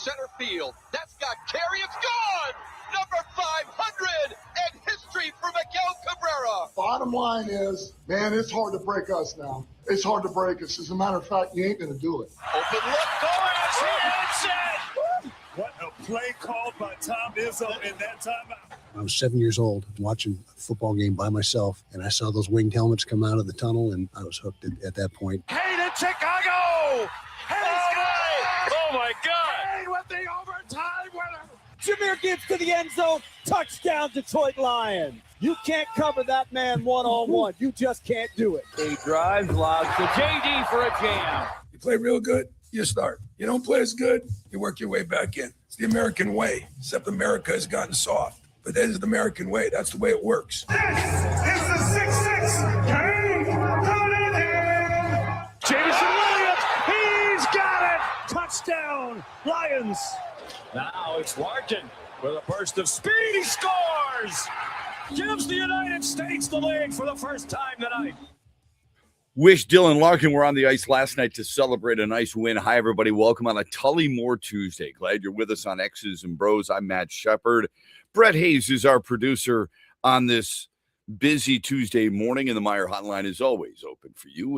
center field. That's got carry. It's gone. Number 500 and history for Miguel Cabrera. Bottom line is, man, it's hard to break us now. It's hard to break us. As a matter of fact, you ain't going to do it. Open look going as he hits it. What a play called by Tom Izzo in that timeout. I was 7 years old watching a football game by myself, and I saw those winged helmets come out of the tunnel, and I was hooked at that point. Kane in Chicago! Oh my God! Kane with the overtime winner! Jahmyr Gibbs to the end zone. Touchdown, Detroit Lions. You can't cover that man one-on-one. You just can't do it. He drives, lobs to JD for a jam. You play real good, you start. You don't play as good, you work your way back in. It's the American way, except America has gotten soft. But that is the American way. That's the way it works. This is the 6'6" Kane coming in. Jameson Williams, he's got it. Touchdown, Lions. Now it's Larkin with a burst of speed. He scores. Gives the United States the lead for the first time tonight. Wish Dylan Larkin were on the ice last night to celebrate a nice win. Hi, everybody. Welcome on a Tullymore Tuesday. Glad you're with us on X's and Bros. I'm Matt Shepard. Brett Hayes is our producer on this busy Tuesday morning, and the Meijer Hotline is always open for you,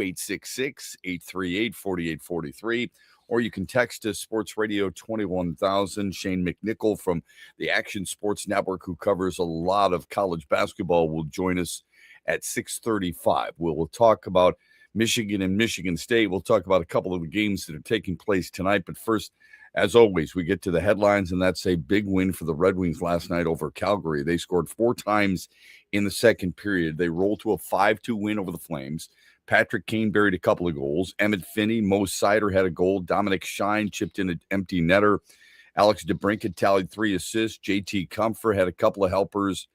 866-838-4843, or you can text us, Sports Radio 21,000. Shane McNichol from the Action Sports Network, who covers a lot of college basketball, will join us at 6:35. We'll talk about Michigan and Michigan State. We'll talk about a couple of the games that are taking place tonight. But first, as always, we get to the headlines, and that's a big win for the Red Wings last night over Calgary. They scored 4 times in the second period. They rolled to a 5-2 win over the Flames. Patrick Kane buried a couple of goals. Emmett Finney, Mo Sider had a goal. Dominic Shine chipped in an empty netter. Alex DeBrincat tallied 3 assists. JT Comfort had a couple of helpers.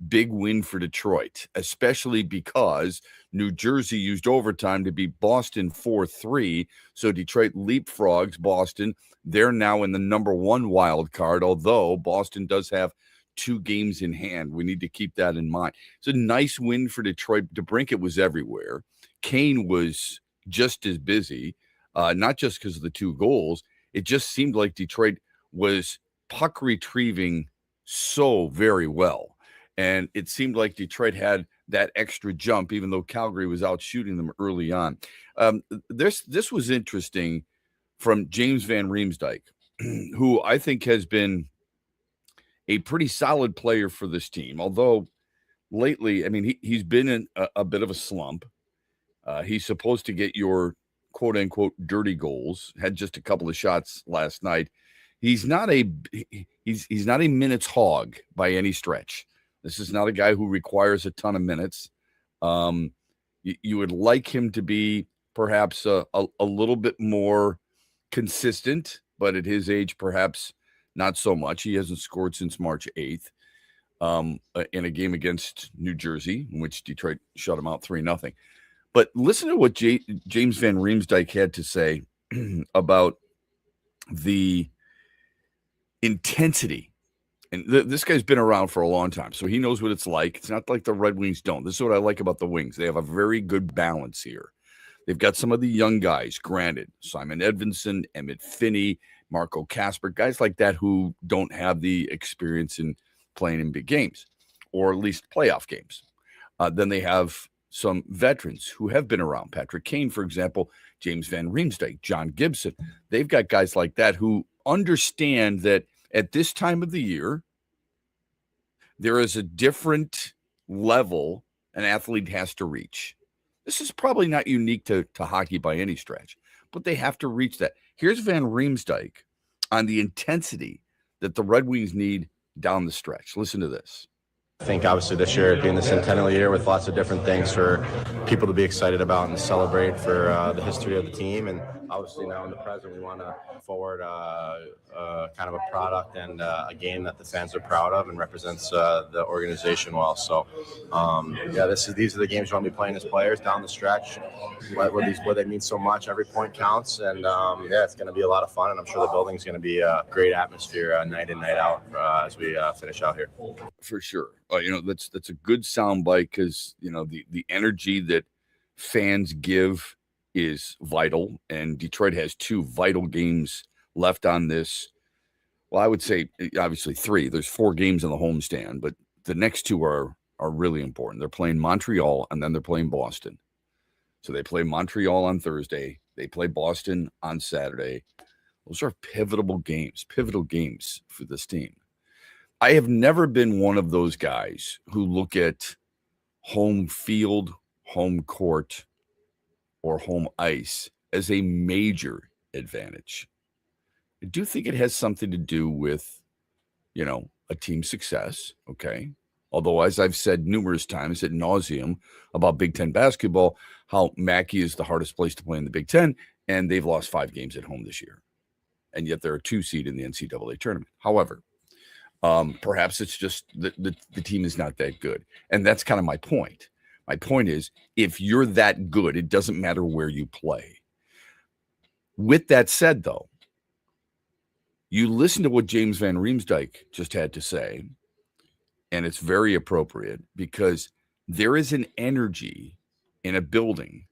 Big win for Detroit, especially because New Jersey used overtime to beat Boston 4-3. So Detroit leapfrogs Boston. They're now in the number 1 wild card, although Boston does have 2 games in hand. We need to keep that in mind. It's a nice win for Detroit. DeBrincat was everywhere. Kane was just as busy, not just because of the 2 goals. It just seemed like Detroit was puck retrieving so very well. And it seemed like Detroit had that extra jump, even though Calgary was out shooting them early on. This was interesting from James Van Riemsdyk, who I think has been a pretty solid player for this team. Although lately, I mean, he's been in a bit of a slump. He's supposed to get your quote-unquote dirty goals. Had just a couple of shots last night. He's not a minutes hog by any stretch. This is not a guy who requires a ton of minutes. You would like him to be perhaps a little bit more consistent, but at his age, perhaps not so much. He hasn't scored since March 8th in a game against New Jersey, in which Detroit shut him out 3-0. But listen to what James Van Riemsdyk had to say about the intensity. And this guy's been around for a long time, so he knows what it's like. It's not like the Red Wings don't. This is what I like about the Wings. They have a very good balance here. They've got some of the young guys, granted, Simon Edvinsson, Emmett Finney, Marco Kasper, guys like that who don't have the experience in playing in big games, or at least playoff games. Then they have some veterans who have been around. Patrick Kane, for example, James Van Riemsdyk, John Gibson. They've got guys like that who understand that at this time of the year, there is a different level an athlete has to reach. This is probably not unique to hockey by any stretch, but they have to reach that. Here's Van Riemsdyk on the intensity that the Red Wings need down the stretch. Listen to this. I think obviously this year being the centennial year with lots of different things for people to be excited about and to celebrate for the history of the team. And obviously now in the present, we want to forward kind of a product and a game that the fans are proud of and represents the organization well. So these are the games you want to be playing as players down the stretch, where they mean so much. Every point counts, and it's going to be a lot of fun, and I'm sure the building's going to be a great atmosphere night in, night out as we finish out here. For sure. That's a good soundbite because, the energy that fans give is vital, and Detroit has 2 vital games left on this Well, I would say obviously 3. There's 4 games in the homestand, but the next 2 are really important. They're playing Montreal and then they're playing Boston. So they play Montreal on Thursday. They play Boston on Saturday. Those are pivotal games for this team. I have never been one of those guys who look at home field, home court, or home ice as a major advantage. I do think it has something to do with, a team's success, okay? Although, as I've said numerous times ad nauseum about Big Ten basketball, how Mackey is the hardest place to play in the Big Ten, and they've lost 5 games at home this year. And yet they're a 2 seed in the NCAA tournament. However, perhaps it's just the team is not that good. And that's kind of my point. My point is, if you're that good, it doesn't matter where you play. With that said, though, you listen to what James Van Riemsdyk just had to say, and it's very appropriate because there is an energy in a building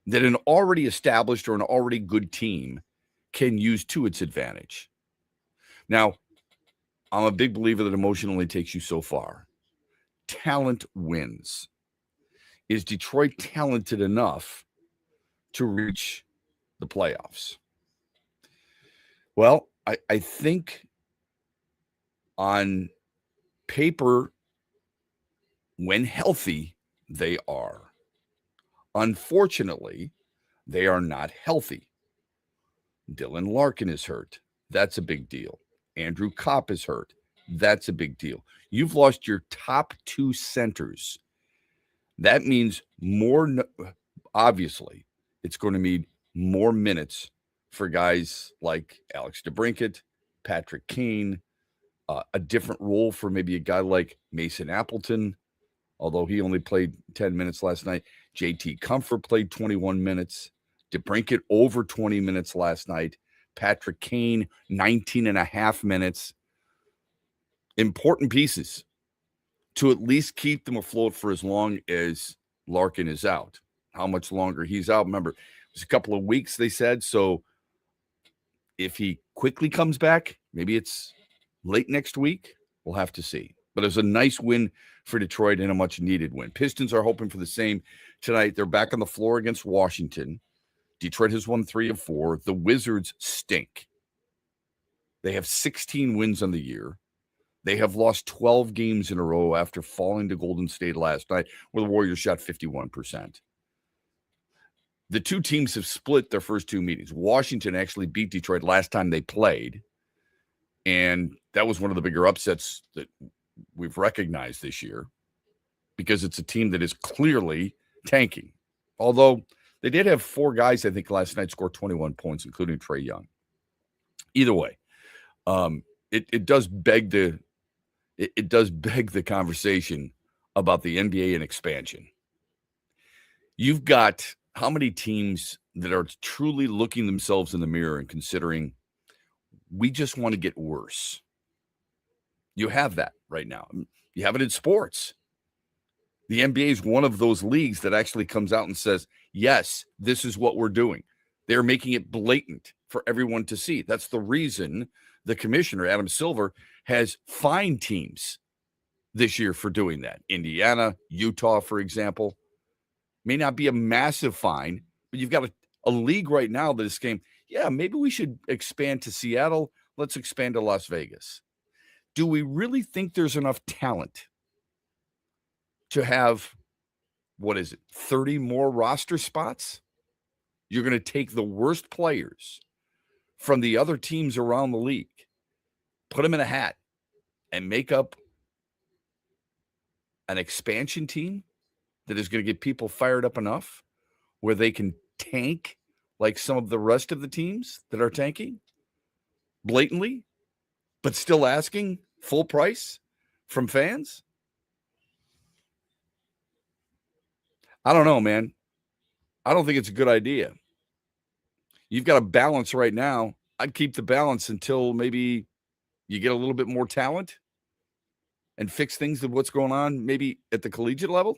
that an already established or an already good team can use to its advantage. Now, I'm a big believer that emotion only takes you so far. Talent wins. Is Detroit talented enough to reach the playoffs? Well, I think on paper, when healthy, they are. Unfortunately, they are not healthy. Dylan Larkin is hurt. That's a big deal. Andrew Kopp is hurt. That's a big deal. You've lost your top 2 centers. That means obviously, it's going to mean more minutes for guys like Alex DeBrincat, Patrick Kane, a different role for maybe a guy like Mason Appleton, although he only played 10 minutes last night. JT Comfort played 21 minutes. DeBrincat over 20 minutes last night. Patrick Kane, 19 and a half minutes. Important pieces to at least keep them afloat for as long as Larkin is out. How much longer he's out? Remember, it was a couple of weeks, they said. So if he quickly comes back, maybe it's late next week. We'll have to see. But it was a nice win for Detroit and a much-needed win. Pistons are hoping for the same tonight. They're back on the floor against Washington. Detroit has won 3 of 4. The Wizards stink. They have 16 wins on the year. They have lost 12 games in a row after falling to Golden State last night, where the Warriors shot 51%. The 2 teams have split their first 2 meetings. Washington actually beat Detroit last time they played, and that was one of the bigger upsets that we've recognized this year because it's a team that is clearly tanking. Although they did have 4 guys, I think, last night score 21 points, including Trae Young. Either way, it does beg the conversation about the NBA and expansion. You've got how many teams that are truly looking themselves in the mirror and considering we just want to get worse? You have that right now. You have it in sports. The NBA is one of those leagues that actually comes out and says, yes, this is what we're doing. They're making it blatant for everyone to see. That's the reason the commissioner, Adam Silver, has fined teams this year for doing that. Indiana, Utah, for example. May not be a massive fine, but you've got a league right now that is saying, yeah, maybe we should expand to Seattle. Let's expand to Las Vegas. Do we really think there's enough talent to have, 30 more roster spots? You're going to take the worst players from the other teams around the league, put them in a hat, and make up an expansion team that is going to get people fired up enough where they can tank like some of the rest of the teams that are tanking blatantly, but still asking full price from fans? I don't know, man. I don't think it's a good idea. You've got a balance right now. I'd keep the balance until maybe you get a little bit more talent and fix things of what's going on maybe at the collegiate level.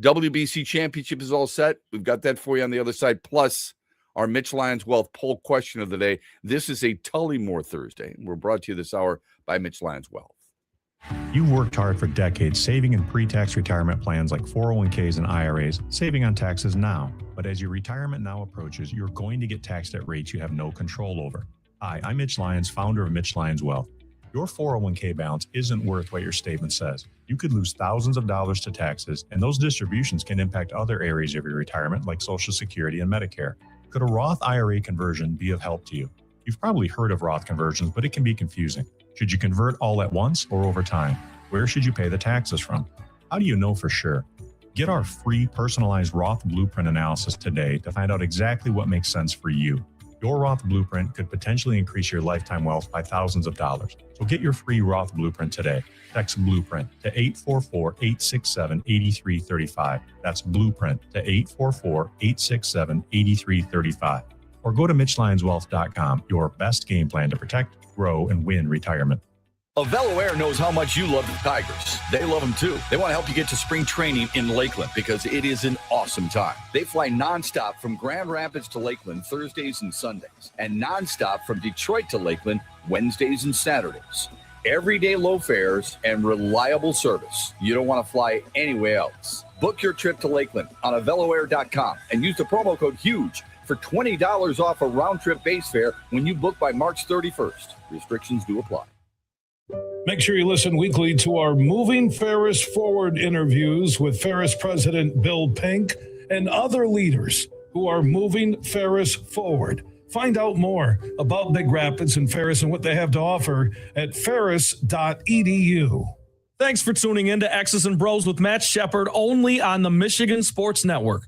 WBC championship is all set. We've got that for you on the other side. Plus, our Mitch Lyons Wealth poll question of the day. This is a Tullymore Thursday. We're brought to you this hour by Mitch Lyons Wealth. You've worked hard for decades saving in pre-tax retirement plans like 401ks and IRAs, saving on taxes now. But as your retirement now approaches, you're going to get taxed at rates you have no control over. Hi, I'm Mitch Lyons, founder of Mitch Lyons Wealth. Your 401k balance isn't worth what your statement says. You could lose thousands of dollars to taxes, and those distributions can impact other areas of your retirement like Social Security and Medicare. Could a Roth IRA conversion be of help to you? You've probably heard of Roth conversions, but it can be confusing. Should you convert all at once or over time? Where should you pay the taxes from? How do you know for sure? Get our free personalized Roth Blueprint analysis today to find out exactly what makes sense for you. Your Roth Blueprint could potentially increase your lifetime wealth by thousands of dollars. So get your free Roth Blueprint today. Text Blueprint to 844-867-8335. That's Blueprint to 844-867-8335. Or go to MitchLyonsWealth.com, your best game plan to protect, grow, and win retirement. Avelo Air knows how much you love the Tigers. They love them too. They want to help you get to spring training in Lakeland because it is an awesome time. They fly nonstop from Grand Rapids to Lakeland Thursdays and Sundays, and nonstop from Detroit to Lakeland Wednesdays and Saturdays. Everyday low fares and reliable service. You don't want to fly anywhere else. Book your trip to Lakeland on AveloAir.com and use the promo code HUGE for $20 off a round-trip base fare when you book by March 31st. Restrictions do apply. Make sure you listen weekly to our Moving Ferris Forward interviews with Ferris President Bill Pink and other leaders who are moving Ferris forward. Find out more about Big Rapids and Ferris and what they have to offer at ferris.edu. Thanks for tuning in to X's and Bros with Matt Shepard, only on the Michigan Sports Network.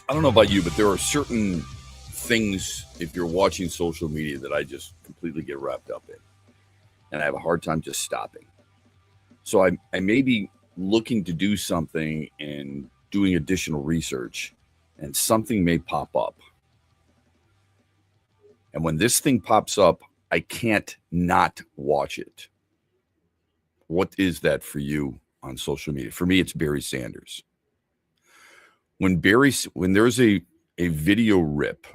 I don't know about you, but there are certain things, if you're watching social media, that I just completely get wrapped up in. And I have a hard time just stopping. So I may be looking to do something and doing additional research, and something may pop up. And when this thing pops up, I can't not watch it. What is that for you on social media? For me, it's Barry Sanders. When there's a video rip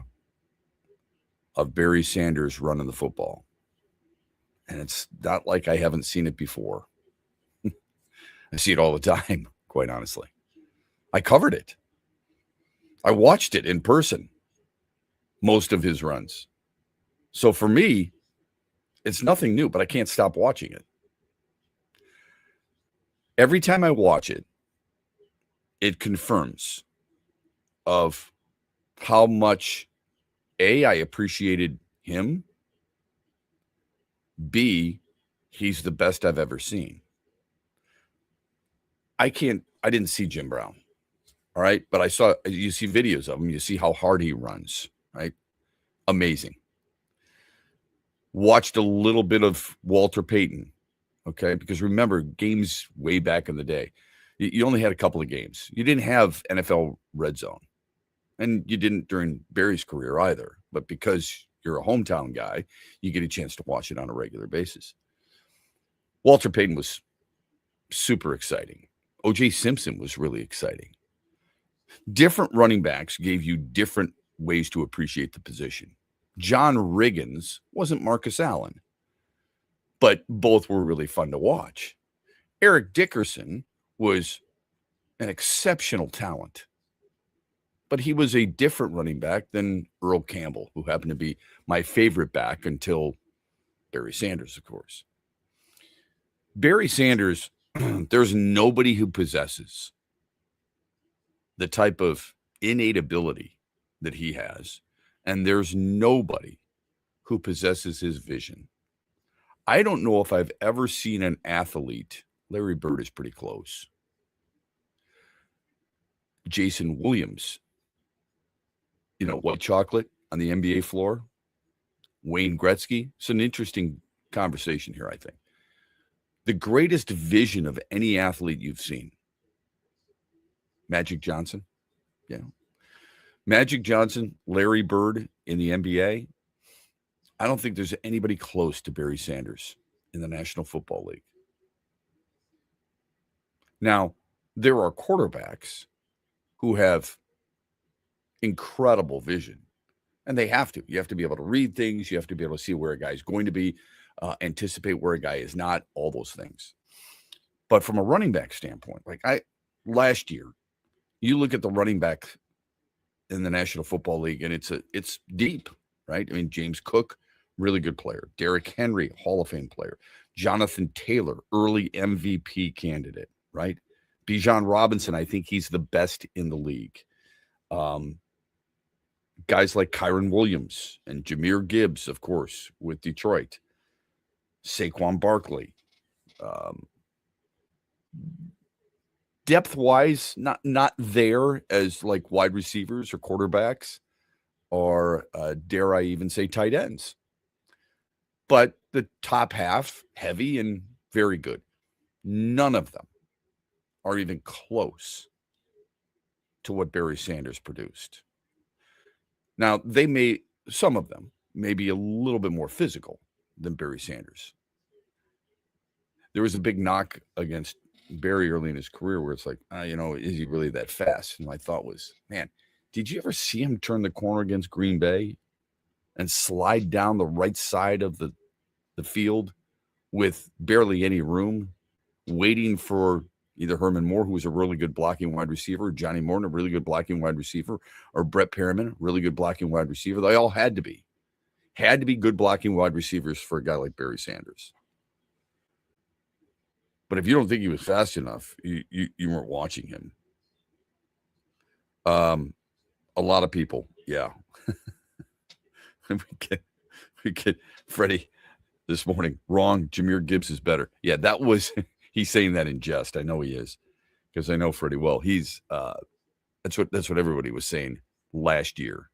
of Barry Sanders running the football, and it's not like I haven't seen it before. I see it all the time, quite honestly. I covered it. I watched it in person, most of his runs. So for me, it's nothing new, but I can't stop watching it. Every time I watch it, it confirms of how much, A, I appreciated him, B, he's the best I've ever seen. I didn't see Jim Brown, all right? But you see videos of him, you see how hard he runs, right? Amazing. Watched a little bit of Walter Payton, okay? Because remember, games way back in the day, you only had a couple of games. You didn't have NFL Red Zone, and you didn't during Barry's career either. But because you're a hometown guy, you get a chance to watch it on a regular basis. Walter Payton was super exciting. O.J. Simpson was really exciting. Different running backs gave you different ways to appreciate the position. John Riggins wasn't Marcus Allen, but both were really fun to watch. Eric Dickerson was an exceptional talent, but he was a different running back than Earl Campbell, who happened to be my favorite back until Barry Sanders, of course. Barry Sanders, there's nobody who possesses the type of innate ability that he has, and there's nobody who possesses his vision. I don't know if I've ever seen an athlete. Larry Bird is pretty close. Jason Williams, white chocolate on the NBA floor. Wayne Gretzky. It's an interesting conversation here, I think. The greatest vision of any athlete you've seen. Magic Johnson. Yeah. Magic Johnson, Larry Bird in the NBA. I don't think there's anybody close to Barry Sanders in the National Football League. Now, there are quarterbacks who have incredible vision, and they have to. You have to be able to read things. You have to be able to see where a guy is going to be, anticipate where a guy is not, all those things. But from a running back standpoint, last year, you look at the running back in the National Football League, and it's deep, right? I mean, James Cook, really good player. Derrick Henry, Hall of Fame player. Jonathan Taylor, early MVP candidate, right? Bijan Robinson, I think he's the best in the league. Guys like Kyron Williams and Jahmyr Gibbs, of course, with Detroit. Saquon Barkley. Depth-wise, not there as like wide receivers or quarterbacks or, dare I even say, tight ends. But the top half, heavy and very good. None of them are even close to what Barry Sanders produced. Now, some of them may be a little bit more physical than Barry Sanders. There was a big knock against Barry early in his career where it's like, is he really that fast? And my thought was, man, did you ever see him turn the corner against Green Bay and slide down the right side of the field with barely any room, waiting for either Herman Moore, who was a really good blocking wide receiver, Johnny Morton, a really good blocking wide receiver, or Brett Perriman, a really good blocking wide receiver? They all had to be good blocking wide receivers for a guy like Barry Sanders. But if you don't think he was fast enough, you weren't watching him. A lot of people, yeah. we get Freddie this morning. Wrong. Jahmyr Gibbs is better. Yeah, that was he's saying that in jest. I know he is, because I know Freddie well. He's That's what everybody was saying last year.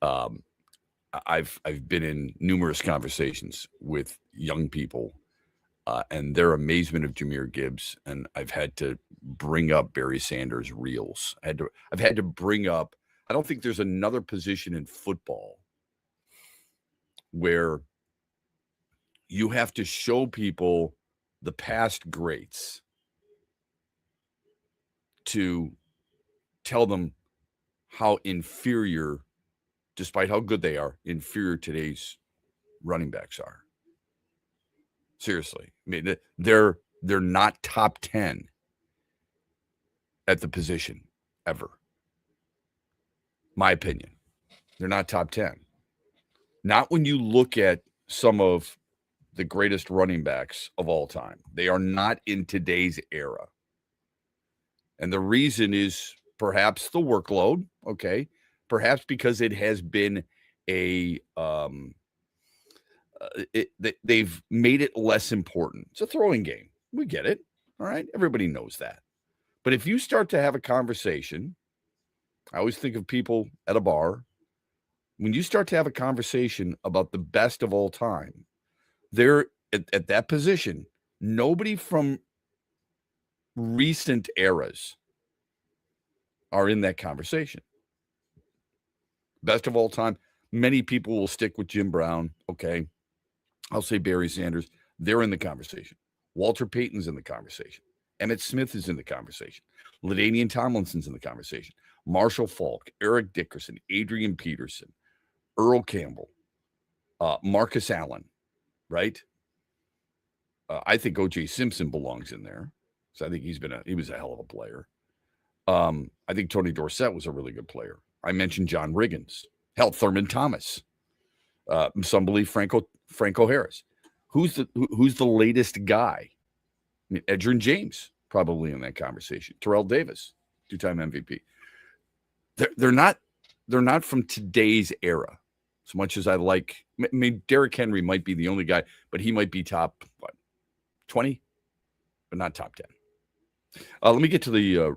I've been in numerous conversations with young people and their amazement of Jahmyr Gibbs, and I've had to bring up Barry Sanders reels. I've had to bring up. I don't think there's another position in football where you have to show people the past greats to tell them how inferior, despite how good they are, inferior today's running backs are. Seriously. I mean, they're not top 10 at the position ever. My opinion. They're not top 10. Not when you look at some of the greatest running backs of all time. They are not in today's era. And the reason is perhaps the workload, okay? Perhaps because it has been they've made it less important. It's a throwing game. We get it. All right? Everybody knows that. But if you start to have a conversation, I always think of people at a bar. When you start to have a conversation about the best of all time, there at that position, nobody from recent eras are in that conversation. Best of all time, many people will stick with Jim Brown. Okay. I'll say Barry Sanders. They're in the conversation. Walter Payton's in the conversation. Emmitt Smith is in the conversation. LaDainian Tomlinson's in the conversation. Marshall Faulk, Eric Dickerson, Adrian Peterson, Earl Campbell, Marcus Allen, right? I think O.J. Simpson belongs in there. So I think he was a hell of a player. I think Tony Dorsett was a really good player. I mentioned John Riggins. Hell, Thurman Thomas. Some believe Franco Harris. Who's the latest guy? I mean, Edgerrin James probably in that conversation. Terrell Davis, 2-time MVP. They're not from today's era. As much as I like, I mean, Derrick Henry might be the only guy, but he might be top 20, but not top 10. Let me get to the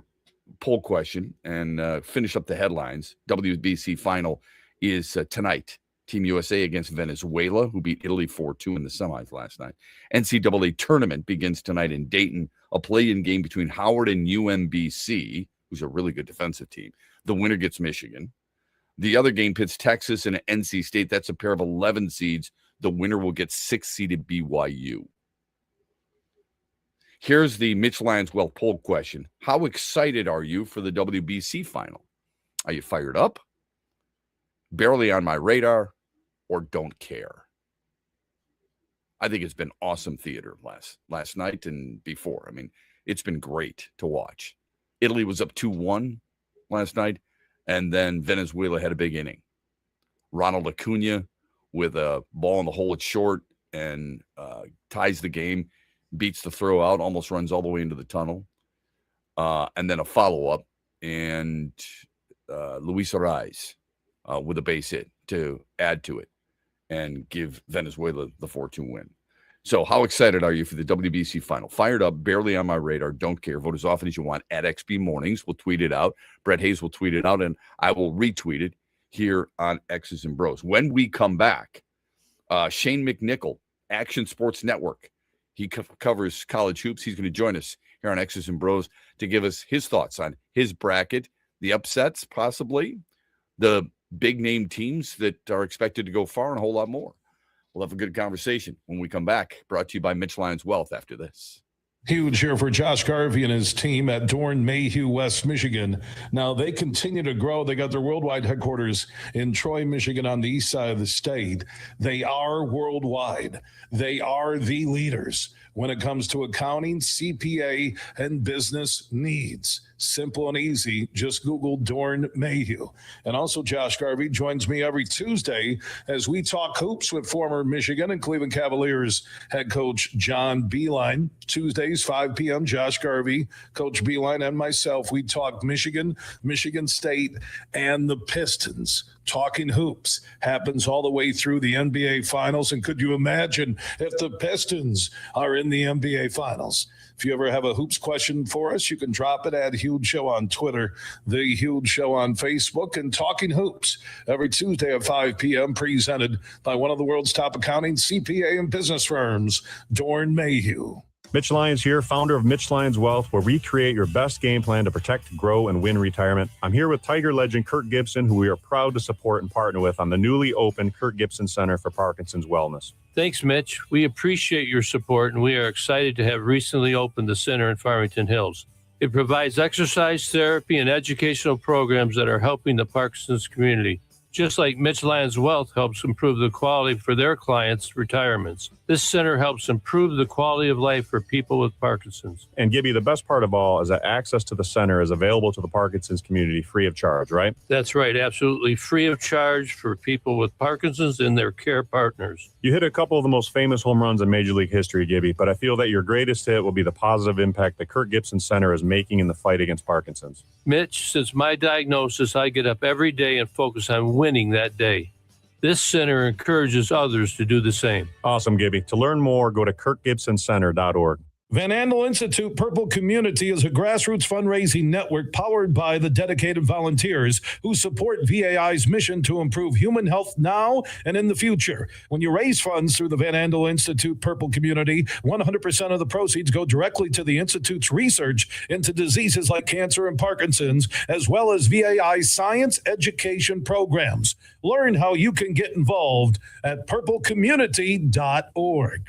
poll question and finish up the headlines. WBC final is tonight. Team USA against Venezuela, who beat Italy 4-2 in the semis last night. NCAA tournament begins tonight in Dayton, a play-in game between Howard and UMBC, who's a really good defensive team. The winner gets Michigan. The other game pits Texas and NC State. That's a pair of 11 seeds. The winner will get 6-seeded BYU. Here's the Mitch Lyons Wealth poll question. How excited are you for the WBC final? Are you fired up? Barely on my radar? Or don't care? I think it's been awesome theater last night and before. I mean, it's been great to watch. Italy was up 2-1 last night, and then Venezuela had a big inning. Ronald Acuna with a ball in the hole, it's short, and ties the game, beats the throw out, almost runs all the way into the tunnel. And then a follow-up, and Luis Arraez with a base hit to add to it and give Venezuela the 4-2 win. So how excited are you for the WBC final? Fired up, barely on my radar, don't care. Vote as often as you want at XB Mornings. We'll tweet it out. Brett Hayes will tweet it out, and I will retweet it here on X's and Bros. When we come back, Shane McNichol, Action Sports Network. He covers college hoops. He's going to join us here on X's and Bros to give us his thoughts on his bracket, the upsets possibly, the big-name teams that are expected to go far, and a whole lot more. We'll have a good conversation when we come back. Brought to you by Mitch Lyons Wealth after this. Huge here for Josh Garvey and his team at Dorn Mayhew, West Michigan. Now, they continue to grow. They got their worldwide headquarters in Troy, Michigan, on the east side of the state. They are worldwide. They are the leaders when it comes to accounting, CPA, and business needs. Simple and easy. Just Google Dorn Mayhew. And also, Josh Garvey joins me every Tuesday as we talk hoops with former Michigan and Cleveland Cavaliers head coach John Beilein. Tuesdays, 5 p.m., Josh Garvey, Coach Beilein, and myself, we talk Michigan, Michigan State, and the Pistons. Talking hoops happens all the way through the NBA Finals. And could you imagine if the Pistons are in the NBA Finals? If you ever have a hoops question for us, you can drop it at Huge Show on Twitter, The Huge Show on Facebook, and Talking Hoops every Tuesday at 5 p.m. presented by one of the world's top accounting, CPA, and business firms, Dorn Mayhew. Mitch Lyons here, founder of Mitch Lyons Wealth, where we create your best game plan to protect, grow, and win retirement. I'm here with Tiger legend Kirk Gibson, who we are proud to support and partner with on the newly opened Kirk Gibson Center for Parkinson's Wellness. Thanks, Mitch. We appreciate your support, and we are excited to have recently opened the center in Farmington Hills. It provides exercise therapy and educational programs that are helping the Parkinson's community, just like Mitch Lyons Wealth helps improve the quality for their clients' retirements. This center helps improve the quality of life for people with Parkinson's. And Gibby, the best part of all is that access to the center is available to the Parkinson's community free of charge, right? That's right, absolutely free of charge for people with Parkinson's and their care partners. You hit a couple of the most famous home runs in Major League history, Gibby, but I feel that your greatest hit will be the positive impact the Kirk Gibson Center is making in the fight against Parkinson's. Mitch, since my diagnosis, I get up every day and focus on winning that day. This center encourages others to do the same. Awesome, Gibby. To learn more, go to kirkgibsoncenter.org. Van Andel Institute Purple Community is a grassroots fundraising network powered by the dedicated volunteers who support VAI's mission to improve human health now and in the future. When you raise funds through the Van Andel Institute Purple Community, 100% of the proceeds go directly to the Institute's research into diseases like cancer and Parkinson's, as well as VAI's science education programs. Learn how you can get involved at purplecommunity.org.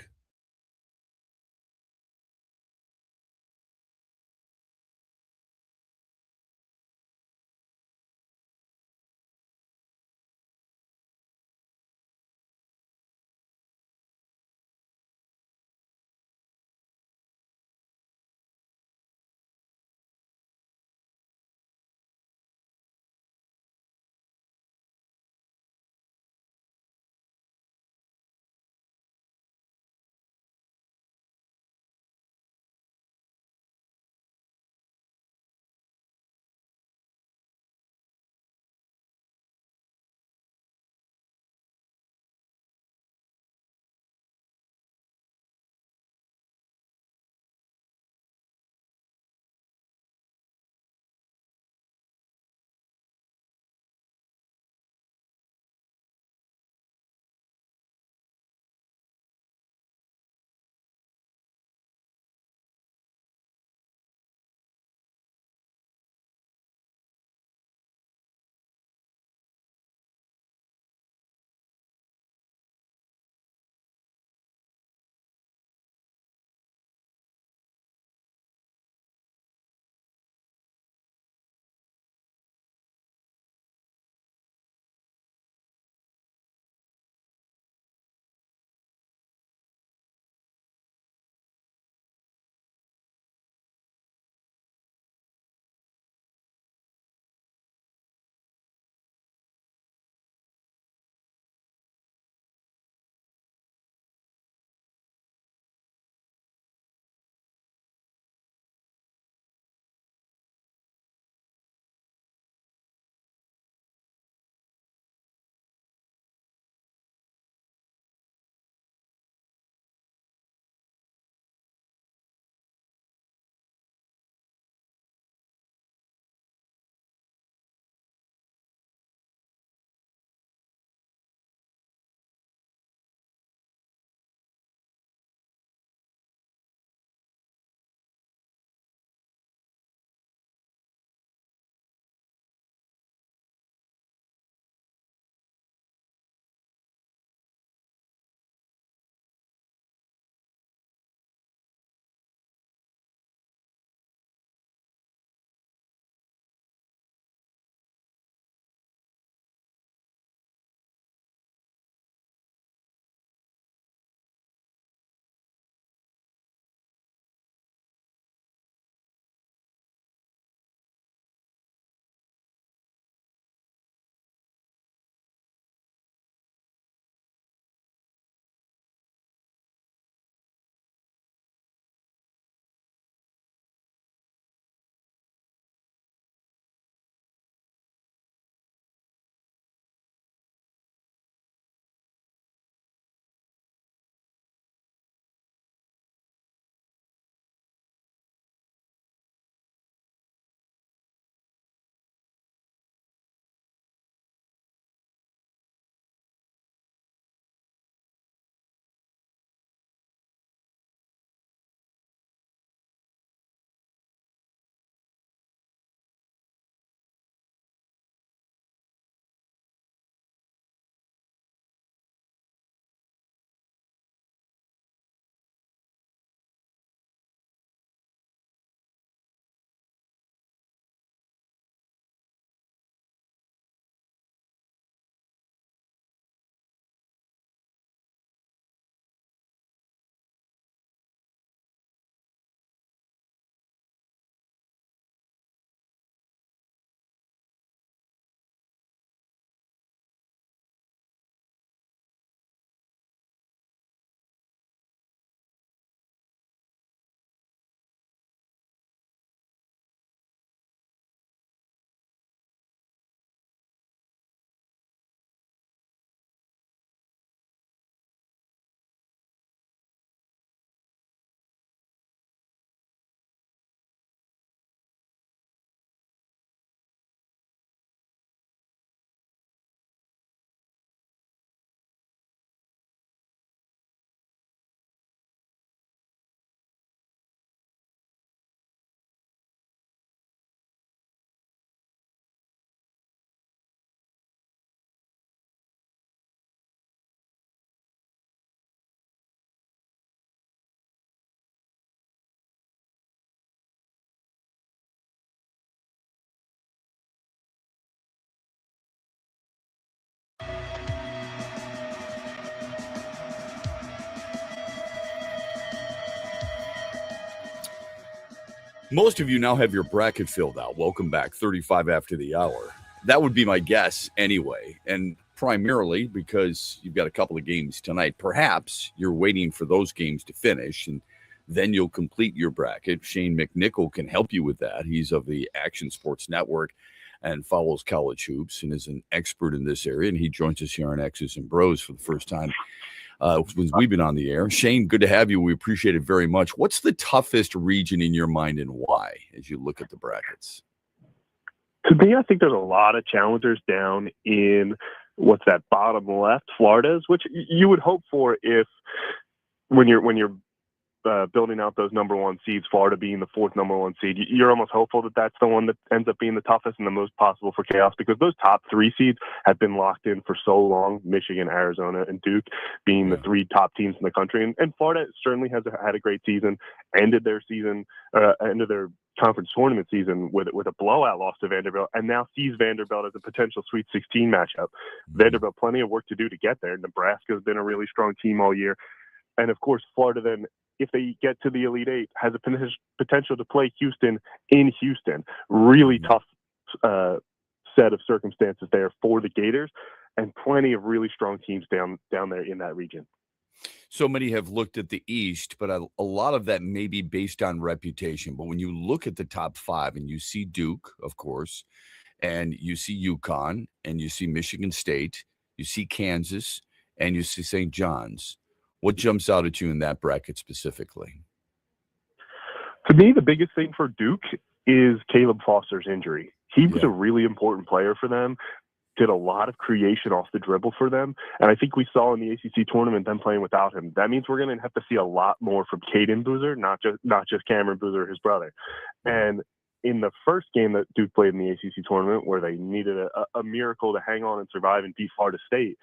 Most of you now have your bracket filled out. Welcome back, 35 after the hour. That would be my guess anyway, and primarily because you've got a couple of games tonight. Perhaps you're waiting for those games to finish, and then you'll complete your bracket. Shane McNichol can help you with that. He's of the Action Sports Network and follows college hoops and is an expert in this area, and he joins us here on X's and Bros for the first time since we've been on the air. Shane, good to have you. We appreciate it very much. What's the toughest region in your mind and why as you look at the brackets? To me, I think there's a lot of challengers down in what's that bottom left, Florida's, which you would hope for if when you're building out those number one seeds, Florida being the fourth number one seed, you're almost hopeful that that's the one that ends up being the toughest and the most possible for chaos, because those top three seeds have been locked in for so long, Michigan, Arizona, and Duke being the three top teams in the country. And Florida certainly has had a great season, ended their conference tournament season with a blowout loss to Vanderbilt, and now sees Vanderbilt as a potential Sweet 16 matchup. Vanderbilt, plenty of work to do to get there. Nebraska's been a really strong team all year. And of course, Florida then, if they get to the Elite Eight, has a potential to play Houston in Houston. Really tough set of circumstances there for the Gators, and plenty of really strong teams down there in that region. So many have looked at the East, but a lot of that may be based on reputation. But when you look at the top five and you see Duke, of course, and you see UConn, and you see Michigan State, you see Kansas, and you see St. John's, what jumps out at you in that bracket specifically? To me, the biggest thing for Duke is Caleb Foster's injury. He was a really important player for them, did a lot of creation off the dribble for them, and I think we saw in the ACC tournament them playing without him. That means we're going to have to see a lot more from Caden Boozer, not just Cameron Boozer, his brother. And in the first game that Duke played in the ACC tournament, where they needed a miracle to hang on and survive and beat Florida State,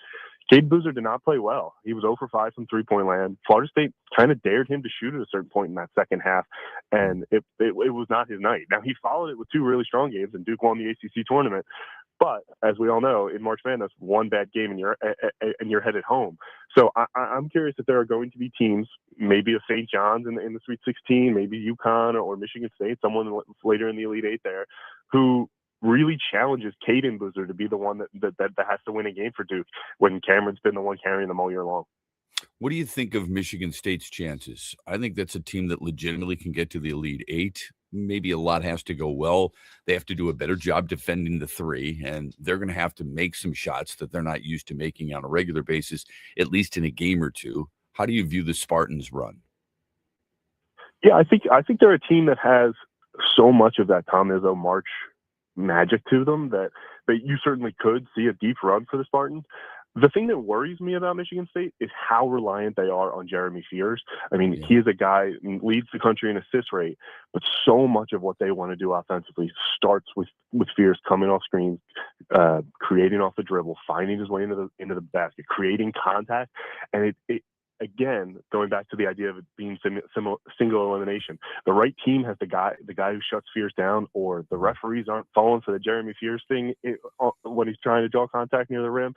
Caden Boozer did not play well. He was 0 for 5 from three-point land. Florida State kind of dared him to shoot at a certain point in that second half, and it was not his night. Now, he followed it with two really strong games, and Duke won the ACC tournament. But as we all know, in March Madness, one bad game and you're headed home. So I'm curious if there are going to be teams, maybe a St. John's in the Sweet 16, maybe UConn or Michigan State, someone later in the Elite Eight there, who really challenges Caden Boozer to be the one that has to win a game for Duke when Cameron's been the one carrying them all year long. What do you think of Michigan State's chances? I think that's a team that legitimately can get to the Elite Eight. Maybe a lot has to go well. They have to do a better job defending the three, and they're going to have to make some shots that they're not used to making on a regular basis, at least in a game or two. How do you view the Spartans' run? Yeah, I think they're a team that has so much of that Tom Izzo March magic to them that you certainly could see a deep run for the Spartans. The thing that worries me about Michigan State is how reliant they are on Jeremy Fears. I mean, he is a guy who leads the country in assist rate, but so much of what they want to do offensively starts with Fears coming off screens, creating off the dribble, finding his way into the basket, creating contact, and it again, going back to the idea of it being single elimination, the right team has the guy who shuts Fears down, or the referees aren't falling for the Jeremy Fears thing when he's trying to draw contact near the rim.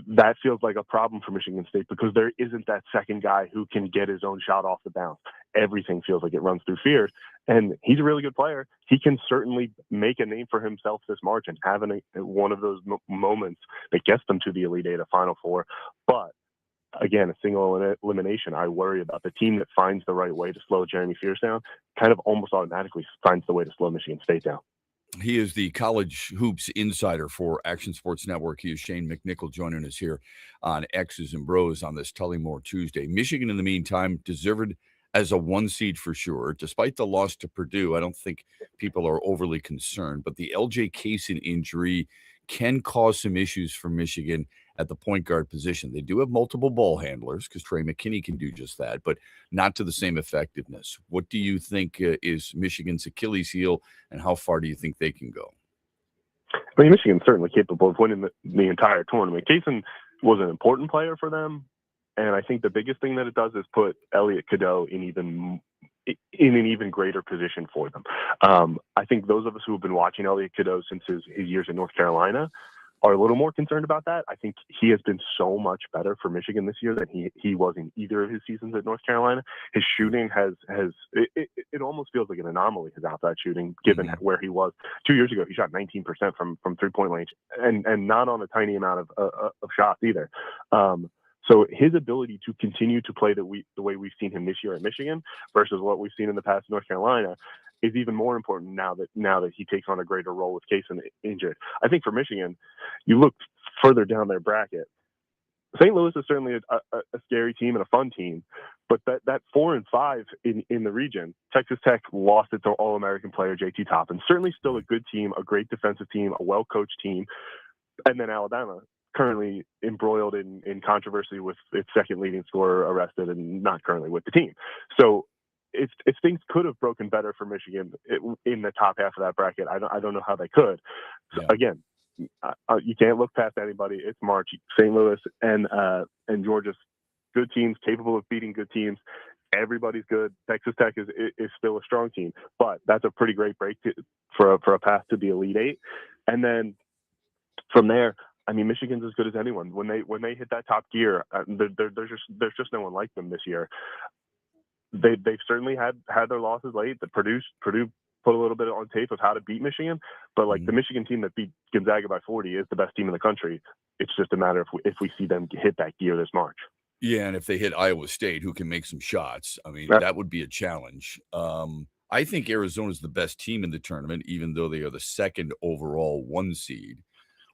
That feels like a problem for Michigan State because there isn't that second guy who can get his own shot off the bounce. Everything feels like it runs through Fears, and he's a really good player. He can certainly make a name for himself this March and having one of those moments that gets them to the Elite Eight, a Final Four. But again, a single elimination, I worry about the team that finds the right way to slow Jeremy Fears down kind of almost automatically finds the way to slow Michigan State down. He is the college hoops insider for Action Sports Network. He is Shane McNichol joining us here on X's and Bros on this Tullymore Tuesday. Michigan, in the meantime, deserved as a one seed for sure. Despite the loss to Purdue, I don't think people are overly concerned, but the LJ Kaysen injury can cause some issues for Michigan at the point guard position. They do have multiple ball handlers because Trey McKinney can do just that, but not to the same effectiveness. What do you think is Michigan's Achilles heel, and how far do you think they can go? I mean, Michigan's certainly capable of winning the entire tournament. Kaysen was an important player for them, and I think the biggest thing that it does is put Elliot Cadeau in an even greater position for them. I think those of us who have been watching Elliot Cadeau since his years in North Carolina are a little more concerned about that. I think he has been so much better for Michigan this year than he was in either of his seasons at North Carolina. His shooting it almost feels like an anomaly, his outside shooting, given where he was 2 years ago. He shot 19% from 3-point range, and not on a tiny amount of shots either. So his ability to continue to play the way we've seen him this year at Michigan versus what we've seen in the past in North Carolina is even more important now that he takes on a greater role with Cason injured. I think for Michigan, you look further down their bracket. St. Louis is certainly a scary team and a fun team, but that 4 and 5 in the region, Texas Tech lost its All-American player JT Toppin. Certainly still a good team, a great defensive team, a well-coached team, and then Alabama, currently embroiled in controversy with its second leading scorer arrested and not currently with the team. So if things could have broken better for Michigan in the top half of that bracket, I don't know how they could. So again, you can't look past anybody. It's March. St. Louis and Georgia's good teams, capable of beating good teams. Everybody's good. Texas Tech is still a strong team, but that's a pretty great break for a path to the Elite Eight. And then from there, I mean, Michigan's as good as anyone. When they hit that top gear, there's just no one like them this year. They've certainly had their losses late. Purdue put a little bit on tape of how to beat Michigan, but the Michigan team that beat Gonzaga by 40 is the best team in the country. It's just a matter if we see them hit that gear this March. Yeah, and if they hit Iowa State, who can make some shots, I mean, that would be a challenge. I think Arizona's the best team in the tournament, even though they are the second overall 1 seed.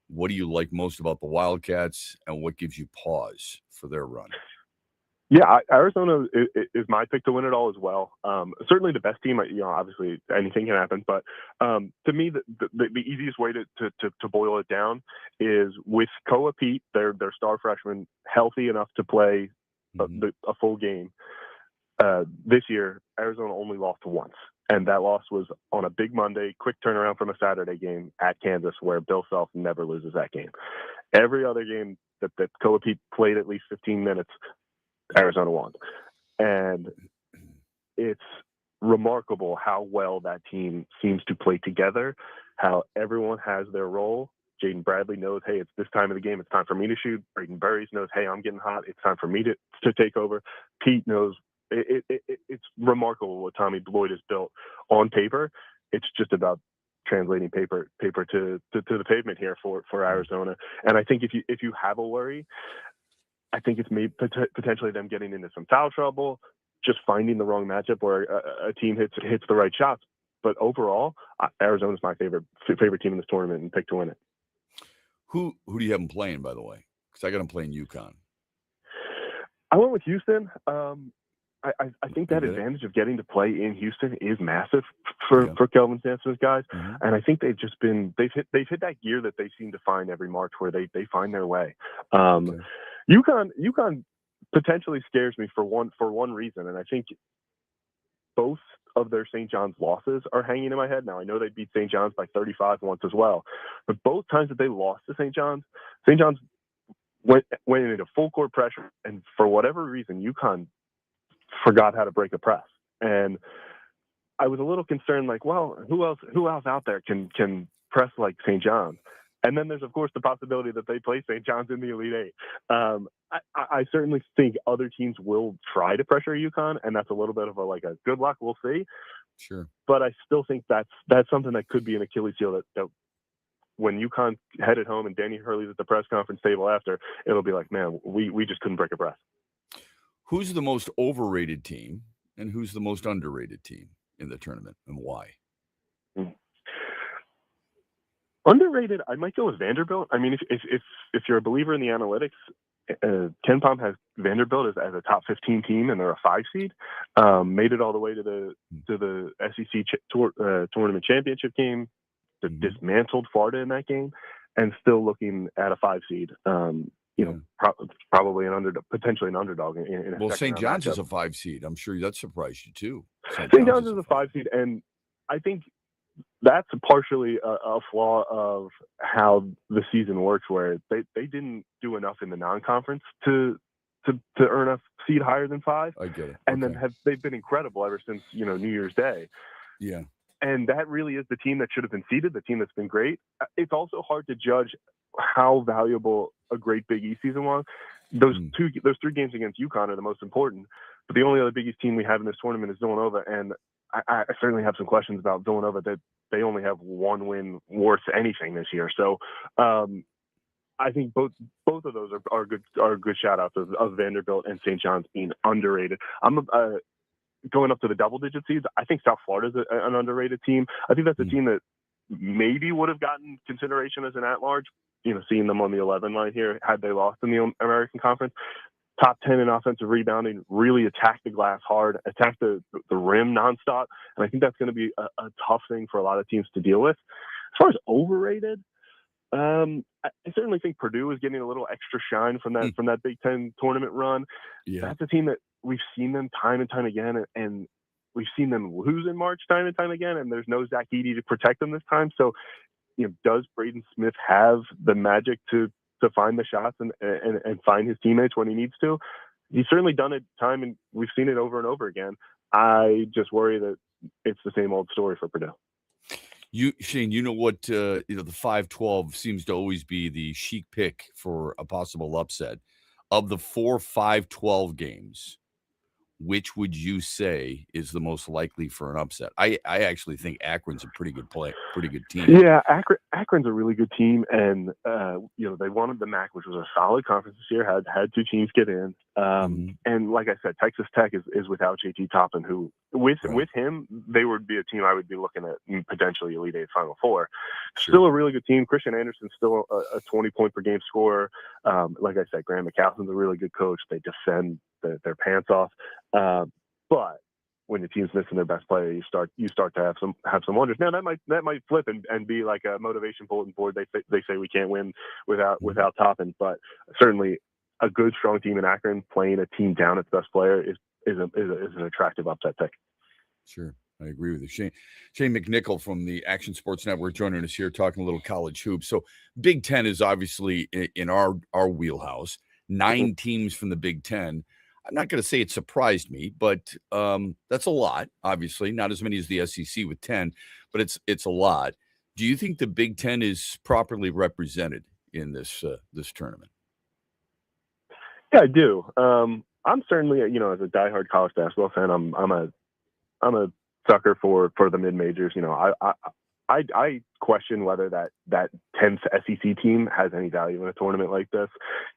What do you like most about the Wildcats, and what gives you pause for their run? Yeah, Arizona is my pick to win it all as well. Certainly the best team. Obviously anything can happen, but to me, the easiest way to boil it down is with Koa Pete, their star freshman, healthy enough to play a full game. This year, Arizona only lost once, and that loss was on a big Monday, quick turnaround from a Saturday game at Kansas, where Bill Self never loses that game. Every other game that Koa Pete played at least 15 minutes, Arizona won. And it's remarkable how well that team seems to play together, how everyone has their role. Jaden Bradley knows, hey, it's this time of the game. It's time for me to shoot. Braden Burries knows, hey, I'm getting hot. It's time for me to take over. Pete knows. It's remarkable what Tommy Lloyd has built on paper. It's just about translating paper to the pavement here for Arizona. And I think if you have a worry, I think it's maybe potentially them getting into some foul trouble, just finding the wrong matchup where a team hits the right shots. But overall, Arizona's my favorite team in this tournament and pick to win it. Who do you have them playing, by the way? Because I got them playing UConn. I went with Houston. I think that advantage of getting to play in Houston is massive for Kelvin Sampson's guys, and I think they've hit that gear that they seem to find every March where they find their way. UConn potentially scares me for one reason, and I think both of their St. John's losses are hanging in my head. Now I know they beat St. John's by 35 once as well, but both times that they lost to St. John's went into full court pressure, and for whatever reason, UConn forgot how to break a press. And I was a little concerned, like, well, who else out there can press like St. John's? And then there's, of course, the possibility that they play St. John's in the Elite Eight. I certainly think other teams will try to pressure UConn, and that's a little bit of a good luck. We'll see. Sure. But I still think that's something that could be an Achilles heel that when UConn headed home and Danny Hurley's at the press conference table after, it'll be like, man, we just couldn't break a press. Who's the most overrated team, and who's the most underrated team in the tournament, and why? Underrated, I might go with Vanderbilt. I mean, if you're a believer in the analytics, KenPom has Vanderbilt as a top 15 team, and they're a 5 seed. Made it all the way to the SEC tournament championship game. Dismantled Florida in that game, and still looking at a 5 seed. Probably potentially an underdog in a St. John's is a 5 seed. I'm sure that surprised you too. St. John's is a 5 seed, and I think that's partially a flaw of how the season works, where they didn't do enough in the non-conference to earn a seed higher than 5. I get it. And then they've been incredible ever since New Year's Day. Yeah. And that really is the team that should have been seeded, the team that's been great. It's also hard to judge how valuable a great Big East season was. Those 3 games against UConn are the most important. But the only other Big East team we have in this tournament is Villanova, and I certainly have some questions about Villanova, that they only have one win worth anything this year. So I think both of those are good shout outs of Vanderbilt and St. John's being underrated. I'm going up to the double digit seeds. I think South Florida's an underrated team. I think that's a team that maybe would have gotten consideration as an at-large, seeing them on the 11 line here had they lost in the American Conference. Top 10 in offensive rebounding, really attack the glass hard, attack the rim nonstop. And I think that's going to be a tough thing for a lot of teams to deal with. As far as overrated, I certainly think Purdue is getting a little extra shine from that Big Ten tournament run. Yeah. That's a team that we've seen them time and time again, and we've seen them lose in March time and time again, and there's no Zach Edey to protect them this time. So, does Braden Smith have the magic to find the shots and find his teammates when he needs to? He's certainly done it time, and we've seen it over and over again. I just worry that it's the same old story for Purdue. Shane, what, the 5-12 seems to always be the chic pick for a possible upset. Of the 4 5-12 games, which would you say is the most likely for an upset? I actually think Akron's a pretty good team. Yeah, Akron's a really good team, and they wanted the MAC, which was a solid conference this year. Had 2 teams get in, and like I said, Texas Tech is without JT Toppin, who with him they would be a team I would be looking at potentially Elite Eight, Final Four. Sure. Still a really good team. Christian Anderson's still a 20-point per game scorer. Like I said, Graham McCaslin's a really good coach. They defend their pants off. But when your team's missing their best player, you start to have some wonders. Now that might flip and be like a motivation bulletin board. They say we can't win without Toppin, but certainly a good strong team in Akron playing a team down its best player is an attractive upset pick. Sure. I agree with you. Shane McNichol from the Action Sports Network joining us here, talking a little college hoops. So Big Ten is obviously in our wheelhouse. 9 teams from the Big Ten. I'm not going to say it surprised me, but that's a lot, obviously. Not as many as the SEC with 10, but it's a lot. Do you think the Big Ten is properly represented in this tournament? Yeah, I do. I'm certainly, as a diehard college basketball fan, I'm a sucker for the mid majors. I question whether that 10th SEC team has any value in a tournament like this.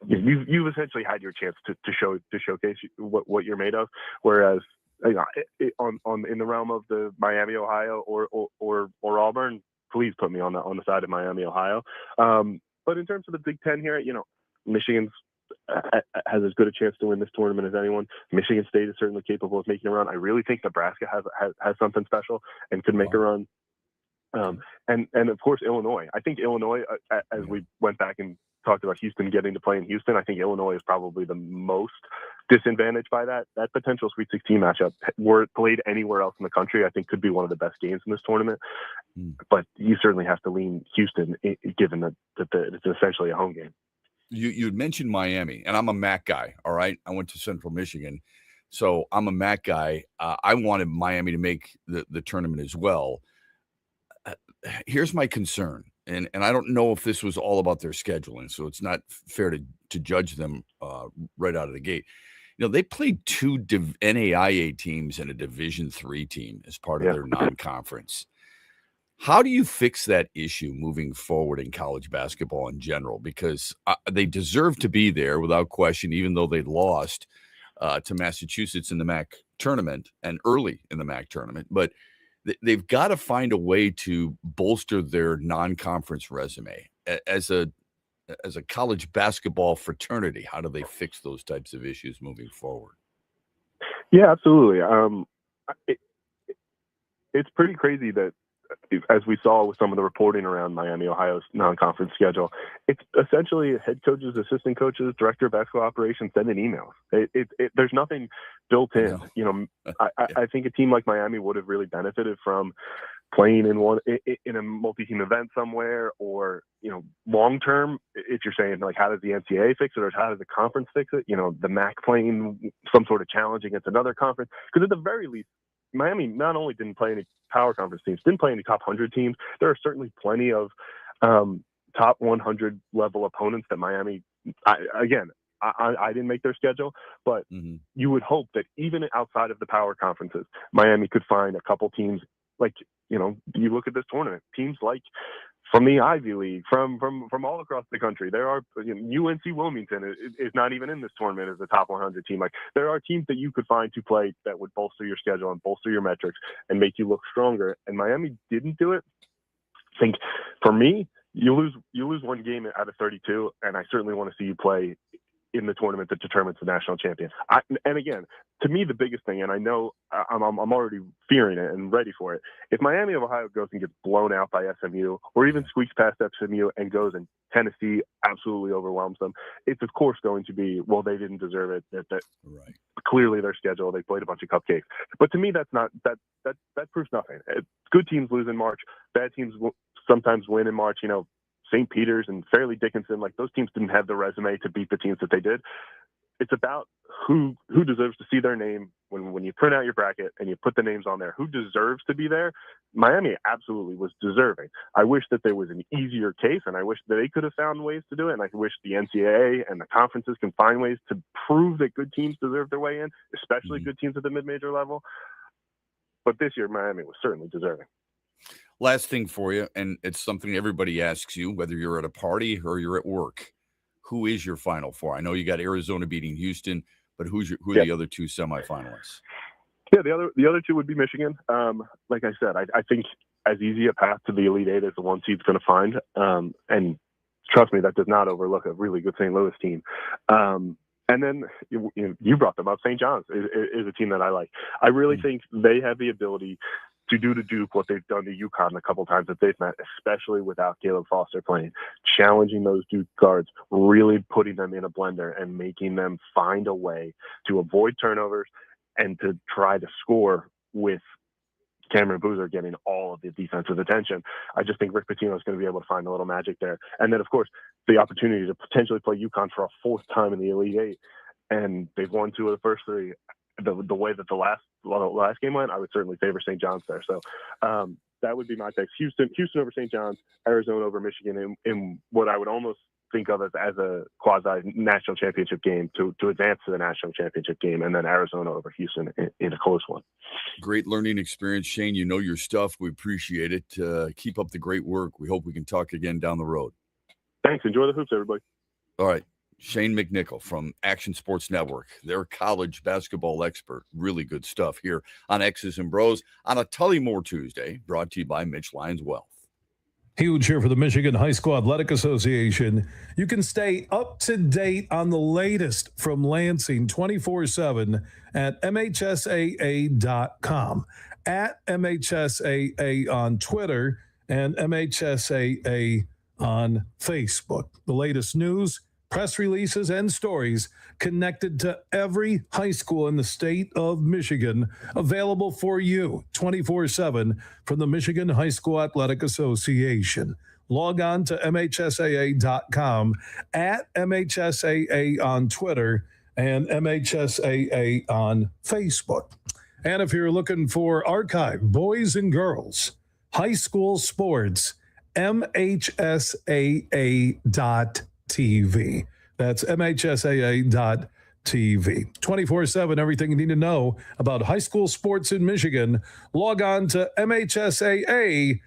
You've essentially had your chance to showcase what you're made of. Whereas in the realm of the Miami, Ohio, or Auburn, please put me on the side of Miami, Ohio. But in terms of the Big Ten here, Michigan's has as good a chance to win this tournament as anyone. Michigan State is certainly capable of making a run. I really think Nebraska has something special and could make a run. And of course Illinois. I think Illinois, as we went back and talked about Houston getting to play in Houston, I think Illinois is probably the most disadvantaged by that potential Sweet 16 matchup. Were it played anywhere else in the country, I think could be one of the best games in this tournament. But you certainly have to lean Houston, given that it's essentially a home game. You had mentioned Miami, and I'm a MAC guy. All right, I went to Central Michigan, so I'm a MAC guy. I wanted Miami to make the tournament as well. Here's my concern, and I don't know if this was all about their scheduling, so it's not fair to judge them right out of the gate. They played 2 NAIA teams and a Division III team as part of their non-conference. How do you fix that issue moving forward in college basketball in general? Because they deserve to be there without question, even though they lost to Massachusetts in the MAC tournament and early in the MAC tournament. But they've got to find a way to bolster their non-conference resume. As a college basketball fraternity, how do they fix those types of issues moving forward? Yeah, absolutely. It's pretty crazy that, as we saw with some of the reporting around Miami, Ohio's non-conference schedule, it's essentially head coaches, assistant coaches, director of basketball operations sending emails. There's nothing built in. No. I think a team like Miami would have really benefited from playing in a multi-team event somewhere, or long term, if you're saying like, how does the NCAA fix it, or how does the conference fix it? The MAC playing some sort of challenge against another conference, because at the very least, Miami not only didn't play any power conference teams, didn't play any top 100 teams. There are certainly plenty of top 100 level opponents that Miami, I didn't make their schedule, but you would hope that even outside of the power conferences, Miami could find a couple teams like, you look at this tournament, teams like from the Ivy League, from all across the country. There are UNC Wilmington is not even in this tournament as a top 100 team. Like, there are teams that you could find to play that would bolster your schedule and bolster your metrics and make you look stronger. And Miami didn't do it. I think for me, you lose one game out of 32, and I certainly want to see you play in the tournament that determines the national champion. And again, to me, the biggest thing, and I know I'm already fearing it and ready for it. If Miami of Ohio goes and gets blown out by SMU, or even squeaks past SMU and goes and Tennessee absolutely overwhelms them, it's of course going to be, well, they didn't deserve it. That right. Clearly their schedule, they played a bunch of cupcakes. But to me, that proves nothing. Good teams lose in March. Bad teams sometimes win in March. St. Peter's and Fairleigh Dickinson, like, those teams didn't have the resume to beat the teams that they did. It's about who deserves to see their name when you print out your bracket and you put the names on there. Who deserves to be there? Miami absolutely was deserving. I wish that there was an easier case, and I wish that they could have found ways to do it. And I wish the NCAA and the conferences can find ways to prove that good teams deserve their way in, especially good teams at the mid-major level. But this year, Miami was certainly deserving. Last thing for you, and it's something everybody asks you, whether you're at a party or you're at work. Who is your Final Four? I know you got Arizona beating Houston, but who are the other two semifinalists? Yeah, the other two would be Michigan. Like I said, I think as easy a path to the Elite Eight as the one seed's going to find. And trust me, that does not overlook a really good St. Louis team. And then you brought them up. St. John's is a team that I like. I really think they have the ability to do to Duke what they've done to UConn a couple times that they've met, especially without Caleb Foster playing, challenging those Duke guards, really putting them in a blender and making them find a way to avoid turnovers and to try to score with Cameron Boozer getting all of the defensive attention. I just think Rick Pitino is going to be able to find a little magic there. And then, of course, the opportunity to potentially play UConn for a fourth time in the Elite Eight. And they've won two of the first three. The way that the last game went, I would certainly favor St. John's there. So that would be my picks. Houston over St. John's, Arizona over Michigan in what I would almost think of as a quasi-national championship game to advance to the national championship game, and then Arizona over Houston in a close one. Great learning experience, Shane. You know your stuff. We appreciate it. Keep up the great work. We hope we can talk again down the road. Thanks. Enjoy the hoops, everybody. All right. Shane McNichol from Action Sports Network, their college basketball expert. Really good stuff here on X's and Bros on a Tullymore Tuesday, brought to you by Mitch Lyons Wealth. Huge here for the Michigan High School Athletic Association. You can stay up to date on the latest from Lansing 24/7 at MHSAA.com, at MHSAA on Twitter, and MHSAA on Facebook. The latest news, press releases, and stories connected to every high school in the state of Michigan, available for you 24/7 from the Michigan High School Athletic Association. Log on to MHSAA.com, at MHSAA on Twitter, and MHSAA on Facebook. And if you're looking for archive boys and girls high school sports, MHSAA.TV. That's MHSAA.TV. 24/7, everything you need to know about high school sports in Michigan. Log on to MHSAA.com.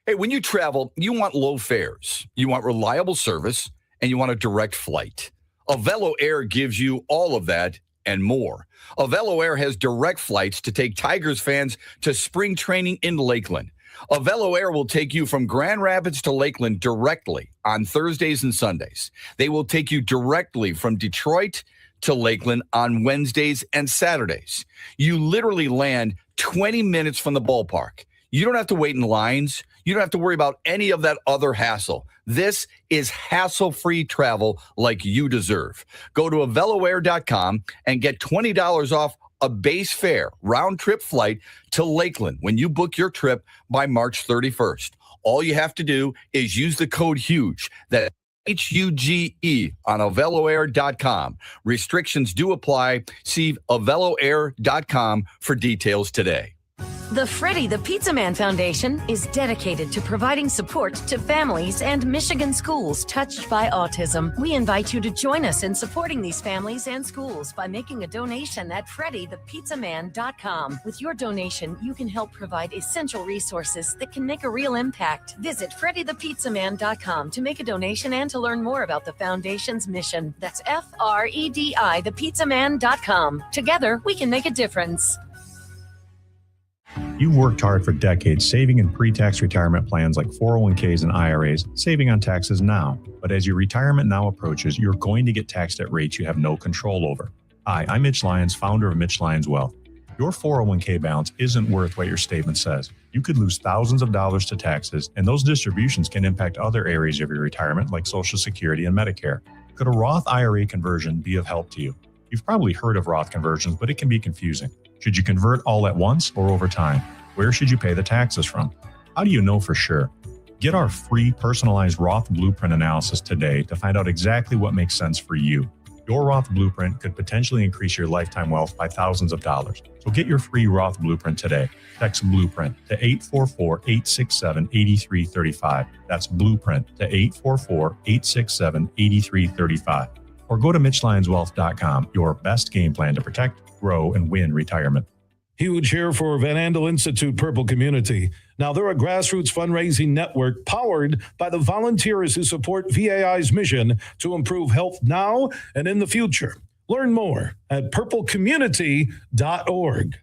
Hey, when you travel, you want low fares, you want reliable service, and you want a direct flight. Avelo Air gives you all of that and more. Avelo Air has direct flights to take Tigers fans to spring training in Lakeland. Avelo Air will take you from Grand Rapids to Lakeland directly on Thursdays and Sundays. They will take you directly from Detroit to Lakeland on Wednesdays and Saturdays. You literally land 20 minutes from the ballpark. You don't have to wait in lines. You don't have to worry about any of that other hassle. This is hassle-free travel like you deserve. Go to AveloAir.com and get $20 off a base fare round-trip flight to Lakeland when you book your trip by March 31st. All you have to do is use the code HUGE, that's HUGE, on AveloAir.com. Restrictions do apply. See AveloAir.com for details today. The Freddie the Pizza Man Foundation is dedicated to providing support to families and Michigan schools touched by autism. We invite you to join us in supporting these families and schools by making a donation at freddythepizzaman.com. With your donation, you can help provide essential resources that can make a real impact. Visit freddythepizzaman.com to make a donation and to learn more about the foundation's mission. That's FREDI, thepizzaman.com. Together, we can make a difference. You've worked hard for decades saving in pre-tax retirement plans like 401ks and IRAs, saving on taxes now. But as your retirement now approaches, you're going to get taxed at rates you have no control over. Hi, I'm Mitch Lyons, founder of Mitch Lyons Wealth. Your 401k balance isn't worth what your statement says. You could lose thousands of dollars to taxes, and those distributions can impact other areas of your retirement like Social Security and Medicare. Could a Roth IRA conversion be of help to you? You've probably heard of Roth conversions, but it can be confusing. Should you convert all at once or over time? Where should you pay the taxes from? How do you know for sure? Get our free personalized Roth Blueprint analysis today to find out exactly what makes sense for you. Your Roth Blueprint could potentially increase your lifetime wealth by thousands of dollars. So get your free Roth Blueprint today. Text Blueprint to 844-867-8335. That's Blueprint to 844-867-8335. Or go to MitchLyonsWealth.com, your best game plan to protect, grow, and win retirement. Huge here for Van Andel Institute Purple Community. Now, they're a grassroots fundraising network powered by the volunteers who support VAI's mission to improve health now and in the future. Learn more at purplecommunity.org.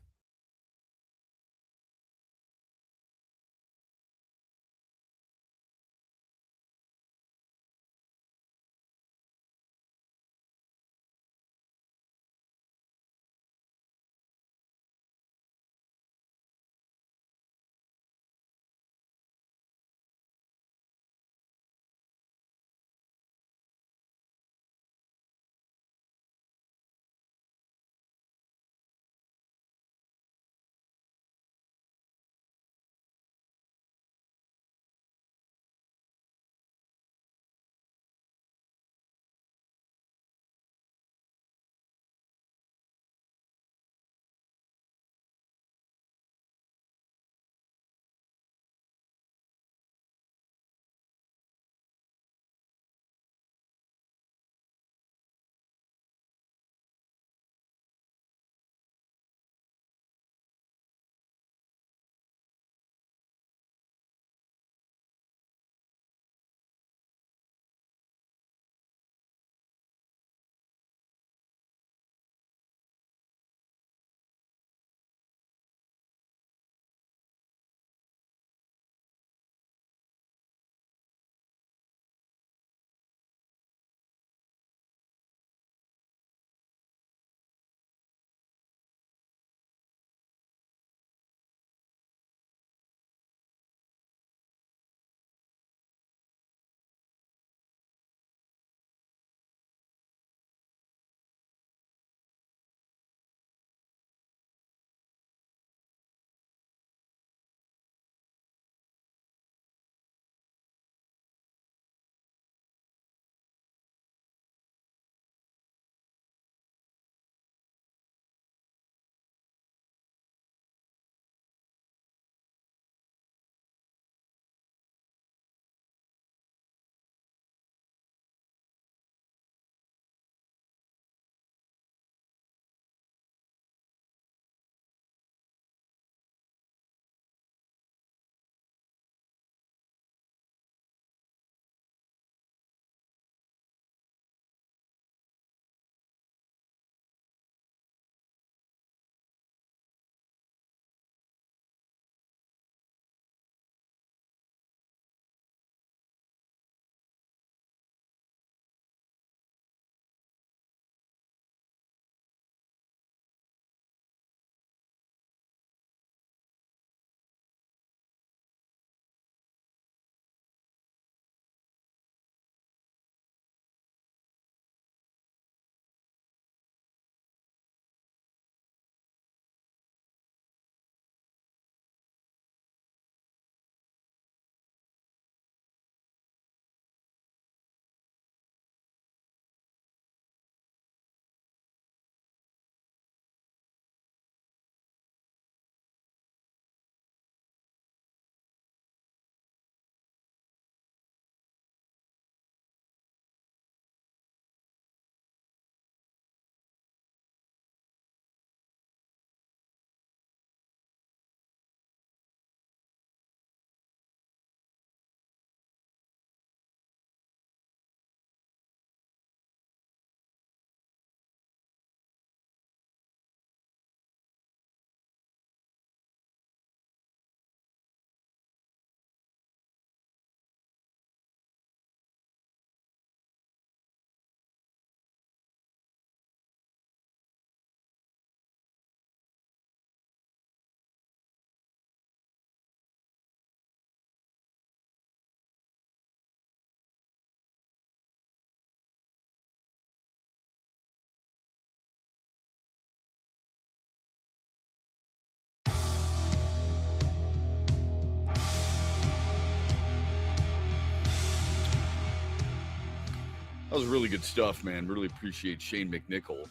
That was really good stuff, man. Really appreciate Shane McNichol.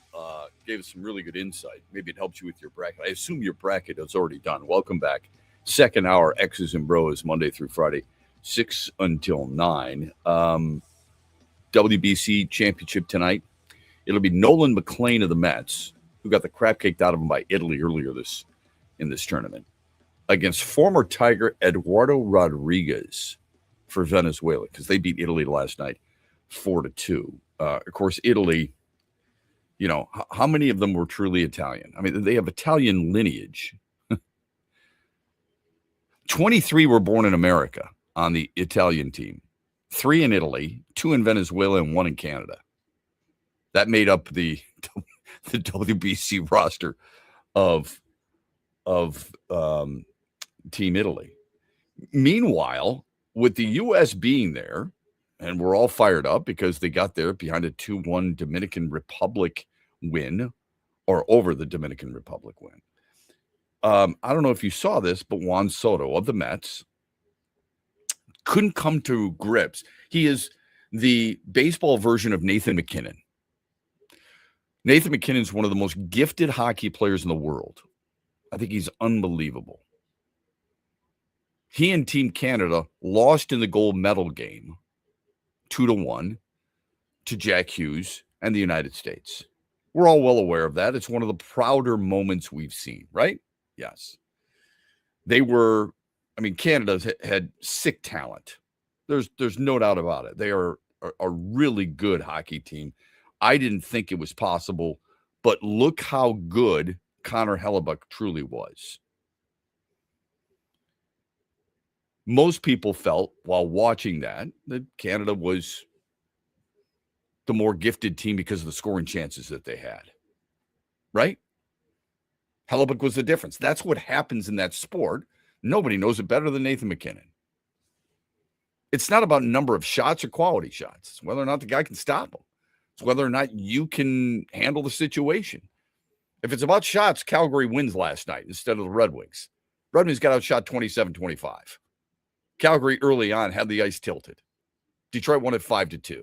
Gave us some really good insight. Maybe it helped you with your bracket. I assume your bracket is already done. Welcome back. Second hour, X's and Bros, Monday through Friday, 6 until 9. WBC championship tonight. It'll be Nolan McLean of the Mets, who got the crap kicked out of him by Italy earlier in this tournament, against former Tiger Eduardo Rodriguez for Venezuela, because they beat Italy last night 4-2. Of course, Italy, you know, how many of them were truly Italian? I mean, they have Italian lineage. 23 were born in America on the Italian team, 3 in Italy, 2 in Venezuela, and 1 in Canada. That made up the WBC roster of Team Italy. Meanwhile, with the U.S. being there, and we're all fired up because they got there behind a 2-1 Dominican Republic win, or over the Dominican Republic win. I don't know if you saw this, but Juan Soto of the Mets couldn't come to grips. He is the baseball version of Nathan MacKinnon. Nathan MacKinnon is one of the most gifted hockey players in the world. I think he's unbelievable. He and Team Canada lost in the gold medal game 2-1 to Jack Hughes and the United States. We're all well aware of that. It's one of the prouder moments we've seen, right? Yes. They were, I mean, Canada had sick talent. There's no doubt about it. They are a really good hockey team. I didn't think it was possible, but look how good Connor Hellebuyck truly was. Most people felt while watching that Canada was the more gifted team because of the scoring chances that they had, right? Hellebuyck was the difference. That's what happens in that sport. Nobody knows it better than Nathan MacKinnon. It's not about number of shots or quality shots. It's whether or not the guy can stop them. It's whether or not you can handle the situation. If it's about shots, Calgary wins last night instead of the Red Wings. Red Wings got outshot 27-25. Calgary early on had the ice tilted. Detroit won it 5-2.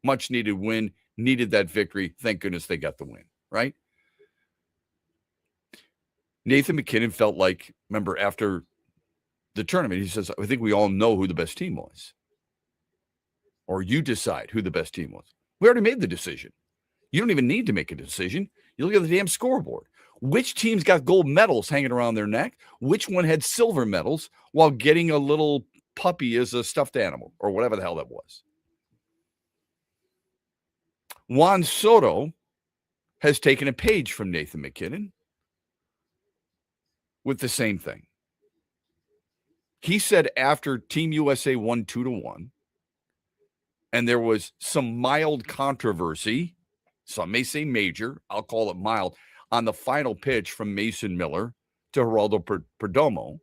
Much needed win, needed that victory. Thank goodness they got the win, right? Nathan MacKinnon felt like, remember, after the tournament, he says, I think we all know who the best team was. Or you decide who the best team was. We already made the decision. You don't even need to make a decision. You look at the damn scoreboard. Which teams got gold medals hanging around their neck? Which one had silver medals while getting a little puppy as a stuffed animal or whatever the hell that was? Juan Soto has taken a page from Nathan MacKinnon with the same thing. He said after Team USA won 2-1, and there was some mild controversy, some may say major, I'll call it mild, on the final pitch from Mason Miller to Geraldo Perdomo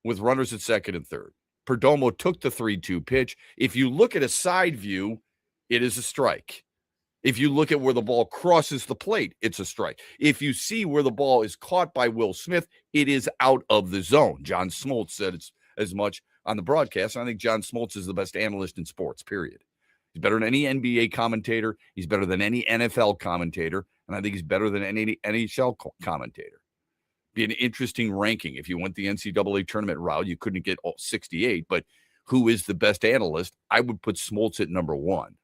with runners at second and third. Perdomo took the 3-2 pitch. If you look at a side view, it is a strike. If you look at where the ball crosses the plate, it's a strike. If you see where the ball is caught by Will Smith, it is out of the zone. John Smoltz said it's as much on the broadcast. I think John Smoltz is the best analyst in sports, period. He's better than any NBA commentator. He's better than any NFL commentator. And I think he's better than any NHL commentator. Be an interesting ranking. If you went the NCAA tournament route, you couldn't get 68. But who is the best analyst? I would put Smoltz at number 1.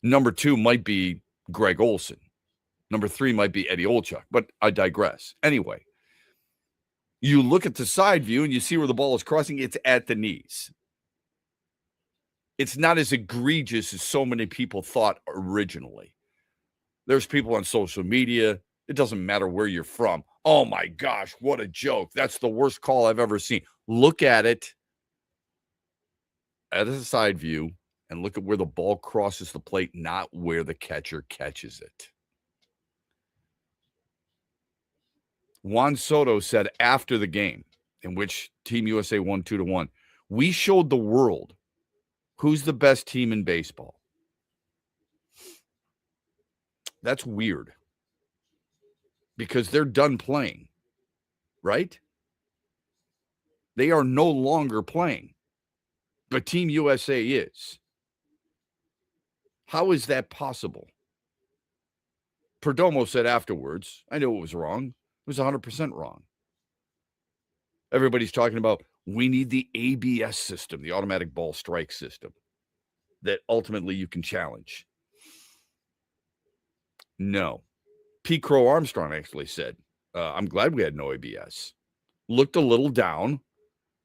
Number 2 might be Greg Olson. Number 3 might be Eddie Olchuk. But I digress. Anyway, you look at the side view and you see where the ball is crossing. It's at the knees. It's not as egregious as so many people thought originally. There's people on social media. It doesn't matter where you're from. Oh, my gosh, what a joke. That's the worst call I've ever seen. Look at it at a side view and look at where the ball crosses the plate, not where the catcher catches it. Juan Soto said after the game, in which Team USA won 2-1, we showed the world who's the best team in baseball. That's weird because they're done playing, right? They are no longer playing, but Team USA is. How is that possible? Perdomo said afterwards, I knew it was wrong. It was 100% wrong. Everybody's talking about we need the ABS system, the automatic ball strike system, that ultimately you can challenge. No. Pete Crow Armstrong actually said, I'm glad we had no ABS. Looked a little down.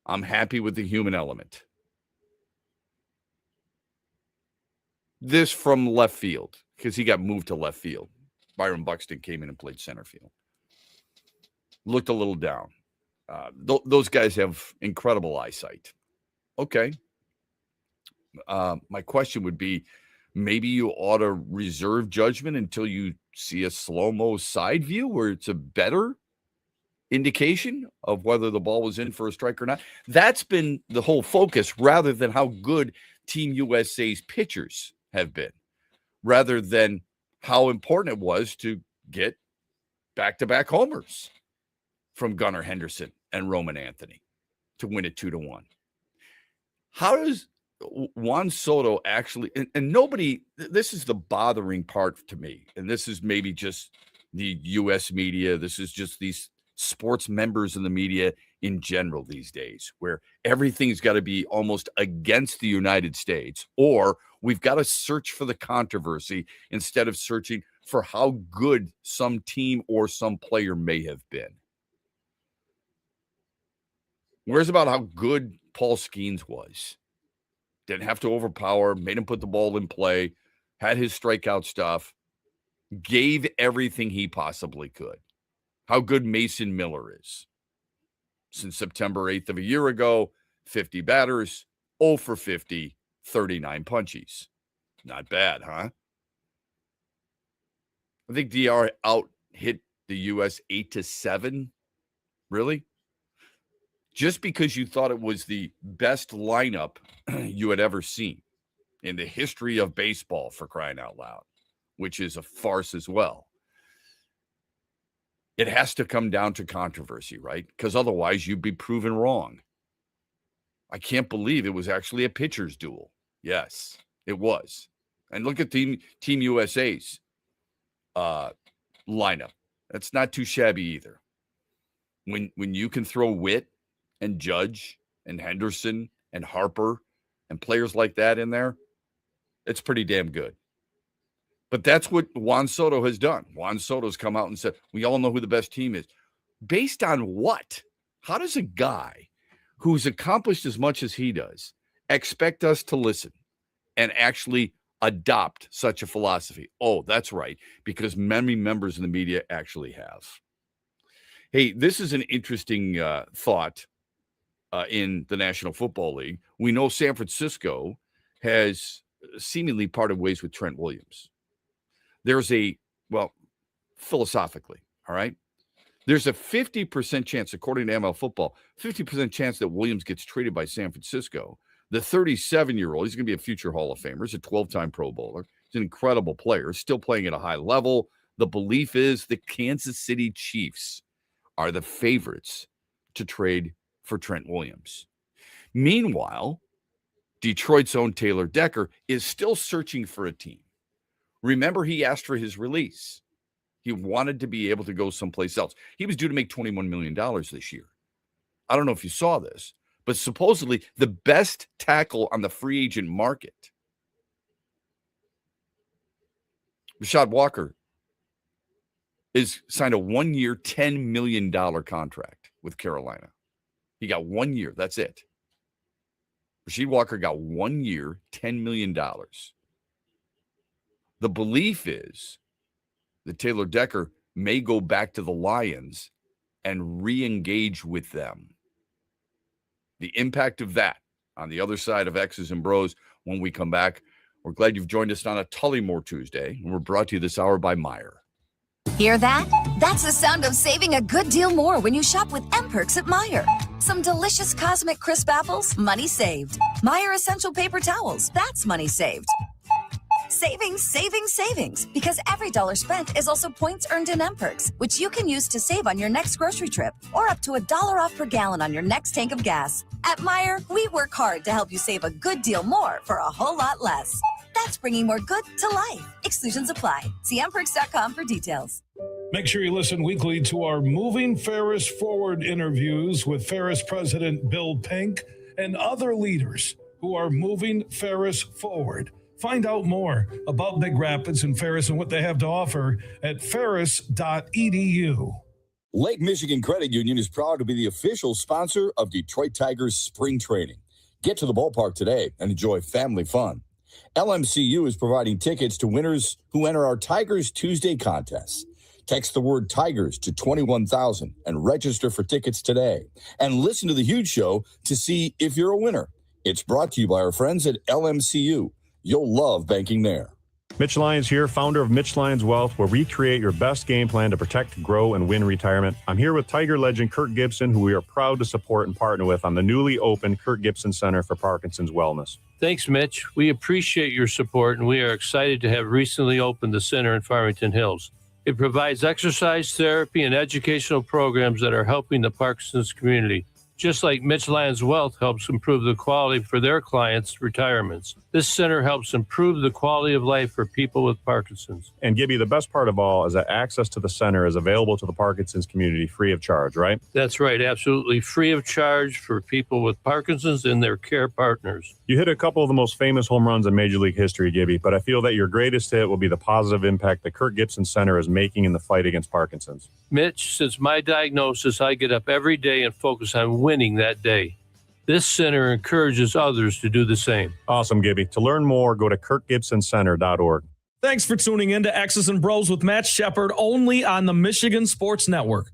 I'm happy with the human element. This from left field, because he got moved to left field. Byron Buxton came in and played center field. Looked a little down. Those guys have incredible eyesight. Okay. My question would be, maybe you ought to reserve judgment until you see a slow-mo side view where it's a better indication of whether the ball was in for a strike or not. That's been the whole focus, rather than how good Team USA's pitchers have been, rather than how important it was to get back-to-back homers from Gunnar Henderson and Roman Anthony to win it 2-1. How does Juan Soto actually, and nobody, this is the bothering part to me, and this is maybe just the U.S. media, this is just these sports members in the media in general these days, where everything's got to be almost against the United States, or we've got to search for the controversy instead of searching for how good some team or some player may have been. Where's about how good Paul Skeens was? Didn't have to overpower, made him put the ball in play, had his strikeout stuff, gave everything he possibly could. How good Mason Miller is. Since September 8th of a year ago, 50 batters, 0 for 50, 39 punchies. Not bad, huh? I think DR hit the U.S. 8-7. Really? Just because you thought it was the best lineup you had ever seen in the history of baseball, for crying out loud, which is a farce as well. It has to come down to controversy, right? Because otherwise you'd be proven wrong. I can't believe it was actually a pitcher's duel. Yes, it was. And look at Team USA's lineup. That's not too shabby either. When you can throw Witt and Judge and Henderson and Harper and players like that in there, it's pretty damn good. But that's what Juan Soto has done. Juan Soto's come out and said, we all know who the best team is. Based on what? How does a guy who's accomplished as much as he does expect us to listen and actually adopt such a philosophy? Oh, that's right, because many members in the media actually have. Hey, this is an interesting thought in the National Football League. We know San Francisco has seemingly parted ways with Trent Williams. There's philosophically, all right, there's a 50% chance, according to ML Football, 50% chance that Williams gets traded by San Francisco. The 37-year-old, he's going to be a future Hall of Famer. He's a 12-time Pro Bowler. He's an incredible player, still playing at a high level. The belief is the Kansas City Chiefs are the favorites to trade for Trent Williams. Meanwhile, Detroit's own Taylor Decker is still searching for a team. Remember, he asked for his release. He wanted to be able to go someplace else. He was due to make $21 million this year. I don't know if you saw this, but supposedly the best tackle on the free agent market, Rashad Walker, is signed a 1-year, $10 million contract with Carolina. He got 1 year. That's it. Rashad Walker got 1 year, $10 million. The belief is that Taylor Decker may go back to the Lions and re-engage with them. The impact of that on the other side of X's and Bros when we come back. We're glad you've joined us on a Tullymore Tuesday, and we're brought to you this hour by Meijer. Hear that? That's the sound of saving a good deal more when you shop with M-Perks at Meijer. Some delicious Cosmic Crisp apples, money saved. Meijer Essential Paper Towels, that's money saved. Savings, savings, savings. Because every dollar spent is also points earned in M-Perks, which you can use to save on your next grocery trip or up to $1 off per gallon on your next tank of gas. At Meyer, we work hard to help you save a good deal more for a whole lot less. That's bringing more good to life. Exclusions apply. See mperks.com for details. Make sure you listen weekly to our Moving Ferris Forward interviews with Ferris President Bill Pink and other leaders who are moving Ferris forward. Find out more about Big Rapids and Ferris and what they have to offer at ferris.edu. Lake Michigan Credit Union is proud to be the official sponsor of Detroit Tigers spring training. Get to the ballpark today and enjoy family fun. LMCU is providing tickets to winners who enter our Tigers Tuesday contest. Text the word Tigers to 21,000 and register for tickets today. And listen to The Huge Show to see if you're a winner. It's brought to you by our friends at LMCU. You'll love banking there. Mitch Lyons here, founder of Mitch Lyons Wealth, where we create your best game plan to protect, grow, and win retirement. I'm here with Tiger legend Kirk Gibson, who we are proud to support and partner with on the newly opened Kirk Gibson Center for Parkinson's Wellness. Thanks, Mitch. We appreciate your support, and we are excited to have recently opened the center in Farmington Hills. It provides exercise therapy and educational programs that are helping the Parkinson's community, just like Mitch Lyons Wealth helps improve the quality for their clients' retirements. This center helps improve the quality of life for people with Parkinson's. And Gibby, the best part of all is that access to the center is available to the Parkinson's community free of charge, right? That's right, absolutely free of charge for people with Parkinson's and their care partners. You hit a couple of the most famous home runs in Major League history, Gibby, but I feel that your greatest hit will be the positive impact the Kirk Gibson Center is making in the fight against Parkinson's. Mitch, since my diagnosis, I get up every day and focus on winning that day. This center encourages others to do the same. Awesome, Gibby. To learn more, go to kirkgibsoncenter.org. Thanks for tuning in to X's and Bros with Matt Shepard, only on the Michigan Sports Network.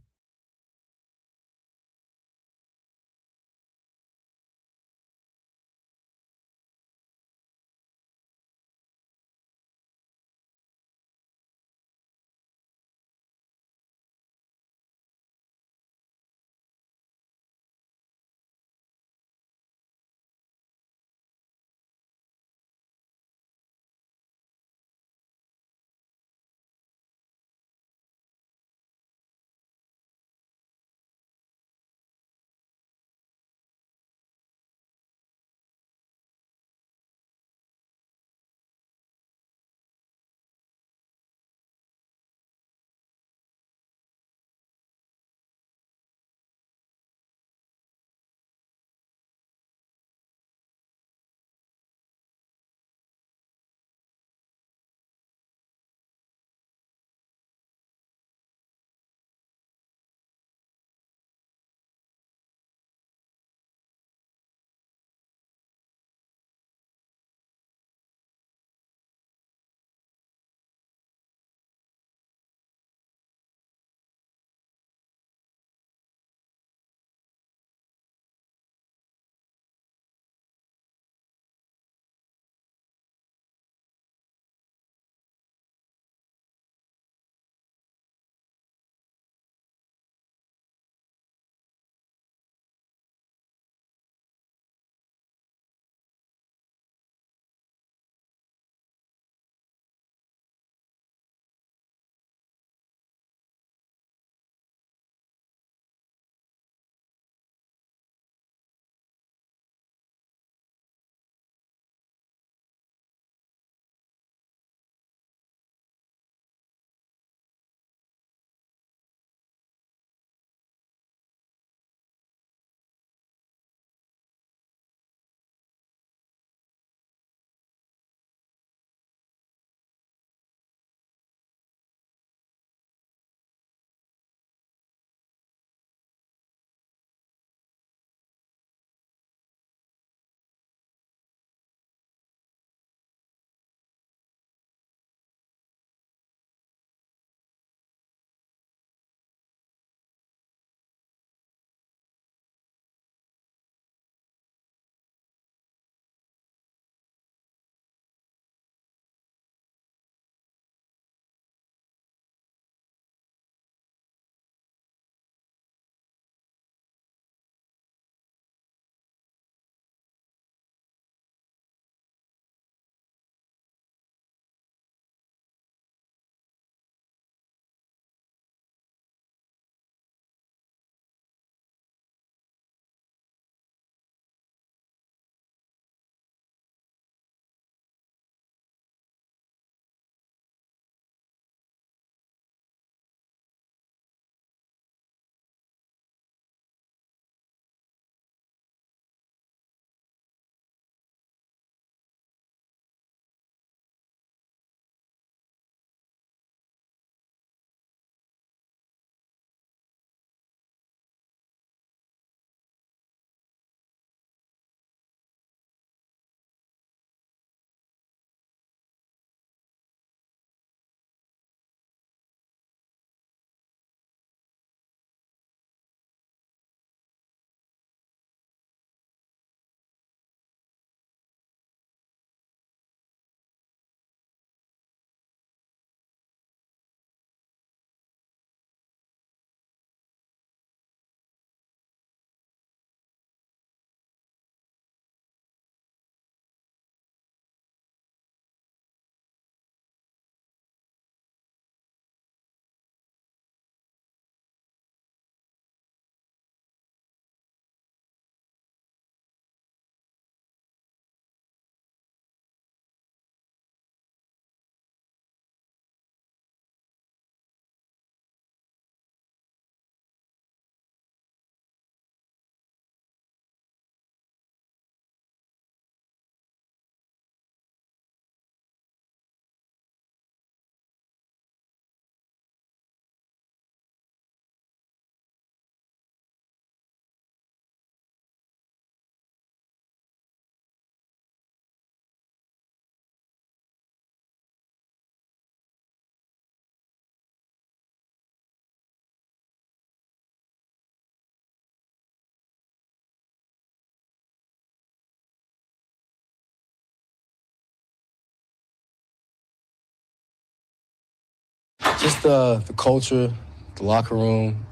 Just the culture, the locker room,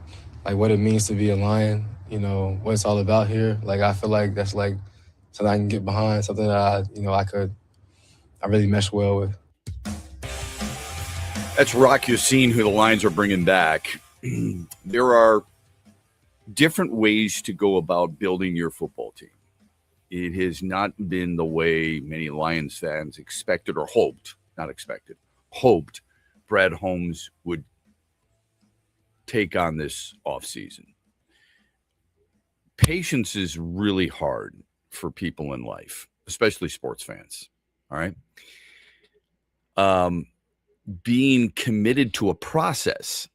like what it means to be a Lion, you know, what it's all about here. Like, I feel like that's like something I can get behind, something that I really mesh well with. That's Rock Yassin, who the Lions are bringing back. There are different ways to go about building your football team. It has not been the way many Lions fans expected or hoped, not expected, hoped Brad Holmes would take on this offseason. Patience is really hard for people in life, especially sports fans. All right. Being committed to a process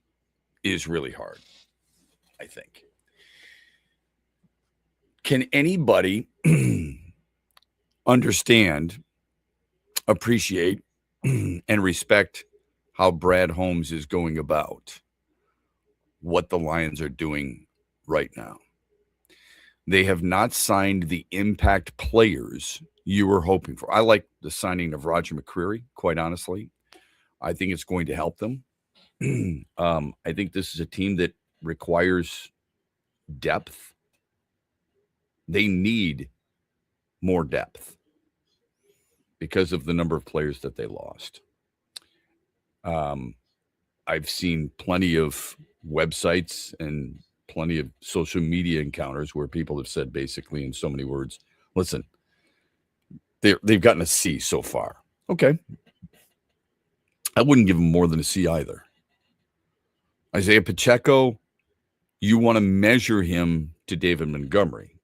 is really hard, I think. Can anybody understand, appreciate, and respect how Brad Holmes is going about what the Lions are doing right now? They have not signed the impact players you were hoping for. I like the signing of Roger McCreary, quite honestly. I think it's going to help them. I think this is a team that requires depth. They need more depth because of the number of players that they lost. I've seen plenty of websites and plenty of social media encounters where people have said basically in so many words, listen, they've gotten a C so far. Okay. I wouldn't give them more than a C either. Isaiah Pacheco, you want to measure him to David Montgomery.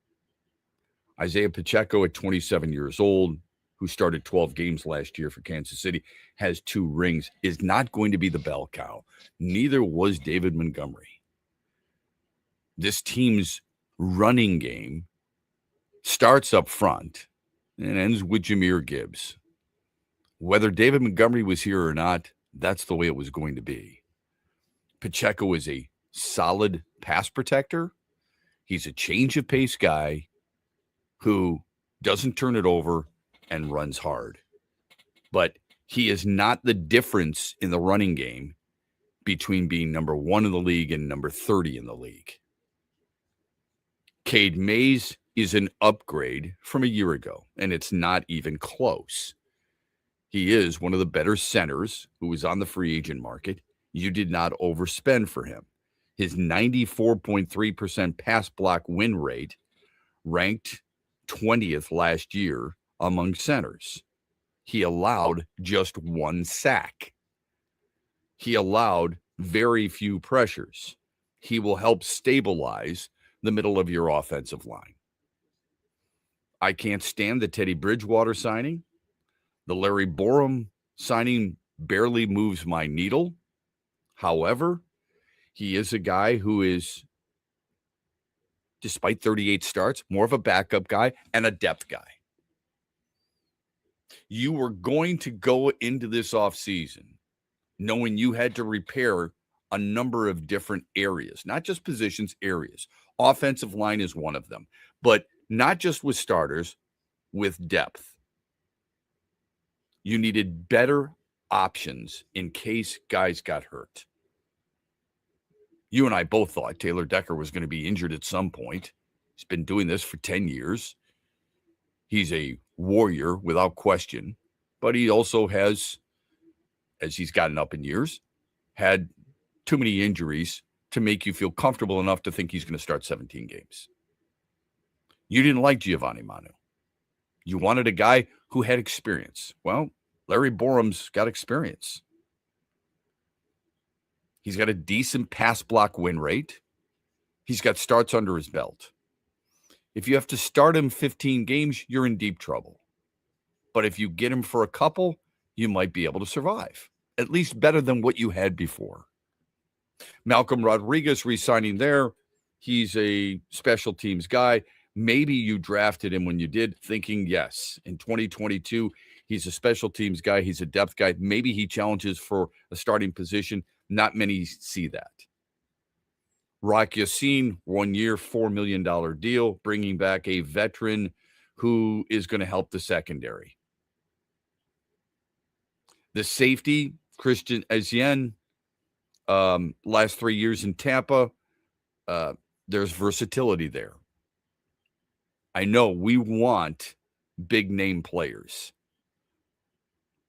Isaiah Pacheco at 27 years old, who started 12 games last year for Kansas City, has 2 rings, is not going to be the bell cow. Neither was David Montgomery. This team's running game starts up front and ends with Jahmyr Gibbs. Whether David Montgomery was here or not, that's the way it was going to be. Pacheco is a solid pass protector. He's a change of pace guy who doesn't turn it over and runs hard. But he is not the difference in the running game between being number 1 in the league and number 30 in the league. Cade Mays is an upgrade from a year ago, and it's not even close. He is one of the better centers who is on the free agent market. You did not overspend for him. His 94.3% pass block win rate ranked 20th last year among centers. He allowed just 1 sack. He allowed very few pressures. He will help stabilize the middle of your offensive line. I can't stand the Teddy Bridgewater signing. The Larry Borom signing barely moves my needle. However, he is a guy who is, despite 38 starts, more of a backup guy and a depth guy. You were going to go into this offseason knowing you had to repair a number of different areas, not just positions, areas. Offensive line is one of them, but not just with starters, with depth. You needed better options in case guys got hurt. You and I both thought Taylor Decker was going to be injured at some point. He's been doing this for 10 years. He's a warrior without question, but he also has, as he's gotten up in years, had too many injuries to make you feel comfortable enough to think he's going to start 17 games. You didn't like Giovanni Manu. You wanted a guy who had experience. Well, Larry Borum's got experience. He's got a decent pass block win rate. He's got starts under his belt. If you have to start him 15 games, you're in deep trouble. But if you get him for a couple, you might be able to survive. At least better than what you had before. Malcolm Rodriguez re-signing there. He's a special teams guy. Maybe you drafted him when you did, thinking, yes, in 2022, he's a special teams guy. He's a depth guy. Maybe he challenges for a starting position. Not many see that. Rock Yassin, 1 year, $4 million deal, bringing back a veteran who is going to help the secondary. The safety, Christian Ezien, last 3 years in Tampa. There's versatility there. I know we want big name players,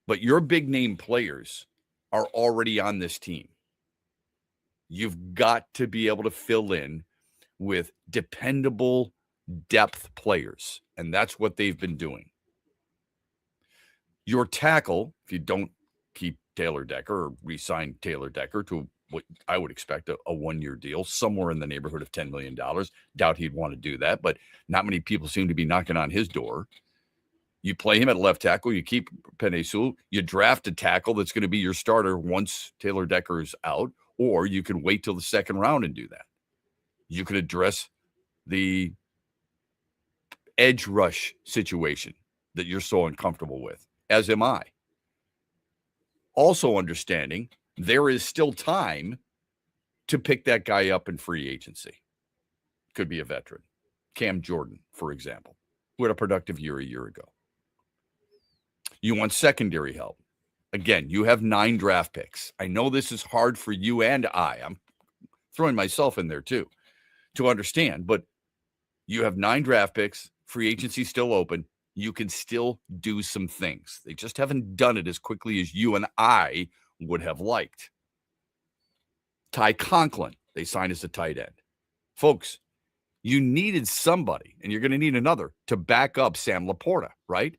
but your big name players are already on this team. You've got to be able to fill in with dependable depth players, and that's what they've been doing. Your tackle, if you don't keep Taylor Decker or re-sign Taylor Decker to what I would expect a one-year deal, somewhere in the neighborhood of $10 million. Doubt he'd want to do that, but not many people seem to be knocking on his door. You play him at left tackle, you keep Penei Sewell, you draft a tackle that's going to be your starter once Taylor Decker is out, or you can wait till the second round and do that. You can address the edge rush situation that you're so uncomfortable with, as am I. Also understanding there is still time to pick that guy up in free agency. Could be a veteran. Cam Jordan, for example, who had a productive year a year ago. You want secondary help. Again, you have 9 draft picks. I know this is hard for you and I'm throwing myself in there too, to understand, but you have 9 draft picks, free agency still open. You can still do some things. They just haven't done it as quickly as you and I would have liked. Ty Conklin, they signed as a tight end. Folks, you needed somebody, and you're going to need another, to back up Sam Laporta, right?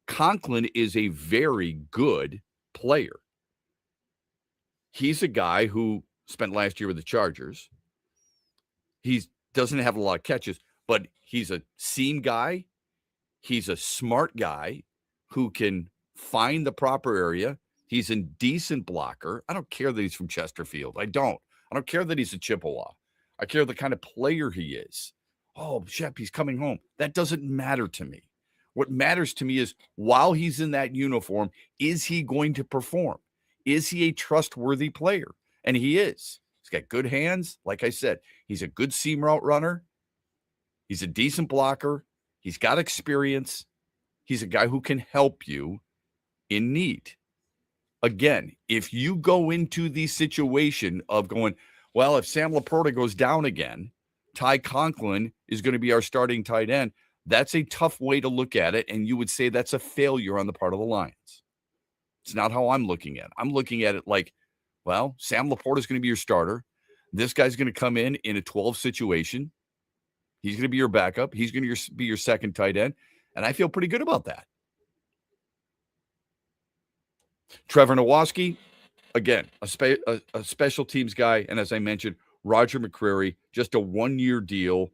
Conklin is a very good player. He's a guy who spent last year with the Chargers. He doesn't have a lot of catches, but he's a seam guy. He's a smart guy who can find the proper area. He's a decent blocker. I don't care that he's from Chesterfield. I don't care that he's a Chippewa. I care the kind of player he is. Oh, Shep, he's coming home. That doesn't matter to me. What matters to me is while he's in that uniform, is he going to perform? Is he a trustworthy player? And he is. He's got good hands. Like I said, he's a good seam route runner. He's a decent blocker. He's got experience. He's a guy who can help you in need. Again, if you go into the situation of going, well, if Sam Laporta goes down again, Ty Conklin is going to be our starting tight end. That's a tough way to look at it, and you would say that's a failure on the part of the Lions. It's not how I'm looking at it. I'm looking at it like, well, Sam Laporta is going to be your starter. This guy's going to come in a 12 situation. He's going to be your backup. He's going to be your second tight end, and I feel pretty good about that. Trevor Nowaski, again, a special teams guy, and as I mentioned, Roger McCreary, just a one-year deal,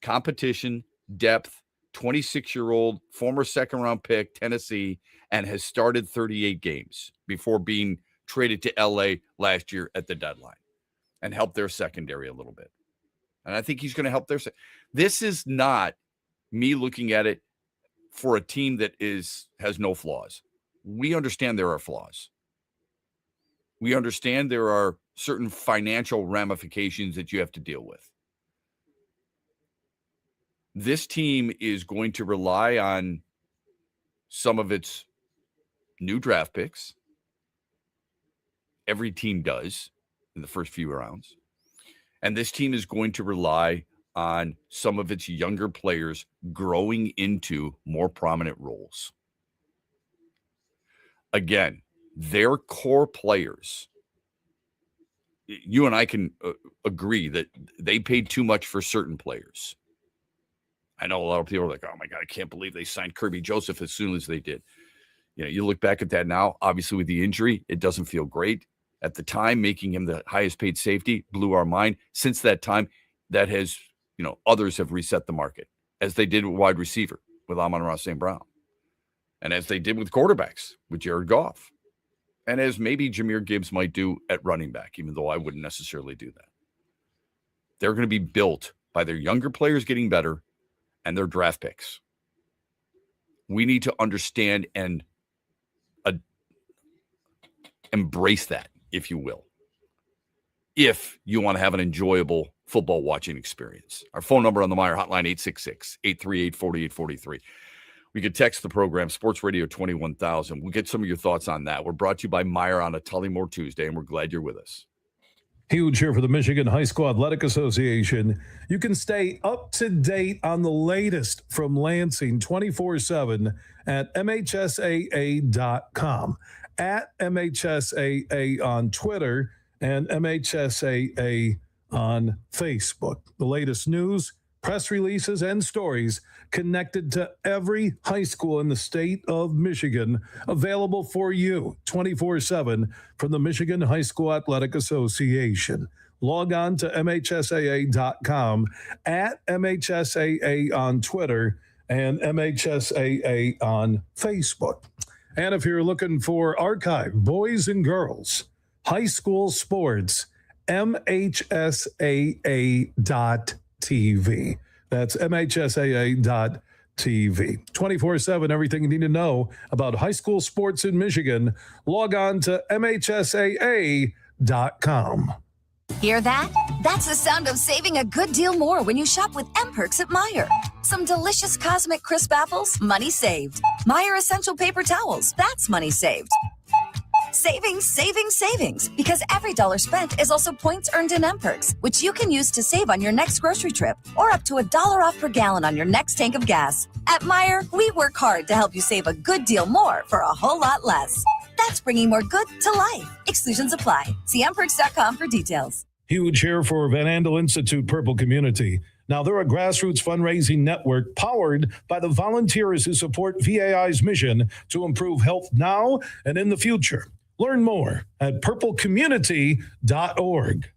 competition, depth, 26-year-old, former second-round pick, Tennessee, and has started 38 games before being traded to L.A. last year at the deadline and helped their secondary a little bit. And I think he's going to help their – this is not me looking at it for a team that has no flaws. We understand there are flaws. We understand there are certain financial ramifications that you have to deal with. This team is going to rely on some of its new draft picks. Every team does in the first few rounds. And this team is going to rely on some of its younger players growing into more prominent roles. Again, their core players, you and I can agree that they paid too much for certain players. I know a lot of people are like, oh my God, I can't believe they signed Kirby Joseph as soon as they did. You know, you look back at that now, obviously with the injury, it doesn't feel great. At the time, making him the highest paid safety blew our mind. Since that time, that has, others have reset the market, as they did with wide receiver with Amon-Ra St. Brown. And as they did with quarterbacks with Jared Goff. And as maybe Jahmyr Gibbs might do at running back, even though I wouldn't necessarily do that. They're going to be built by their younger players getting better and their draft picks. We need to understand and embrace that, if you will, if you want to have an enjoyable football watching experience. Our phone number on the Meijer hotline, 866-838-4843. We could text the program, Sports Radio 21,000. We'll get some of your thoughts on that. We're brought to you by Meijer on a Tullymore Tuesday, and we're glad you're with us. Huge here for the Michigan High School Athletic Association. You can stay up to date on the latest from Lansing 24/7 at MHSAA.com, at MHSAA on Twitter, and MHSAA on Facebook. The latest news, press releases, and stories connected to every high school in the state of Michigan, available for you 24/7 from the Michigan High School Athletic Association. Log on to MHSAA.com, at MHSAA on Twitter, and MHSAA on Facebook. And if you're looking for archive boys and girls high school sports, MHSAA.TV. That's MHSAA.TV. 24/7, everything you need to know about high school sports in Michigan. Log on to MHSAA.com. Hear that? That's the sound of saving a good deal more when you shop with M-Perks at Meijer. Some delicious Cosmic Crisp apples, money saved. Meijer Essential Paper Towels, that's money saved. Savings, savings, savings. Because every dollar spent is also points earned in M-Perks, which you can use to save on your next grocery trip or up to $1 off per gallon on your next tank of gas. At Meijer, we work hard to help you save a good deal more for a whole lot less. That's bringing more good to life. Exclusions apply. See mperks.com for details. Huge here for Van Andel Institute Purple Community. Now, they're a grassroots fundraising network powered by the volunteers who support VAI's mission to improve health now and in the future. Learn more at purplecommunity.org.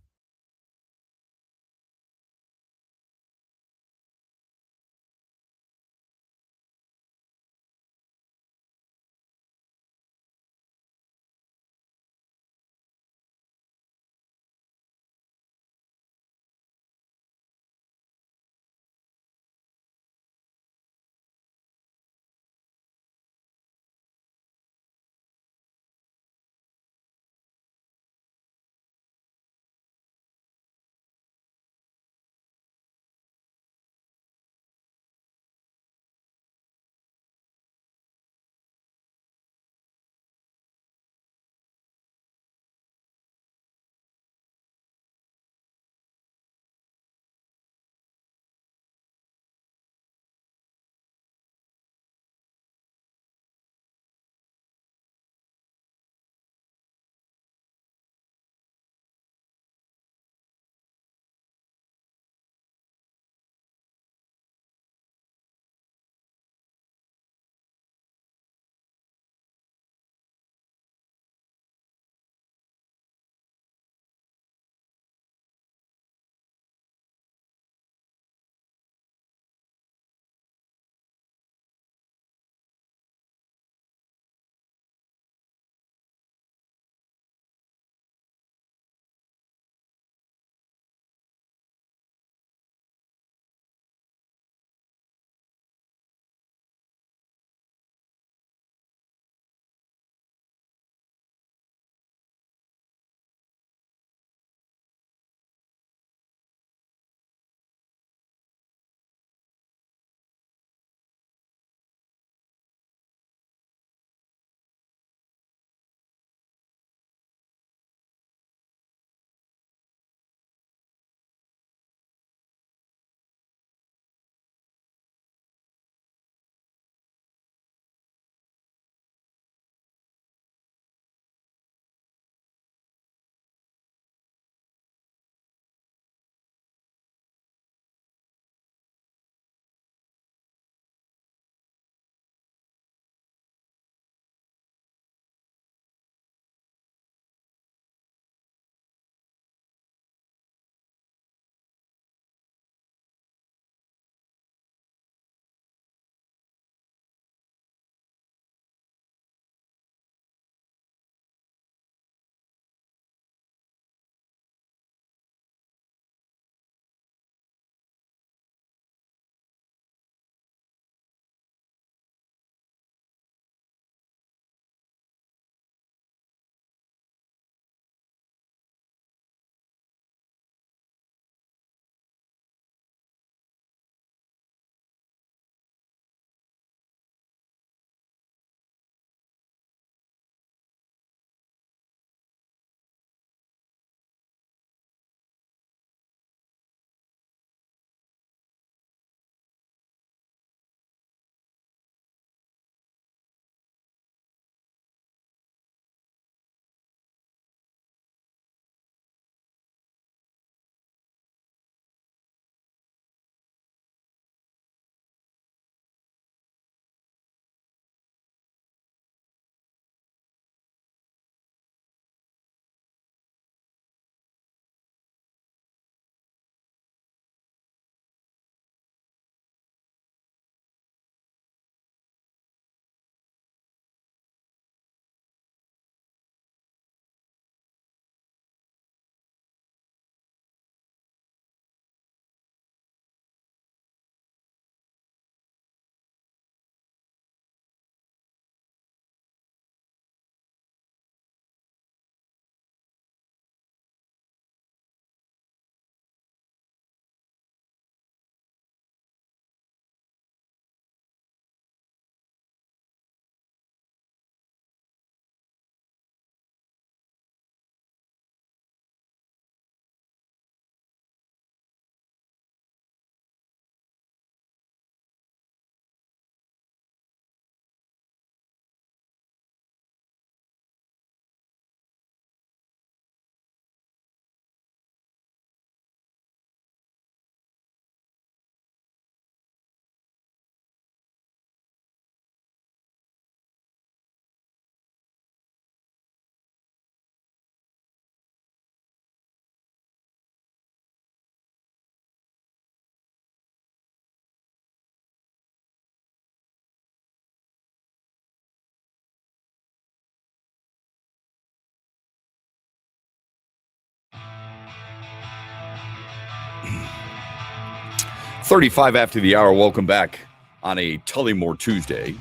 35 after the hour. Welcome back on a Tullymore Tuesday.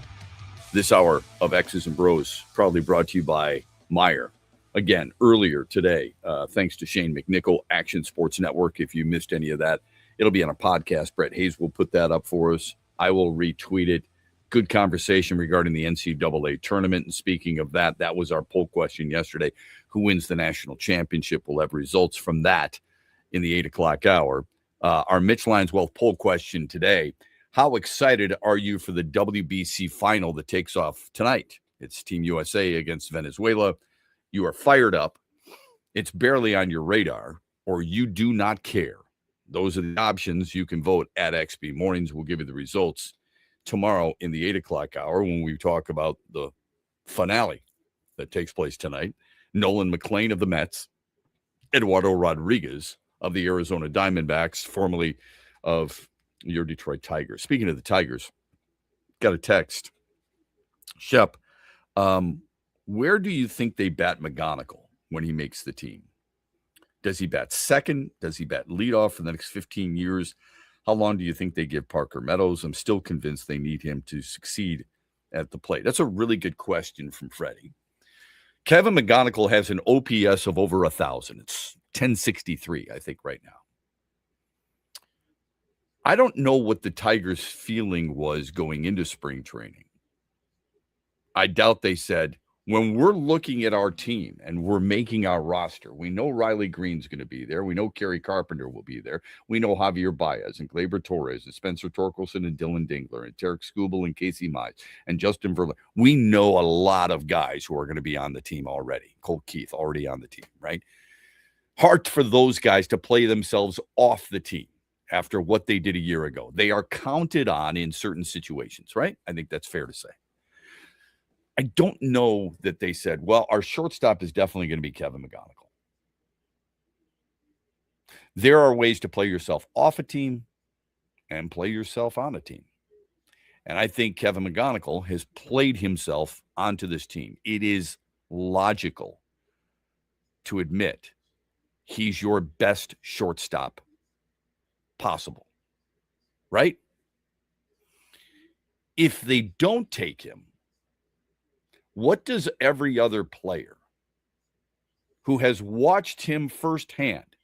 This hour of X's and Bros proudly brought to you by Meijer. Again, earlier today, thanks to Shane McNichol, Action Sports Network. If you missed any of that, it'll be on a podcast. Brett Hayes will put that up for us. I will retweet it. Good conversation regarding the NCAA tournament. And speaking of that, that was our poll question yesterday. Who wins the national championship? We'll have results from that in the 8 o'clock hour. Our Mitch Lyons Wealth poll question today. How excited are you for the WBC final that takes off tonight? It's Team USA against Venezuela. You are fired up. It's barely on your radar, or you do not care. Those are the options. You can vote at XB Mornings. We'll give you the results tomorrow in the 8 o'clock hour when we talk about the finale that takes place tonight. Nolan McLean of the Mets, Eduardo Rodriguez of the Arizona Diamondbacks, formerly of your Detroit Tigers. Speaking of the Tigers, got a text. Shep, where do you think they bat McGonigal when he makes the team? Does he bat second? Does he bat leadoff for the next 15 years? How long do you think they give Parker Meadows? I'm still convinced they need him to succeed at the plate. That's a really good question from Freddie. Kevin McGonigal has an OPS of over 1,000. It's 1063, I think, right now. I don't know what the Tigers' feeling was going into spring training. I doubt they said, when we're looking at our team and we're making our roster, we know Riley Green's going to be there. We know Kerry Carpenter will be there. We know Javier Baez and Gleyber Torres and Spencer Torkelson and Dylan Dingler and Tarek Skubal and Casey Mize and Justin Verlander. We know a lot of guys who are going to be on the team already. Colt Keith already on the team, right? Hard for those guys to play themselves off the team after what they did a year ago. They are counted on in certain situations, right? I think that's fair to say. I don't know that they said, well, our shortstop is definitely going to be Kevin McGonigal. There are ways to play yourself off a team and play yourself on a team. And I think Kevin McGonigal has played himself onto this team. It is logical to admit he's your best shortstop possible, right? If they don't take him, what does every other player who has watched him firsthand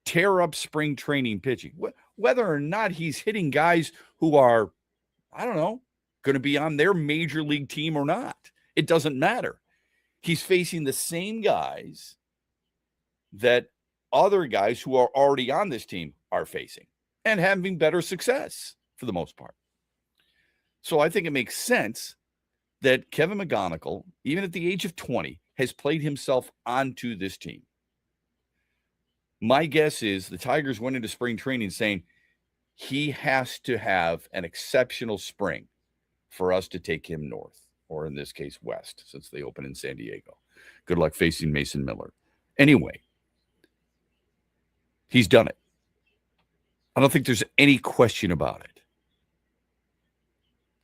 tear up spring training pitching, whether or not he's hitting guys who are, I don't know, going to be on their major league team or not? It doesn't matter. He's facing the same guys that other guys who are already on this team are facing and having better success for the most part. So I think it makes sense that Kevin McGonigal, even at the age of 20, has played himself onto this team. My guess is the Tigers went into spring training saying he has to have an exceptional spring for us to take him north, or in this case, west, since they open in San Diego. Good luck facing Mason Miller. Anyway, he's done it. I don't think there's any question about it.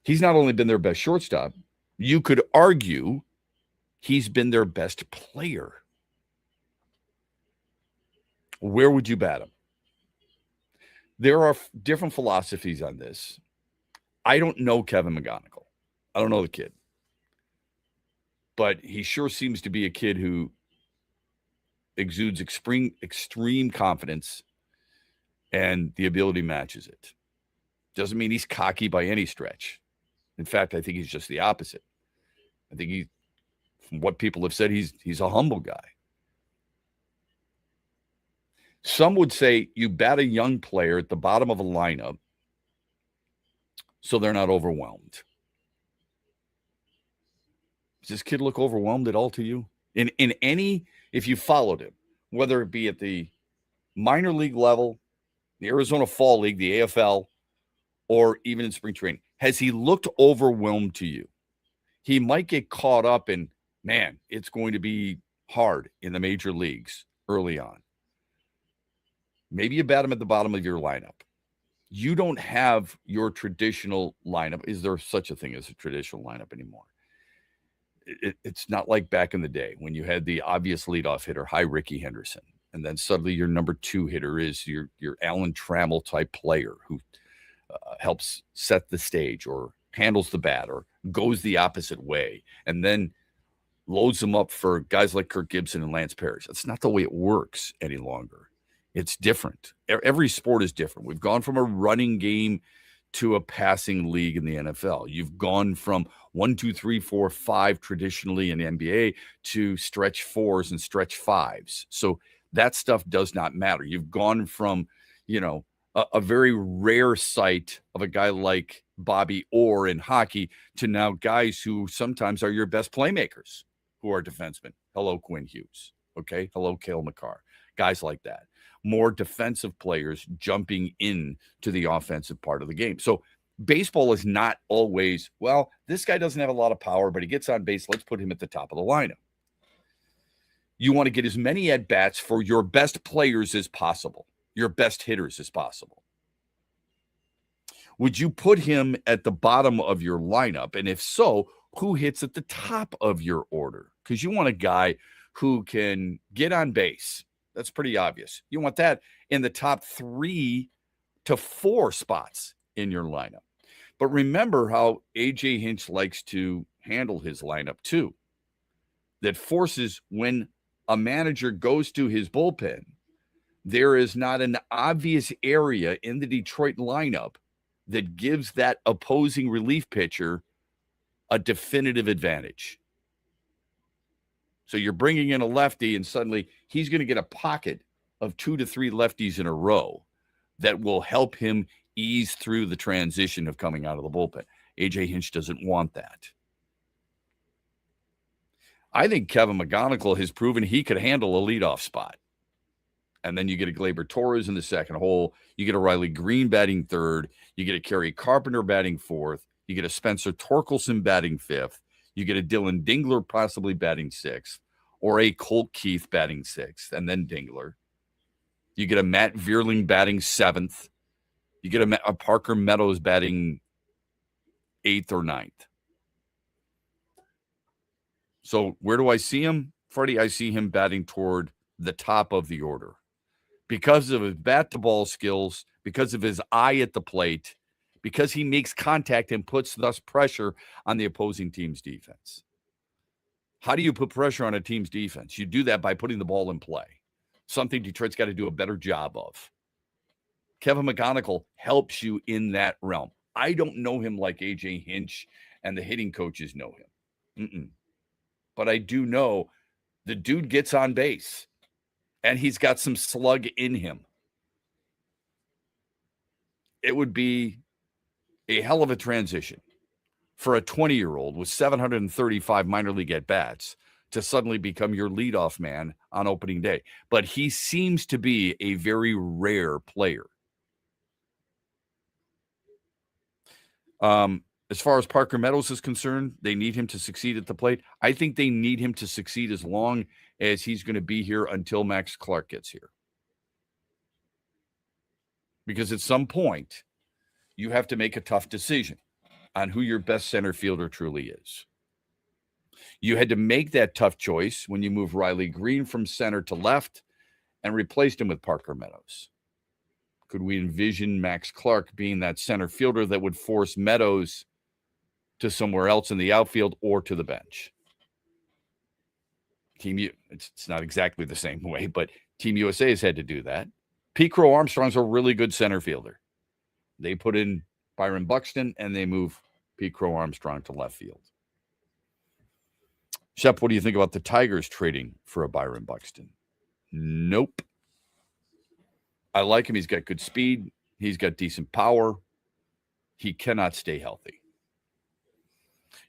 He's not only been their best shortstop, you could argue he's been their best player. Where would you bat him? There are different philosophies on this. I don't know Kevin McGonigal. I don't know the kid. But he sure seems to be a kid who exudes extreme confidence, and the ability matches it. Doesn't mean he's cocky by any stretch. In fact, I think he's just the opposite. I think from what people have said, he's a humble guy. Some would say you bat a young player at the bottom of a lineup so they're not overwhelmed. Does this kid look overwhelmed at all to you? In any, if you followed him, whether it be at the minor league level, the Arizona Fall League, the AFL, or even in spring training, has he looked overwhelmed to you? He might get caught up in, man, it's going to be hard in the major leagues early on. Maybe you bat him at the bottom of your lineup. You don't have your traditional lineup. Is there such a thing as a traditional lineup anymore? It's not like back in the day when you had the obvious leadoff hitter, hi Ricky Henderson, And then suddenly your number 2 hitter is your Alan Trammell type player who helps set the stage or handles the bat or goes the opposite way and then loads them up for guys like Kirk Gibson and Lance Parrish. That's not the way it works any longer. It's different. Every sport is different. We've gone from a running game to a passing league in the NFL. You've gone from 1, 2, 3, 4, 5 traditionally in the NBA to stretch 4s and stretch 5s. So that stuff does not matter. You've gone from, a very rare sight of a guy like Bobby Orr in hockey to now guys who sometimes are your best playmakers who are defensemen. Hello, Quinn Hughes. Okay. Hello, Cale Makar. Guys like that. More defensive players jumping in to the offensive part of the game. So baseball is not always, well, this guy doesn't have a lot of power, but he gets on base. Let's put him at the top of the lineup. You want to get as many at-bats for your best players as possible, your best hitters as possible. Would you put him at the bottom of your lineup? And if so, who hits at the top of your order? Because you want a guy who can get on base. That's pretty obvious. You want that in the top 3 to 4 spots in your lineup. But remember how A.J. Hinch likes to handle his lineup too. That forces when a manager goes to his bullpen, there is not an obvious area in the Detroit lineup that gives that opposing relief pitcher a definitive advantage. So you're bringing in a lefty and suddenly he's going to get a pocket of 2 to 3 lefties in a row that will help him ease through the transition of coming out of the bullpen. A.J. Hinch doesn't want that. I think Kevin McGonigal has proven he could handle a leadoff spot. And then you get a Gleyber Torres in the second hole. You get a Riley Green batting third. You get a Kerry Carpenter batting fourth. You get a Spencer Torkelson batting fifth. You get a Dylan Dingler possibly batting sixth, or a Colt Keith batting sixth, and then Dingler. You get a Matt Vierling batting seventh. You get a Parker Meadows batting 8th or 9th. So where do I see him, Freddie? I see him batting toward the top of the order because of his bat-to-ball skills, because of his eye at the plate, because he makes contact and puts thus pressure on the opposing team's defense. How do you put pressure on a team's defense? You do that by putting the ball in play, something Detroit's got to do a better job of. Kevin McGonigal helps you in that realm. I don't know him like A.J. Hinch and the hitting coaches know him. But I do know the dude gets on base, and he's got some slug in him. It would be a hell of a transition for a 20-year-old with 735 minor league at-bats to suddenly become your leadoff man on opening day. But he seems to be a very rare player. As far as Parker Meadows is concerned, they need him to succeed at the plate. I think they need him to succeed as long as he's going to be here until Max Clark gets here. Because at some point, you have to make a tough decision on who your best center fielder truly is. You had to make that tough choice when you moved Riley Green from center to left and replaced him with Parker Meadows. Could we envision Max Clark being that center fielder that would force Meadows to somewhere else in the outfield or to the bench? It's not exactly the same way, but Team USA has had to do that. Pete Crow Armstrong's a really good center fielder. They put in Byron Buxton and they move Pete Crow Armstrong to left field. Shep, what do you think about the Tigers trading for a Byron Buxton? Nope. I like him. He's got good speed. He's got decent power. He cannot stay healthy.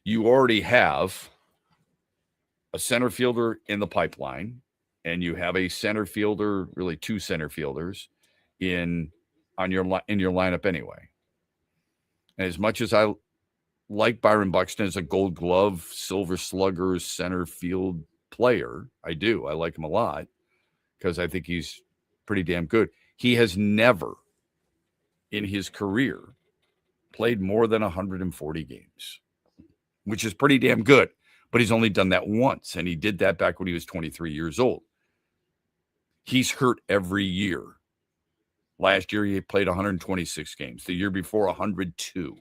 You already have a center fielder in the pipeline, and you have a center fielder, really 2 center fielders in your lineup anyway. And as much as I like Byron Buxton as a Gold Glove, Silver Slugger center field player, I do. I like him a lot because I think he's pretty damn good. He has never in his career played more than 140 games, which is pretty damn good. But he's only done that once, and he did that back when he was 23 years old. He's hurt every year. Last year, he played 126 games. The year before, 102.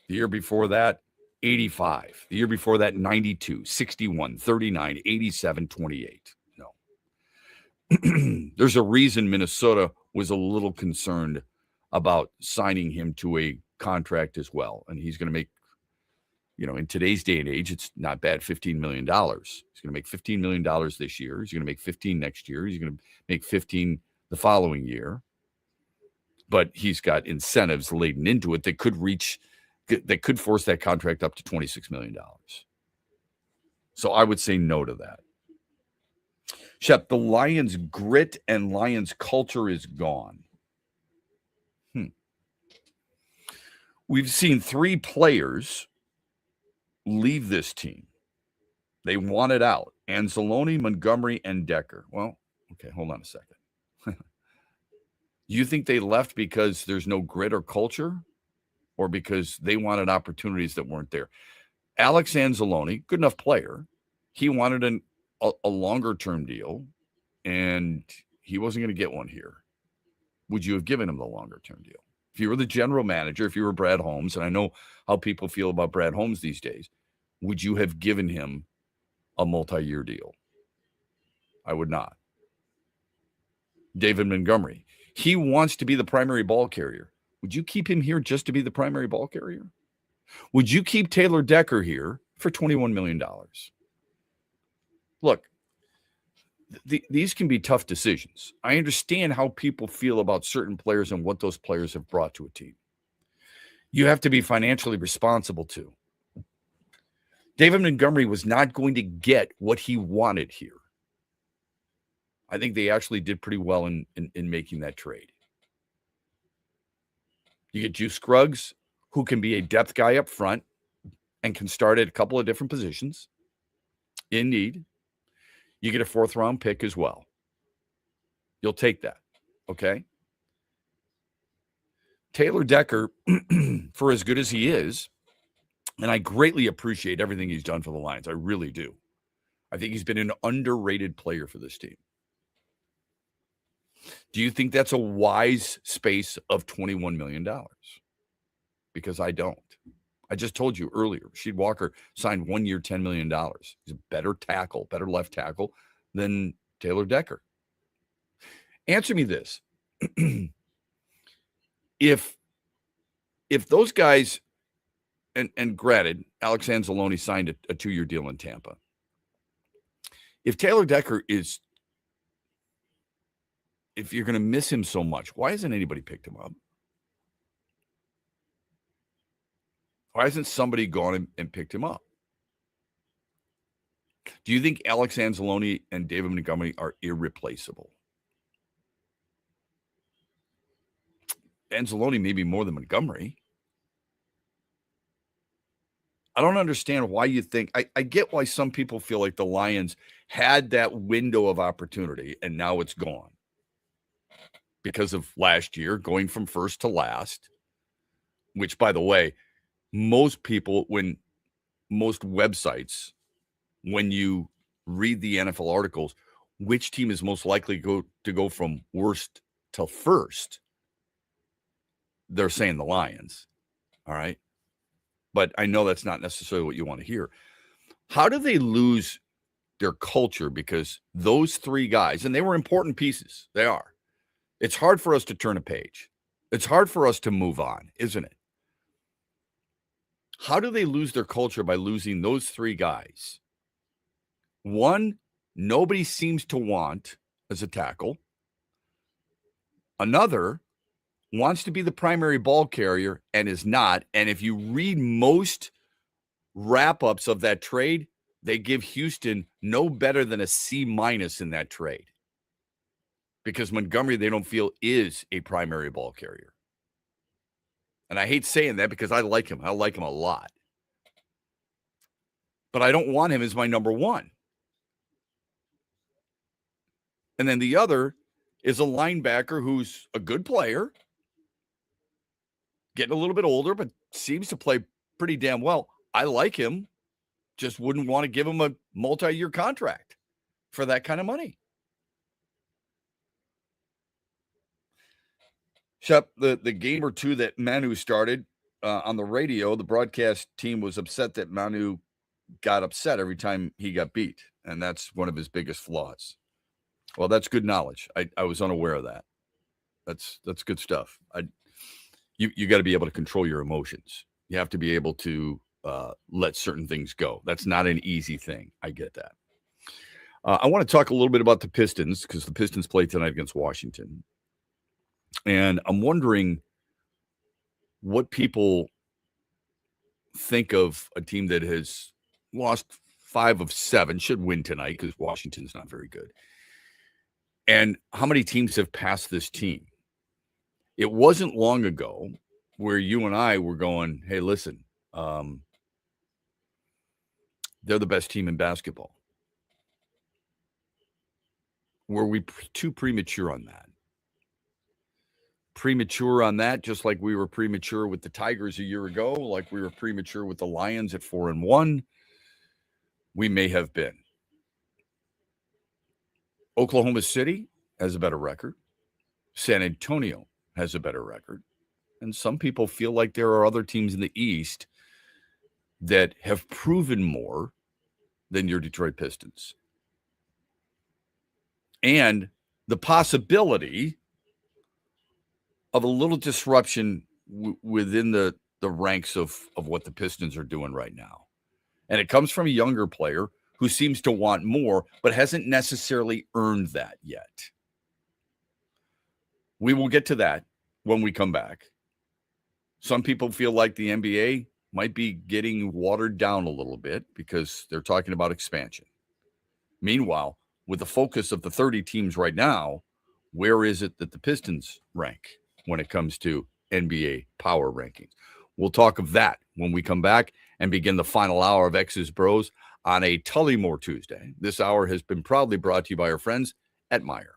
The year before that, 85. The year before that, 92, 61, 39, 87, 28. No. There's a reason Minnesota was a little concerned about signing him to a contract as well. And he's going to make, in today's day and age, it's not bad, $15 million. He's going to make $15 million this year. He's going to make 15 next year. He's going to make 15 the following year. But he's got incentives laden into it that could force that contract up to $26 million. So I would say no to that. Shep, the Lions' grit and Lions' culture is gone. We've seen 3 players leave this team. They wanted out. Anzalone, Montgomery, and Decker. Well, okay, hold on a second. You think they left because there's no grit or culture, or because they wanted opportunities that weren't there? Alex Anzalone, good enough player. He wanted a longer-term deal, and he wasn't going to get one here. Would you have given him the longer-term deal? If you were the general manager, if you were Brad Holmes, and I know how people feel about Brad Holmes these days, would you have given him a multi-year deal? I would not. David Montgomery, he wants to be the primary ball carrier. Would you keep him here just to be the primary ball carrier? Would you keep Taylor Decker here for $21 million? Look, these can be tough decisions. I understand how people feel about certain players and what those players have brought to a team. You have to be financially responsible too. David Montgomery was not going to get what he wanted here. I think they actually did pretty well in making that trade. You get Juice Scruggs, who can be a depth guy up front and can start at a couple of different positions in need. You get a 4th-round pick as well. You'll take that, okay? Taylor Decker, for as good as he is, and I greatly appreciate everything he's done for the Lions. I really do. I think he's been an underrated player for this team. Do you think that's a wise space of $21 million? Because I don't. I just told you earlier, Rasheed Walker signed 1 year, $10 million. He's a better tackle, better left tackle than Taylor Decker. Answer me this. If those guys, and granted, Alex Anzalone signed a 2-year deal in Tampa. If Taylor Decker is, if you're going to miss him so much, why hasn't anybody picked him up? Why hasn't somebody gone and picked him up? Do you think Alex Anzalone and David Montgomery are irreplaceable? Anzalone maybe more than Montgomery. I don't understand why you think, I get why some people feel like the Lions had that window of opportunity and now it's gone. Because of last year going from first to last, which, by the way, most people, most websites, when you read the NFL articles, which team is most likely to go from worst to first, they're saying the Lions. All right. But I know that's not necessarily what you want to hear. How do they lose their culture? Because those 3 guys, and they were important pieces, they are. It's hard for us to turn a page. It's hard for us to move on, isn't it? How do they lose their culture by losing those 3 guys? One, nobody seems to want as a tackle. Another wants to be the primary ball carrier and is not. And if you read most wrap-ups of that trade, they give Houston no better than a C- in that trade. Because Montgomery, they don't feel, is a primary ball carrier. And I hate saying that because I like him. I like him a lot. But I don't want him as my number 1. And then the other is a linebacker who's a good player, getting a little bit older, but seems to play pretty damn well. I like him. Just wouldn't want to give him a multi-year contract for that kind of money. Shep, the game or two that Manu started on the radio, the broadcast team was upset that Manu got upset every time he got beat, and that's one of his biggest flaws. Well, that's good knowledge. I was unaware of that. That's good stuff. You got to be able to control your emotions. You have to be able to let certain things go. That's not an easy thing. I get that. I want to talk a little bit about the Pistons because the Pistons play tonight against Washington. And I'm wondering what people think of a team that has lost 5 of 7, should win tonight because Washington's not very good. And how many teams have passed this team? It wasn't long ago where you and I were going, hey, listen, they're the best team in basketball. Were we too premature on that? Premature on that, just like we were premature with the Tigers a year ago, like we were premature with the Lions at 4-1. We may have been. Oklahoma City has a better record. San Antonio has a better record. And some people feel like there are other teams in the East that have proven more than your Detroit Pistons. And the possibility of a little disruption within the ranks of what the Pistons are doing right now. And it comes from a younger player who seems to want more, but hasn't necessarily earned that yet. We will get to that when we come back. Some people feel like the NBA might be getting watered down a little bit because they're talking about expansion. Meanwhile, with the focus of the 30 teams right now, where is it that the Pistons rank when it comes to NBA power rankings? We'll talk of that when we come back and begin the final hour of X's Bros on a Tullymore Tuesday. This hour has been proudly brought to you by our friends at Meijer.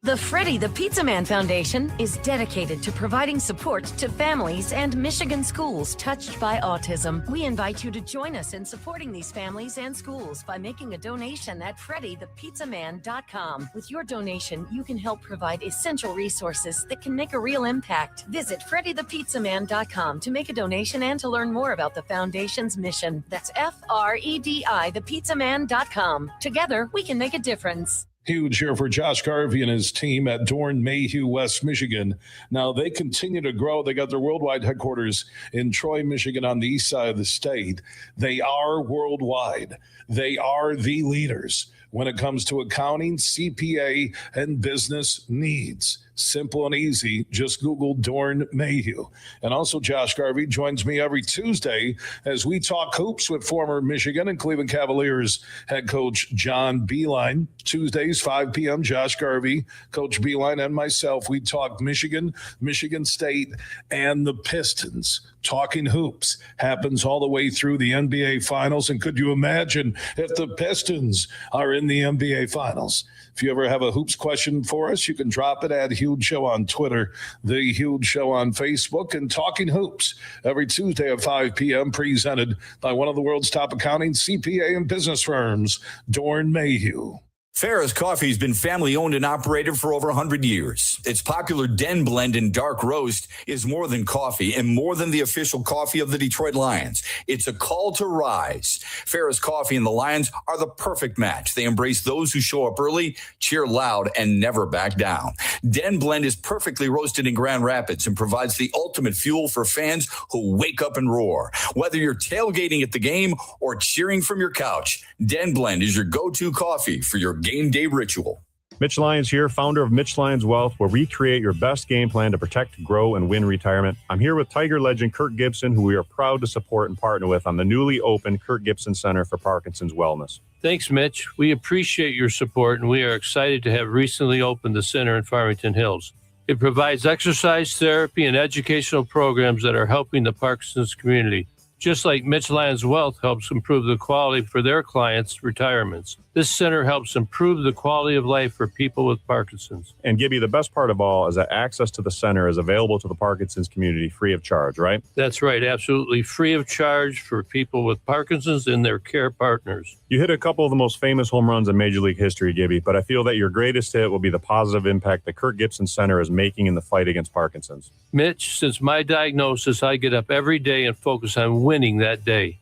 The Freddie the Pizza Man Foundation is dedicated to providing support to families and Michigan schools touched by autism. We invite you to join us in supporting these families and schools by making a donation at freddythepizzaman.com. With your donation, you can help provide essential resources that can make a real impact. Visit freddythepizzaman.com to make a donation and to learn more about the foundation's mission. That's FREDI thepizzaman.com. Together, we can make a difference. Huge here for Josh Garvey and his team at Dorn Mayhew, West Michigan. Now they continue to grow. They got their worldwide headquarters in Troy, Michigan on the east side of the state. They are worldwide. They are the leaders when it comes to accounting, CPA, and business needs. Simple and easy. Just Google Dorn Mayhew. And also Josh Garvey joins me every Tuesday as we talk hoops with former Michigan and Cleveland Cavaliers head coach John Beilein. Tuesdays, 5 p.m., Josh Garvey, Coach Beilein, and myself, we talk Michigan, Michigan State, and the Pistons. Talking hoops happens all the way through the NBA Finals. And could you imagine if the Pistons are in the NBA Finals? If you ever have a hoops question for us, you can drop it at Huge Show on Twitter, The Huge Show on Facebook, and Talking Hoops every Tuesday at 5 p.m. presented by one of the world's top accounting, CPA, and business firms, Dorn Mayhew. Ferris Coffee has been family-owned and operated for over 100 years. Its popular Den Blend and Dark Roast is more than coffee and more than the official coffee of the Detroit Lions. It's a call to rise. Ferris Coffee and the Lions are the perfect match. They embrace those who show up early, cheer loud, and never back down. Den Blend is perfectly roasted in Grand Rapids and provides the ultimate fuel for fans who wake up and roar. Whether you're tailgating at the game or cheering from your couch, Den Blend is your go-to coffee for your game day ritual. Mitch Lyons here, founder of Mitch Lyons Wealth, where we create your best game plan to protect, grow, and win retirement. I'm here with Tiger legend Kirk Gibson, who we are proud to support and partner with on the newly opened Kirk Gibson Center for Parkinson's Wellness. Thanks, Mitch. We appreciate your support, and we are excited to have recently opened the center in Farmington Hills. It provides exercise therapy and educational programs that are helping the Parkinson's community. just like Mitch Lyons Wealth helps improve the quality for their clients' retirements. This center helps improve the quality of life for people with Parkinson's. And Gibby, the best part of all is that access to the center is available to the Parkinson's community free of charge, right? That's right, absolutely free of charge for people with Parkinson's and their care partners. You hit a couple of the most famous home runs in Major League history, Gibby, but I feel that your greatest hit will be the positive impact the Kirk Gibson Center is making in the fight against Parkinson's. Mitch, since my diagnosis, I get up every day and focus on winning that day.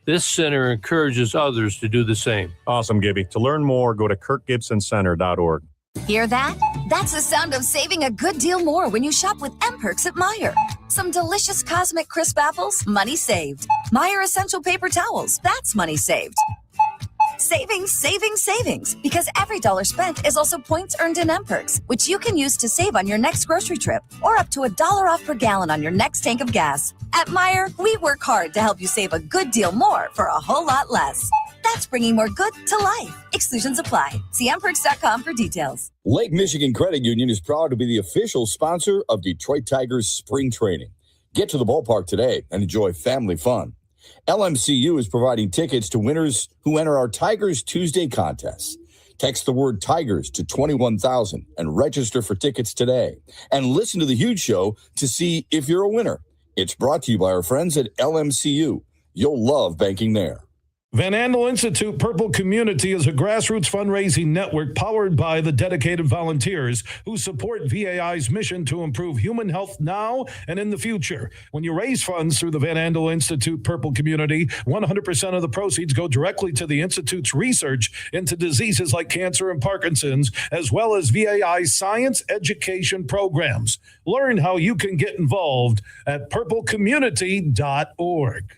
This center encourages others to do the same. Awesome, Gibby. To learn more, go to kirkgibsoncenter.org. Hear that? That's the sound of saving a good deal more when you shop with M-Perks at Meijer. Some delicious Cosmic Crisp apples, money saved. Meijer Essential Paper Towels, that's money saved. Savings, savings, savings. Because every dollar spent is also points earned in M-Perks, which you can use to save on your next grocery trip or up to $1 off per gallon on your next tank of gas. At Meijer, we work hard to help you save a good deal more for a whole lot less. That's bringing more good to life. Exclusions apply. See mperks.com for details. Lake Michigan Credit Union is proud to be the official sponsor of Detroit Tigers spring training. Get to the ballpark today and enjoy family fun. LMCU is providing tickets to winners who enter our Tigers Tuesday contest. Text the word Tigers to 21,000 and register for tickets today. And listen to the Huge Show to see if you're a winner. It's brought to you by our friends at LMCU. You'll love banking there. Van Andel Institute Purple Community is a grassroots fundraising network powered by the dedicated volunteers who support VAI's mission to improve human health now and in the future. When you raise funds through the Van Andel Institute Purple Community, 100% of the proceeds go directly to the Institute's research into diseases like cancer and Parkinson's, as well as VAI's science education programs. Learn how you can get involved at purplecommunity.org.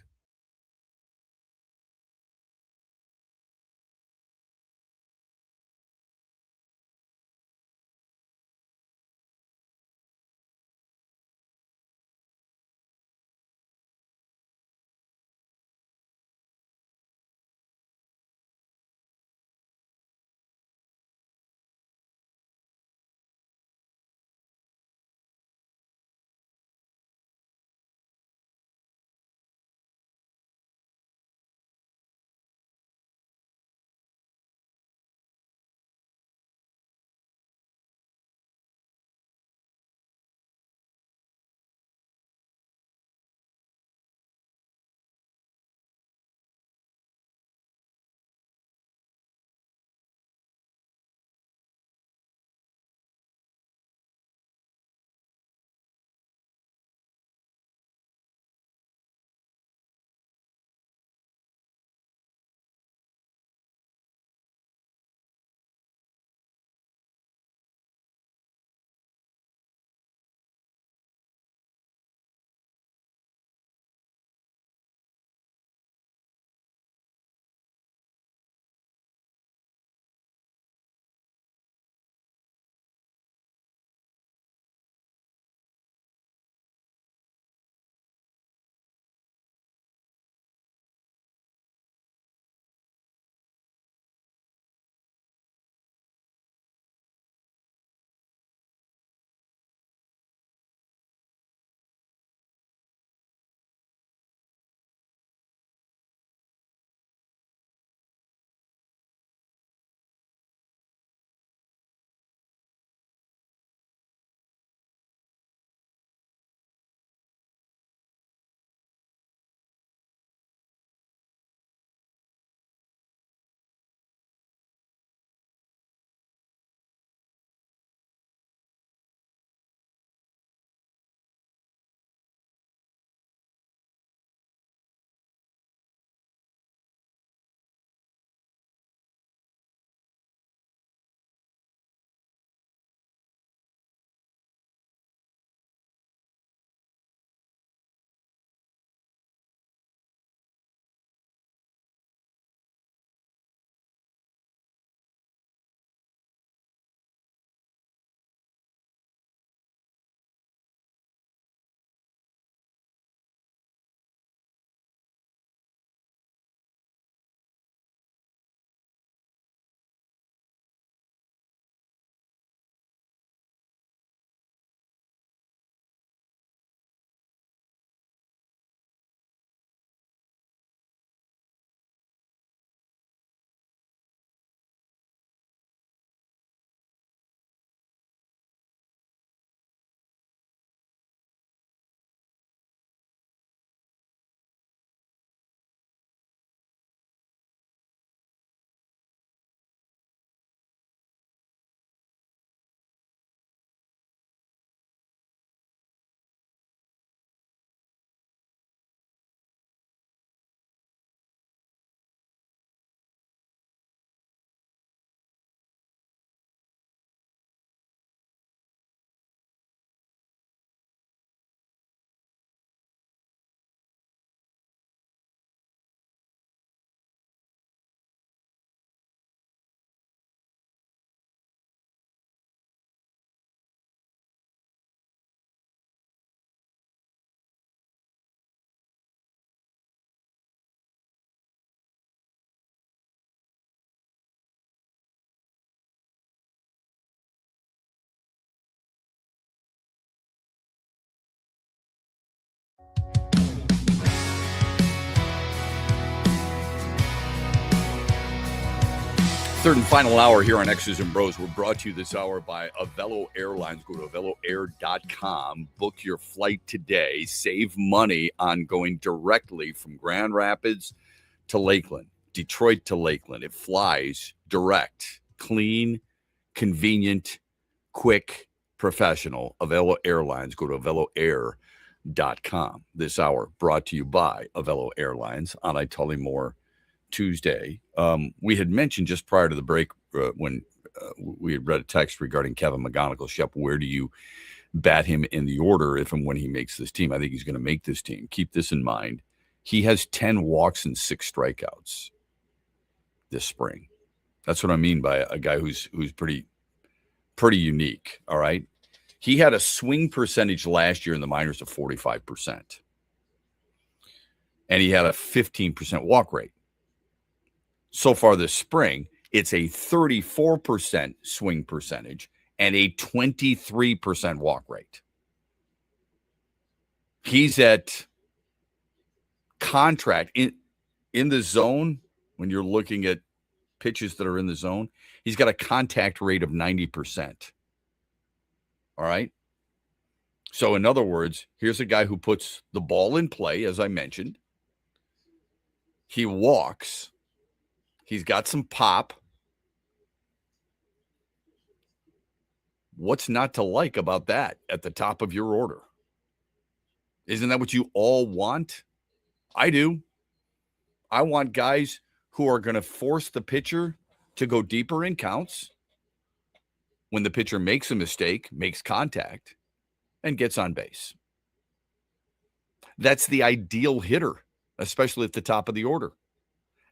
Third and final hour here on X's and Bros. We're brought to you this hour by Avelo Airlines. Go to AveloAir.com. Book your flight today. Save money on going directly from Grand Rapids to Lakeland, Detroit to Lakeland. It flies direct, clean, convenient, quick, professional. Avelo Airlines. Go to AveloAir.com. This hour brought to you by Avelo Airlines on Tullamore Tuesday. We had mentioned just prior to the break when we had read a text regarding Kevin McGonigal. Shep, where do you bat him in the order if and when he makes this team? I think he's going to make this team. Keep this in mind. He has 10 walks and 6 strikeouts this spring. That's what I mean by a guy who's pretty unique. All right. He had a swing percentage last year in the minors of 45%. And he had a 15% walk rate. So far this spring, it's a 34% swing percentage and a 23% walk rate. He's at contract in the zone. When you're looking at pitches that are in the zone, he's got a contact rate of 90%. All right. So in other words, here's a guy who puts the ball in play, as I mentioned. He walks. He's got some pop. What's not to like about that at the top of your order? Isn't that what you all want? I do. I want guys who are going to force the pitcher to go deeper in counts when the pitcher makes a mistake, makes contact, and gets on base. That's the ideal hitter, especially at the top of the order.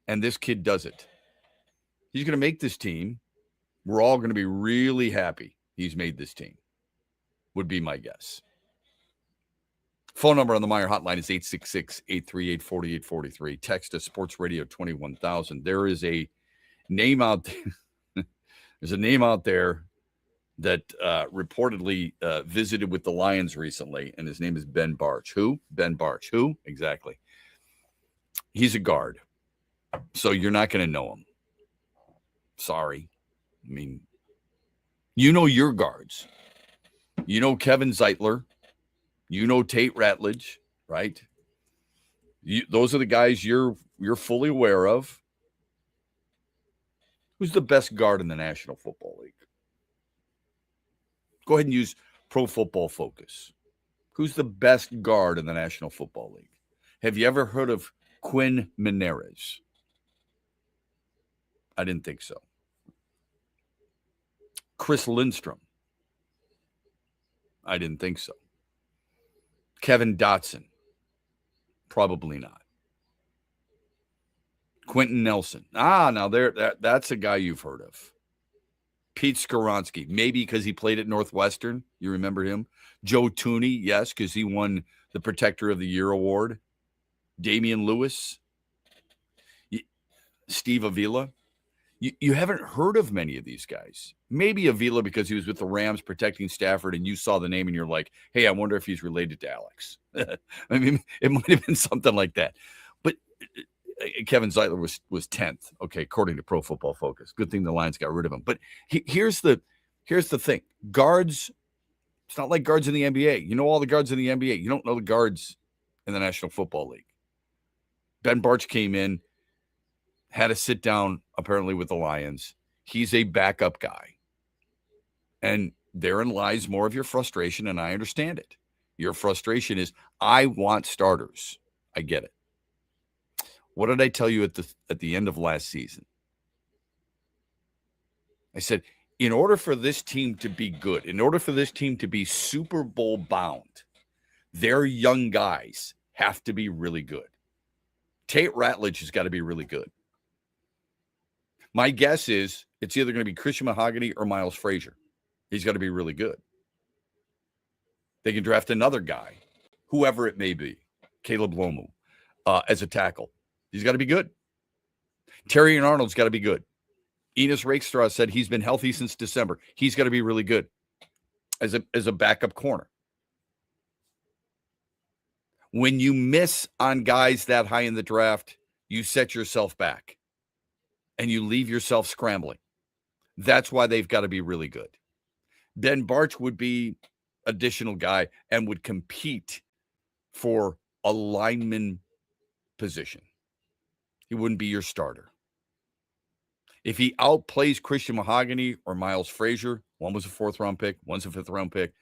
And this kid does it. He's going to make this team. We're all going to be really happy he's made this team, would be my guess. Phone number on the Meijer hotline is 866-838-4843. Text us Sports Radio 21000. There is a name out there. There's a name out there that reportedly visited with the Lions recently, and his name is Ben Barch. Who? Ben Barch. Who? Exactly. He's a guard. So you're not going to know him. Sorry. I mean, you know your guards. You know Kevin Zeitler. You know Tate Ratledge, right? Those are the guys you're fully aware of. Who's the best guard in the National Football League? Go ahead and use Pro Football Focus. Who's the best guard in the National Football League? Have you ever heard of Quinn Meneres? I didn't think so. Chris Lindstrom? I didn't think so. Kevin Dotson? Probably not. Quentin Nelson? Now that's a guy you've heard of. Pete Skoronsky, maybe because he played at Northwestern. You remember him? Joe Tooney, yes, because he won the Protector of the Year award. Damian Lewis. Steve Avila. You haven't heard of many of these guys. Maybe Avila because he was with the Rams protecting Stafford and you saw the name and you're like, hey, I wonder if he's related to Alex. I mean, it might have been something like that. But Kevin Zeitler was 10th, okay, according to Pro Football Focus. Good thing the Lions got rid of him. But here's the thing. Guards, it's not like guards in the NBA. You know all the guards in the NBA. You don't know the guards in the National Football League. Ben Barch came in, had a sit down apparently with the Lions. He's a backup guy. And therein lies more of your frustration, and I understand it. Your frustration is, I want starters. I get it. What did I tell you at the end of last season? I said, in order for this team to be good, in order for this team to be Super Bowl bound, their young guys have to be really good. Tate Ratledge has got to be really good. My guess is it's either going to be Christian Mahogany or Miles Frazier. He's got to be really good. They can draft another guy, whoever it may be, Caleb Lomu, as a tackle. He's got to be good. Terry and Arnold's got to be good. Enos Rakestraw said he's been healthy since December. He's got to be really good as a backup corner. When you miss on guys that high in the draft, you set yourself back and you leave yourself scrambling. That's why they've got to be really good. Ben Bartch would be additional guy and would compete for a lineman position. He wouldn't be your starter. If he outplays Christian Mahogany or Miles Frazier, one was a 4th-round pick, one's a 5th-round pick,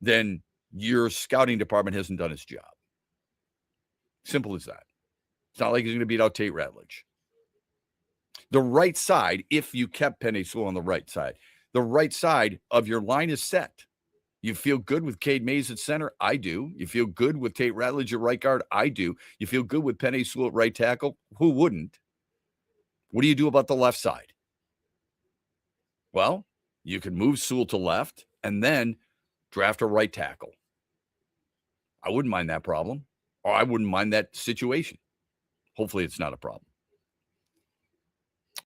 then your scouting department hasn't done its job. Simple as that. It's not like he's going to beat out Tate Ratledge. The right side, if you kept Penei Sewell on the right side, the right side of your line is set. You feel good with Cade Mays at center? I do. You feel good with Tate Ratledge at right guard? I do. You feel good with Penei Sewell at right tackle? Who wouldn't? What do you do about the left side? Well, you can move Sewell to left and then draft a right tackle. I wouldn't mind that problem, or I wouldn't mind that situation. Hopefully it's not a problem.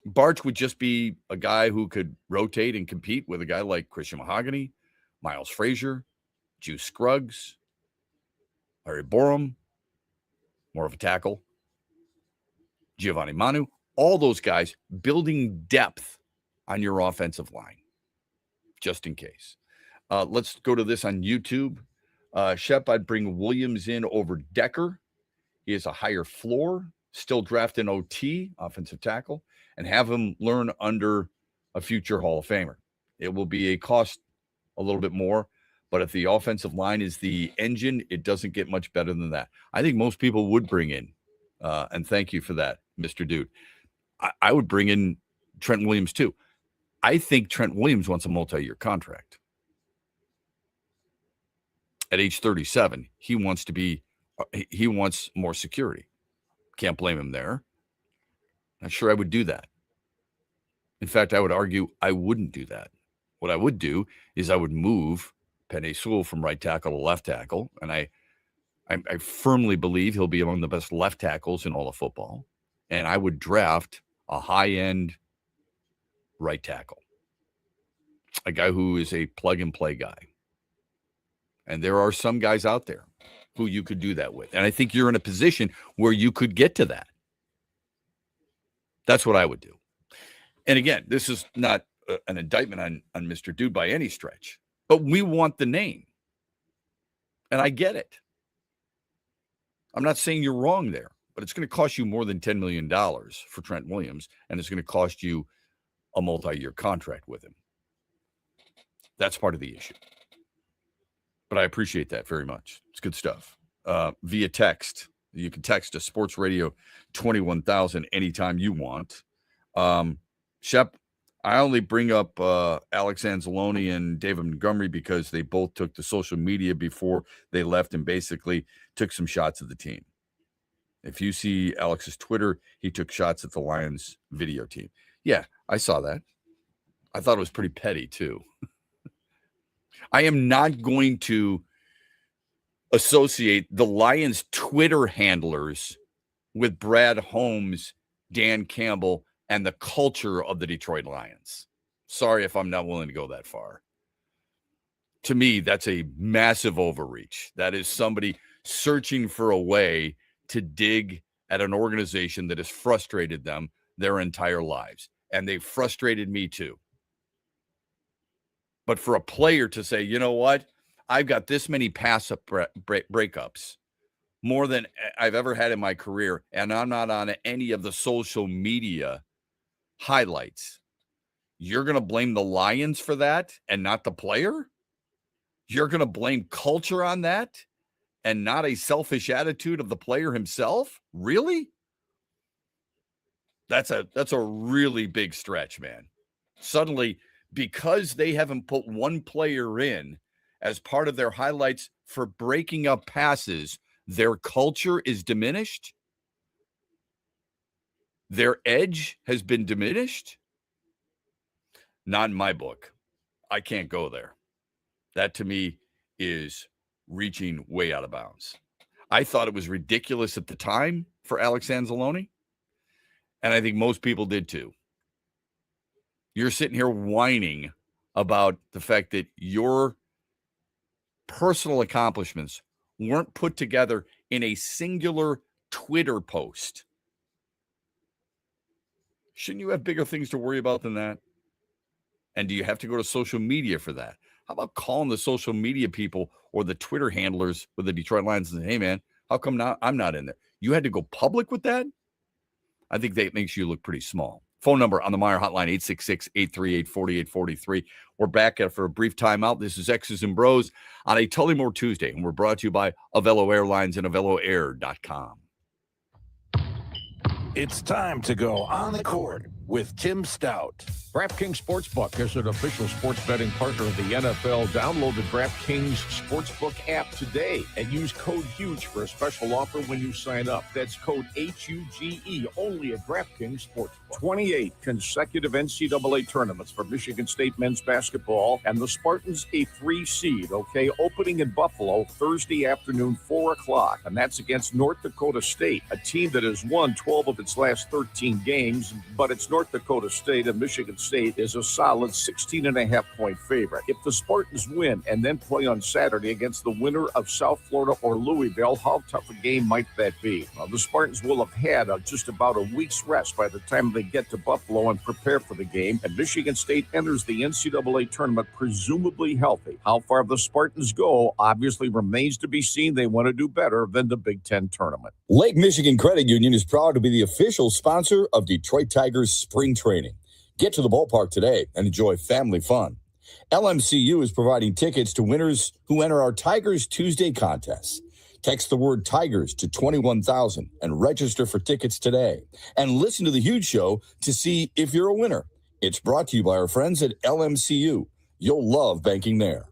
Bartch would just be a guy who could rotate and compete with a guy like Christian Mahogany, Miles Frazier, Juice Scruggs, Larry Borum, more of a tackle, Giovanni Manu, all those guys building depth on your offensive line, just in case. Let's go to this on YouTube. Shep, I'd bring Williams in over Decker. He has a higher floor, still draft an OT, offensive tackle, and have him learn under a future Hall of Famer. It will be a cost a little bit more, but if the offensive line is the engine, it doesn't get much better than that. I think most people would bring in, and thank you for that, Mr. Dude. I would bring in Trent Williams too. I think Trent Williams wants a multi-year contract. At age 37, he wants more security. Can't blame him there. Not sure I would do that. In fact, I would argue I wouldn't do that. What I would do is I would move Penei Sewell from right tackle to left tackle, and I firmly believe he'll be among the best left tackles in all of football. And I would draft a high-end right tackle, a guy who is a plug-and-play guy. And there are some guys out there who you could do that with. And I think you're in a position where you could get to that. That's what I would do. And again, this is not an indictment on Mr. Dude by any stretch, but we want the name. And I get it. I'm not saying you're wrong there, but it's going to cost you more than $10 million for Trent Williams, and it's going to cost you a multi-year contract with him. That's part of the issue. But I appreciate that very much. It's good stuff. Via text, you can text us Sports Radio 21,000 anytime you want. Shep, I only bring up Alex Anzalone and David Montgomery because they both took to social media before they left and basically took some shots at the team. If you see Alex's Twitter, he took shots at the Lions video team. Yeah, I saw that. I thought it was pretty petty too. I am not going to associate the Lions Twitter handlers with Brad Holmes, Dan Campbell, and the culture of the Detroit Lions. Sorry if I'm not willing to go that far. To me, that's a massive overreach. That is somebody searching for a way to dig at an organization that has frustrated them their entire lives. And they've frustrated me too. But for a player to say, you know what, I've got this many pass-up breakups, more than I've ever had in my career, and I'm not on any of the social media highlights. You're going to blame the Lions for that and not the player? You're going to blame culture on that and not a selfish attitude of the player himself? Really? That's a really big stretch, man. Suddenly, because they haven't put one player in as part of their highlights for breaking up passes, their culture is diminished? Their edge has been diminished? Not in my book. I can't go there. That to me is reaching way out of bounds. I thought it was ridiculous at the time for Alex Anzalone, and I think most people did too. You're sitting here whining about the fact that your personal accomplishments weren't put together in a singular Twitter post. Shouldn't you have bigger things to worry about than that? And do you have to go to social media for that? How about calling the social media people or the Twitter handlers with the Detroit Lions and say, hey, man, how come I'm not in there? You had to go public with that? I think that makes you look pretty small. Phone number on the Meijer hotline, 866-838-4843. We're back after a brief timeout. This is X's and Bros on a Tullymore Tuesday, and we're brought to you by Avello Airlines and AvelloAir.com. It's time to go on the court with Tim Stout. DraftKings Sportsbook is an official sports betting partner of the NFL. Download the DraftKings Sportsbook app today and use code HUGE for a special offer when you sign up. That's code HUGE only at DraftKings Sportsbook. 28 consecutive NCAA tournaments for Michigan State men's basketball, and the Spartans a 3 seed, okay? Opening in Buffalo Thursday afternoon, 4 o'clock, and that's against North Dakota State, a team that has won 12 of its last 13 games, but it's North Dakota State, and Michigan State is a solid 16.5-point favorite. If the Spartans win and then play on Saturday against the winner of South Florida or Louisville, how tough a game might that be? Well, the Spartans will have had just about a week's rest by the time they get to Buffalo and prepare for the game, and Michigan State enters the NCAA tournament presumably healthy. How far the Spartans go obviously remains to be seen. They want to do better than the Big Ten tournament. Lake Michigan Credit Union is proud to be the official sponsor of Detroit Tigers spring training. Get to the ballpark today and enjoy family fun. LMCU is providing tickets to winners who enter our Tigers Tuesday contest. Text the word Tigers to 21,000 and register for tickets today. And listen to The Huge Show to see if you're a winner. It's brought to you by our friends at LMCU. You'll love banking there.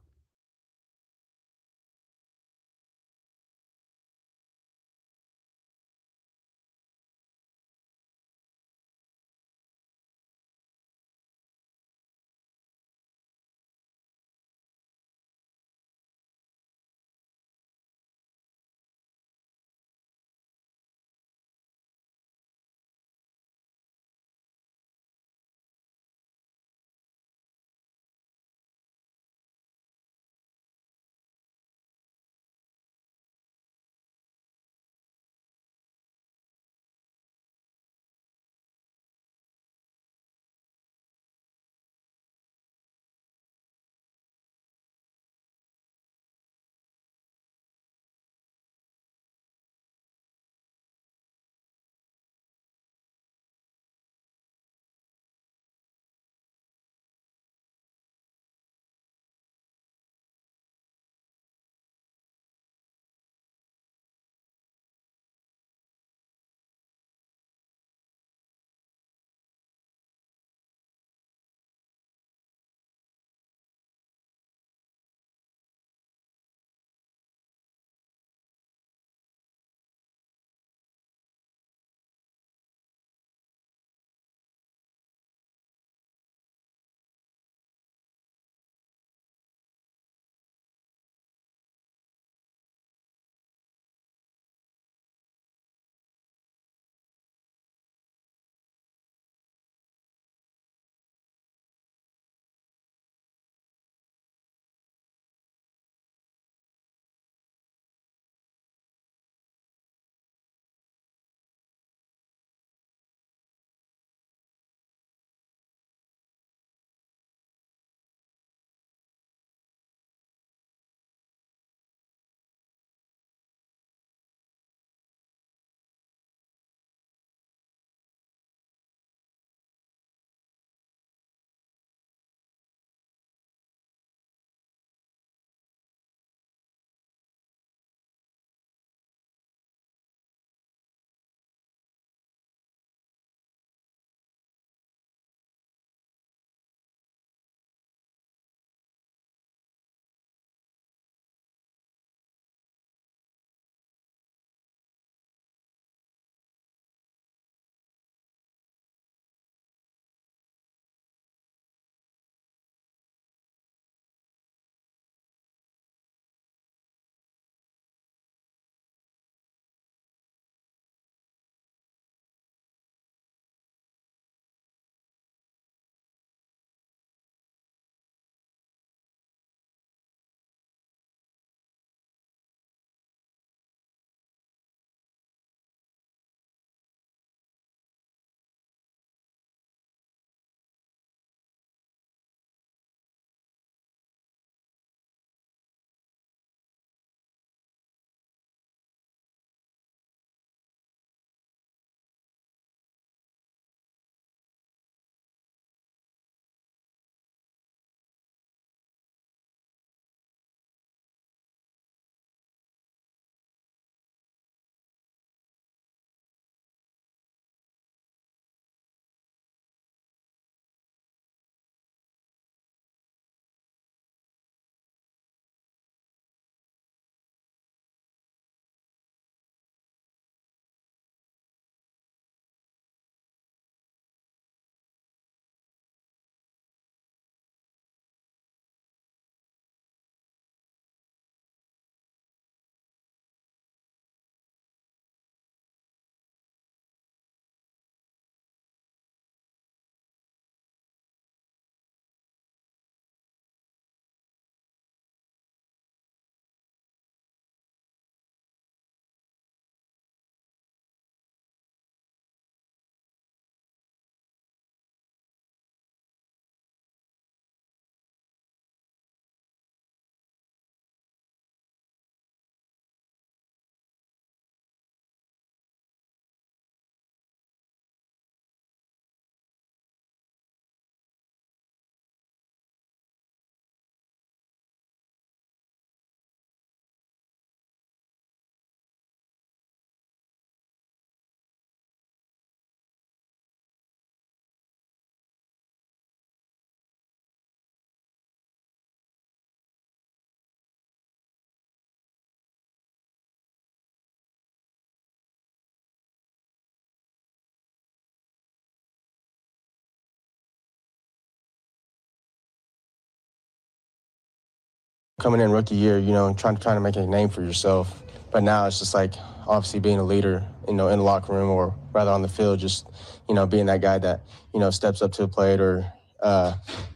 Coming in rookie year, you know, trying to make a name for yourself. But now it's just like obviously being a leader, you know, in the locker room or rather on the field, just, you know, being that guy that, you know, steps up to the plate or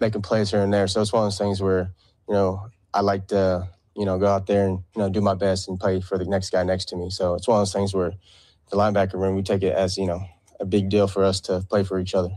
making plays here and there. So it's one of those things where, you know, I like to, you know, go out there and, you know, do my best and play for the next guy next to me. So it's one of those things where the linebacker room, we take it as, you know, a big deal for us to play for each other.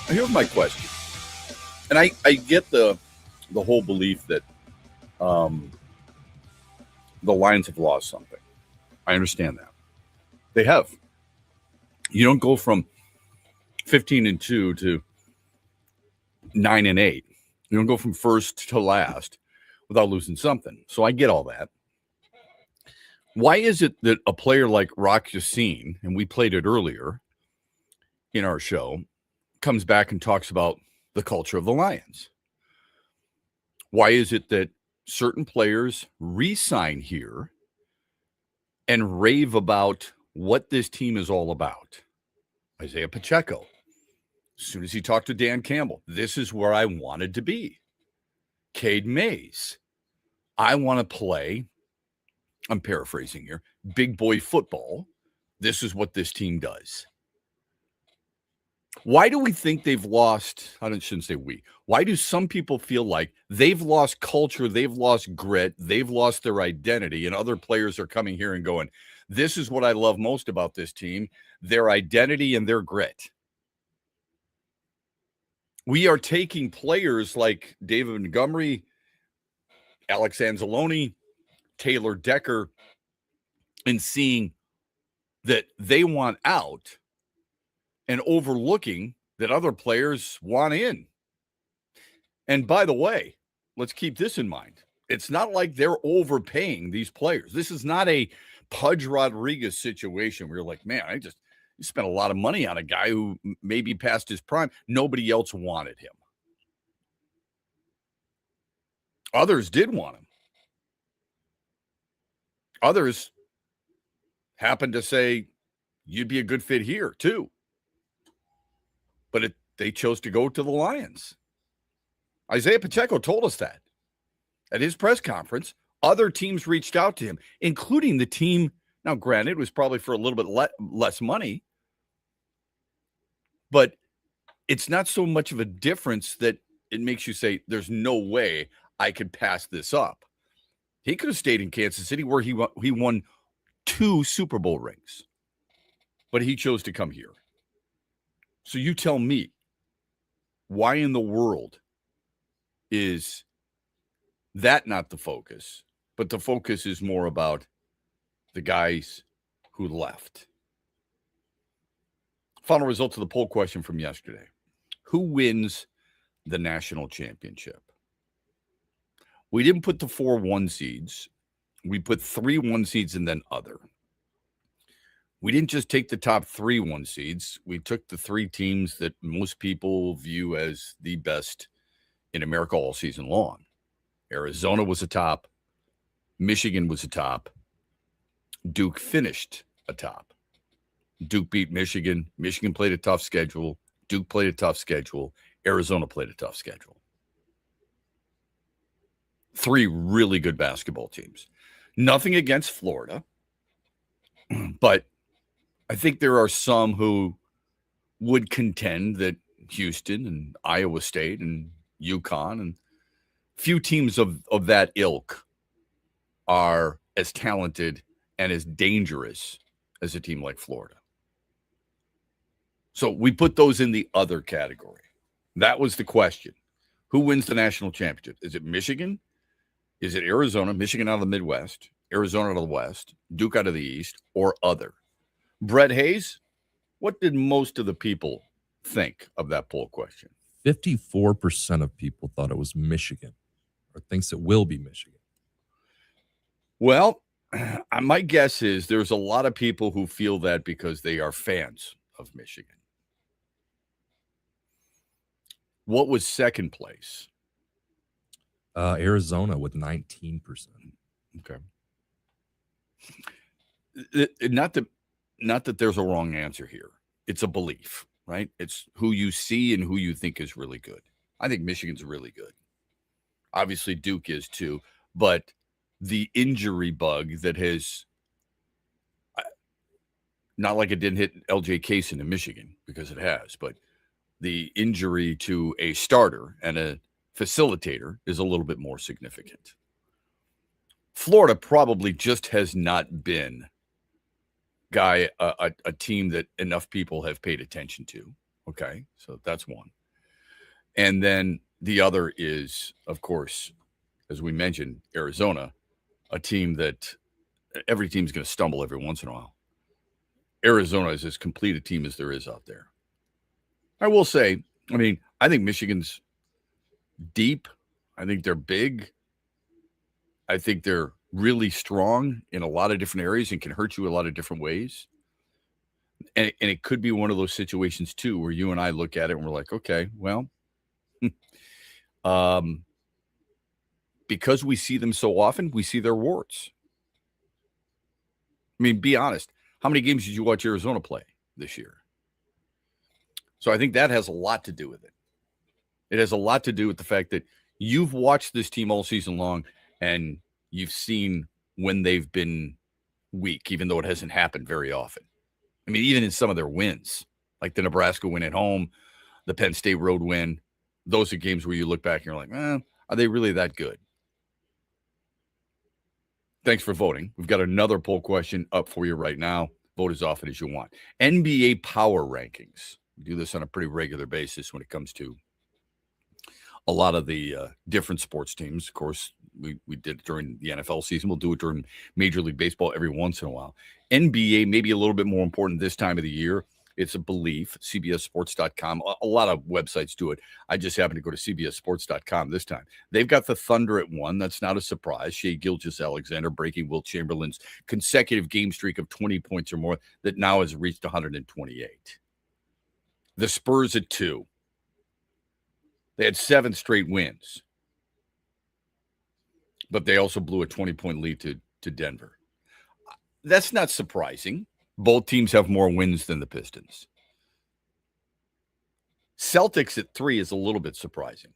Here's my question, and I get the whole belief that the Lions have lost something. I understand that they have. You don't go from 15-2 to 9-8. You don't go from first to last without losing something. So I get all that. Why is it that a player like Rock Ya-Sin, and we played it earlier in our show, comes back and talks about the culture of the Lions? Why is it that certain players re-sign here and rave about what this team is all about? Isaiah Pacheco, as soon as he talked to Dan Campbell, this is where I wanted to be. Cade Mays, I want to play, I'm paraphrasing here, big boy football. This is what this team does. Why do we think they've lost? I shouldn't say we. Why do some people feel like they've lost culture, they've lost grit, they've lost their identity, and other players are coming here and going, this is what I love most about this team, their identity and their grit. We are taking players like David Montgomery, Alex Anzalone, Taylor Decker, and seeing that they want out and overlooking that other players want in. And by the way, let's keep this in mind. It's not like they're overpaying these players. This is not a Pudge Rodriguez situation where you're like, man, you spent a lot of money on a guy who maybe past his prime. Nobody else wanted him. Others did want him. Others happened to say, you'd be a good fit here too. But they chose to go to the Lions. Isaiah Pacheco told us that at his press conference. Other teams reached out to him, including the team. Now, granted, it was probably for a little bit less money, but it's not so much of a difference that it makes you say, there's no way I could pass this up. He could have stayed in Kansas City where he won 2 Super Bowl rings, but he chose to come here. So you tell me, why in the world is that not the focus, but the focus is more about the guys who left? Final results of the poll question from yesterday. Who wins the national championship? We didn't put the 4 1 seeds. We put 3 1 seeds and then other. We didn't just take the top 3 1 seeds. We took the 3 teams that most people view as the best in America all season long. Arizona was atop. Michigan was atop. Duke finished atop. Duke beat Michigan. Michigan played a tough schedule. Duke played a tough schedule. Arizona played a tough schedule. 3 really good basketball teams. Nothing against Florida, but I think there are some who would contend that Houston and Iowa State and UConn and few teams of that ilk are as talented and as dangerous as a team like Florida. So we put those in the other category. That was the question. Who wins the national championship? Is it Michigan? Is it Arizona? Michigan out of the Midwest, Arizona out of the West, Duke out of the East, or other? Brett Hayes, what did most of the people think of that poll question? 54% of people thought it was Michigan, or thinks it will be Michigan. Well, my guess is there's a lot of people who feel that because they are fans of Michigan. What was second place? Arizona with 19%. Okay. Not that there's a wrong answer here. It's a belief, right? It's who you see and who you think is really good. I think Michigan's really good. Obviously, Duke is too, but the injury bug that has, not like it didn't hit LJ Kaysen in Michigan, because it has, but the injury to a starter and a facilitator is a little bit more significant. Florida probably just has not been a team that enough people have paid attention to. Okay, so that's one. And then the other is, of course, as we mentioned, Arizona, a team that every team's going to stumble every once in a while. Arizona is as complete a team as there is out there. I will say, I think Michigan's deep. I think they're big. I think they're really strong in a lot of different areas and can hurt you a lot of different ways. And it could be one of those situations, too, where you and I look at it and we're like, okay, well, because we see them so often, we see their warts. Be honest. How many games did you watch Arizona play this year? So I think that has a lot to do with it. It has a lot to do with the fact that you've watched this team all season long and you've seen when they've been weak, even though it hasn't happened very often. Even in some of their wins, like the Nebraska win at home, the Penn State road win, those are games where you look back and you're like, are they really that good? Thanks for voting. We've got another poll question up for you right now. Vote as often as you want. NBA power rankings. We do this on a pretty regular basis when it comes to a lot of the different sports teams. Of course, we did it during the NFL season. We'll do it during Major League Baseball every once in a while. NBA, maybe a little bit more important this time of the year. It's a belief. CBSSports.com. A lot of websites do it. I just happen to go to CBSSports.com this time. They've got the Thunder at 1. That's not a surprise. Shai Gilgeous-Alexander breaking Wilt Chamberlain's consecutive game streak of 20 points or more that now has reached 128. The Spurs at 2. They had 7 straight wins. But they also blew a 20-point lead to Denver. That's not surprising. Both teams have more wins than the Pistons. Celtics at 3 is a little bit surprising.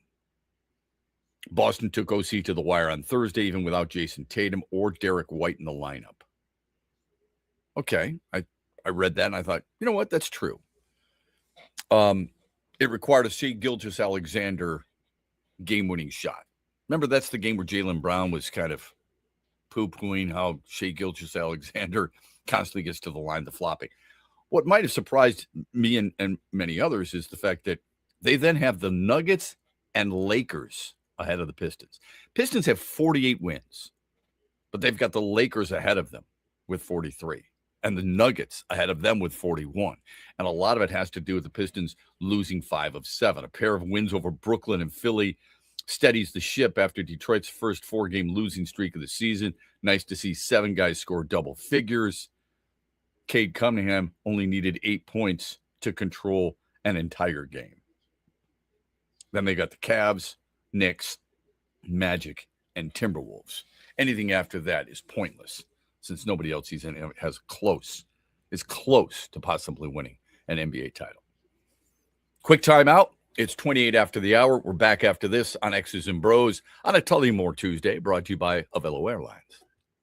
Boston took OC to the wire on Thursday, even without Jason Tatum or Derek White in the lineup. Okay, I read that and I thought, you know what, that's true. It required a Shai Gilgeous-Alexander game-winning shot. Remember, that's the game where Jaylen Brown was kind of poo-pooing how Shai Gilgeous-Alexander constantly gets to the line, the flopping. What might have surprised me and many others is the fact that they then have the Nuggets and Lakers ahead of the Pistons. Pistons have 48 wins, but they've got the Lakers ahead of them with 43 and the Nuggets ahead of them with 41. And a lot of it has to do with the Pistons losing 5 of 7. A pair of wins over Brooklyn and Philly steadies the ship after Detroit's first 4-game losing streak of the season. Nice to see 7 guys score double figures. Cade Cunningham only needed 8 points to control an entire game. Then they got the Cavs, Knicks, Magic, and Timberwolves. Anything after that is pointless since nobody else has close is close to possibly winning an NBA title. Quick timeout. It's 28 after the hour. We're back after this on X's and Bros on a Tullymore Tuesday, brought to you by Avello Airlines.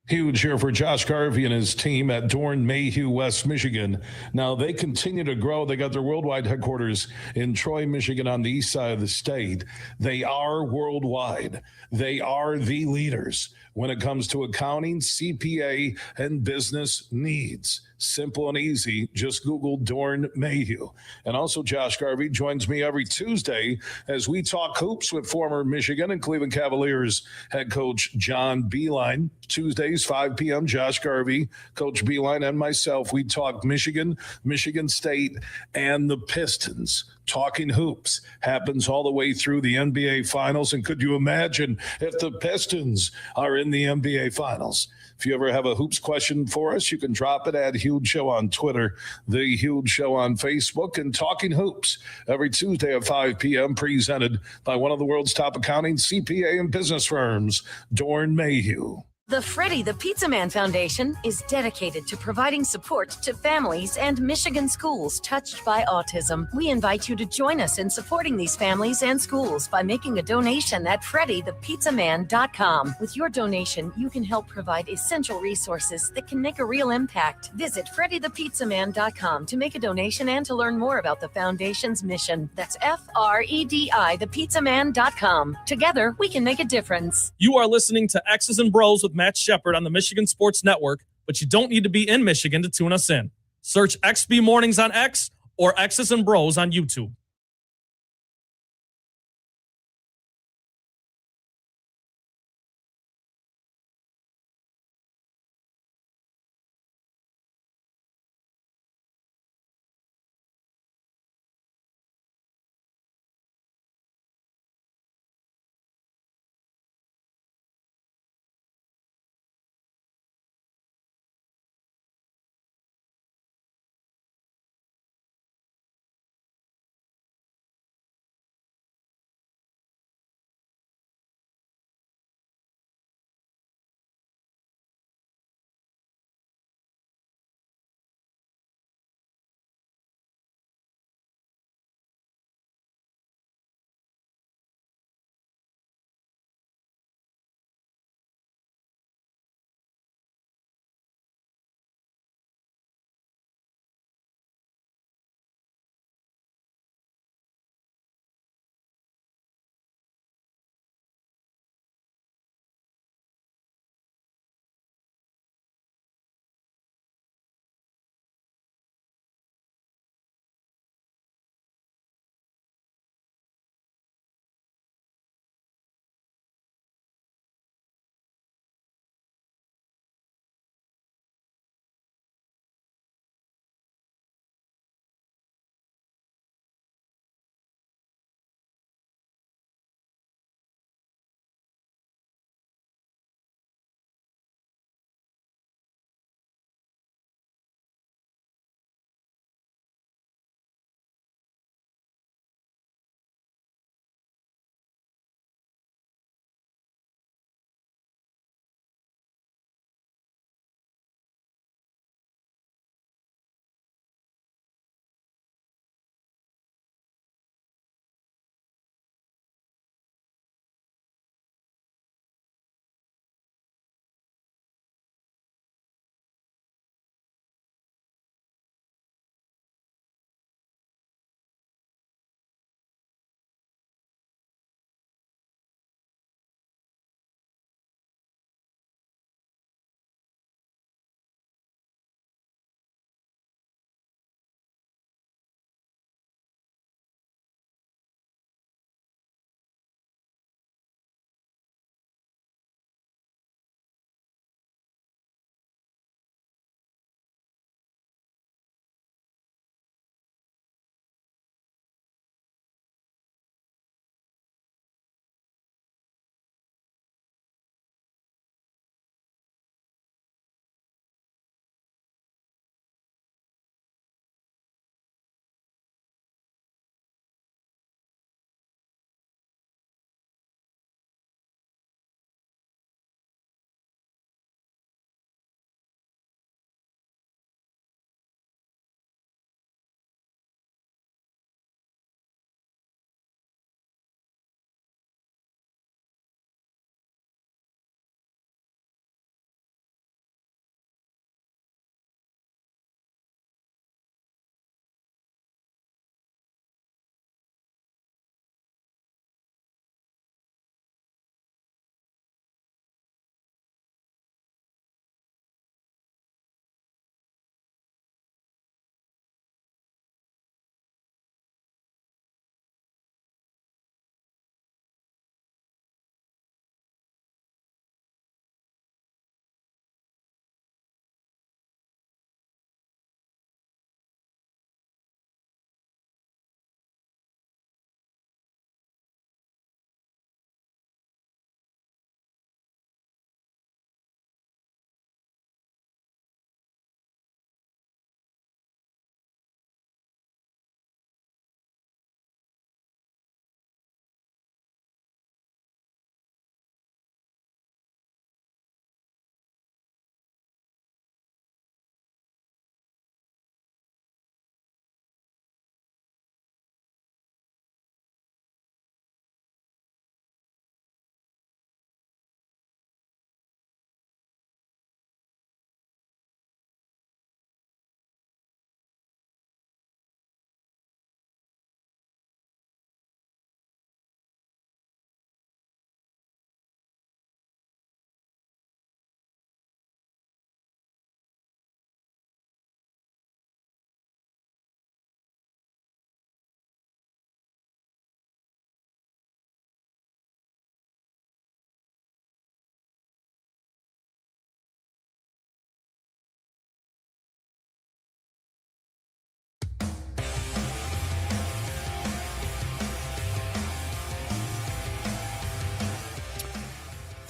Huge here for Josh Garvey and his team at Dorn Mayhew, West Michigan. Now, they continue to grow. They got their worldwide headquarters in Troy, Michigan, on the east side of the state. They are worldwide. They are the leaders when it comes to accounting, CPA, and business needs. Simple and easy. Just Google Dorn Mayhew. And also, Josh Garvey joins me every Tuesday as we talk hoops with former Michigan and Cleveland Cavaliers head coach John Beilein. Tuesdays, 5 p.m., Josh Garvey, Coach Beilein, and myself, we talk Michigan, Michigan State, and the Pistons. Talking hoops happens all the way through the NBA Finals. And could you imagine if the Pistons are in the NBA Finals? If you ever have a hoops question for us, you can drop it at Huge Show on Twitter, The Huge Show on Facebook, and Talking Hoops every Tuesday at 5 p.m., presented by one of the world's top accounting, CPA, and business firms, Dorn Mayhew. The Freddie the Pizza Man Foundation is dedicated to providing support to families and Michigan schools touched by autism. We invite you to join us in supporting these families and schools by making a donation at freddythepizzaman.com. With your donation, you can help provide essential resources that can make a real impact. Visit freddythepizzaman.com to make a donation and to learn more about the foundation's mission. That's FREDI, thepizzaman.com. Together, we can make a difference. You are listening to X's and Bros with Matt Shepard on the Michigan Sports Network, but you don't need to be in Michigan to tune us in. Search XB Mornings on X or X's and Bros on YouTube.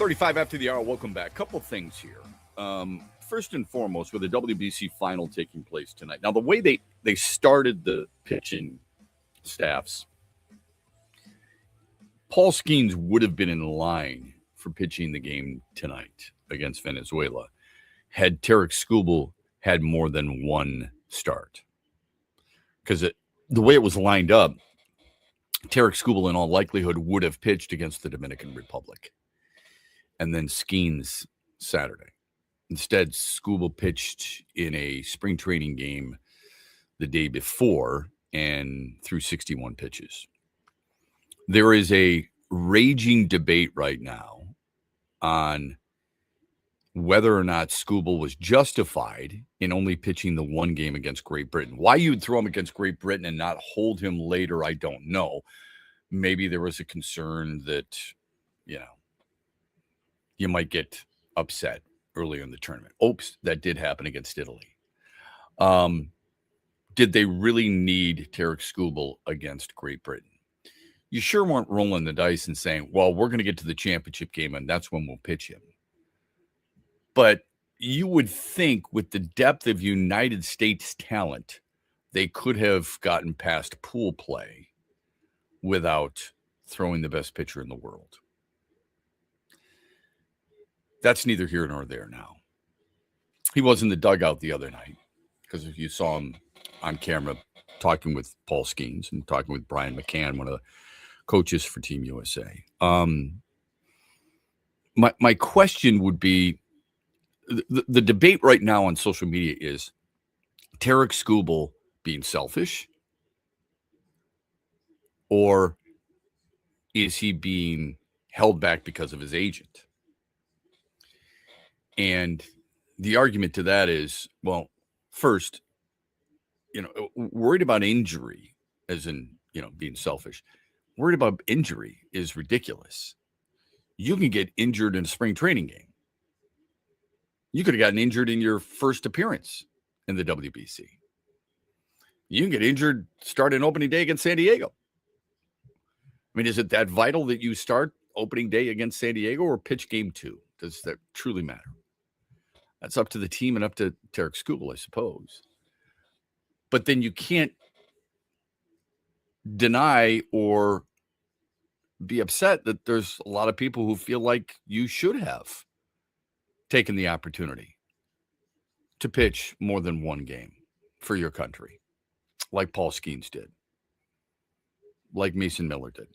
12:35 after the hour. Welcome back. Couple things here. First and foremost, with the WBC final taking place tonight. Now, the way they started the pitching staffs, Paul Skeens would have been in line for pitching the game tonight against Venezuela had Tarek Skubal had more than one start. Because the way it was lined up, Tarek Skubal in all likelihood would have pitched against the Dominican Republic. And then Skeens Saturday. Instead, Skubal pitched in a spring training game the day before and threw 61 pitches. There is a raging debate right now on whether or not Skubal was justified in only pitching the one game against Great Britain. Why you'd throw him against Great Britain and not hold him later, I don't know. Maybe there was a concern that, you might get upset earlier in the tournament. Oops, that did happen against Italy. Did they really need Tarek Skubal against Great Britain? You sure weren't rolling the dice and saying, well, we're going to get to the championship game and that's when we'll pitch him. But you would think with the depth of United States talent, they could have gotten past pool play without throwing the best pitcher in the world. That's neither here nor there now. He was in the dugout the other night because you saw him on camera talking with Paul Skeens and talking with Brian McCann, one of the coaches for Team USA. My question would be, the debate right now on social media is Tarek Skubal being selfish, or is he being held back because of his agent? And the argument to that is, well, first, worried about injury, as in, being selfish. Worried about injury is ridiculous. You can get injured in a spring training game. You could have gotten injured in your first appearance in the WBC. You can get injured starting opening day against San Diego. I mean, is it that vital that you start opening day against San Diego or pitch game 2? Does that truly matter? That's up to the team and up to Tarek Skubal, I suppose. But then you can't deny or be upset that there's a lot of people who feel like you should have taken the opportunity to pitch more than one game for your country, like Paul Skeens did, like Mason Miller did,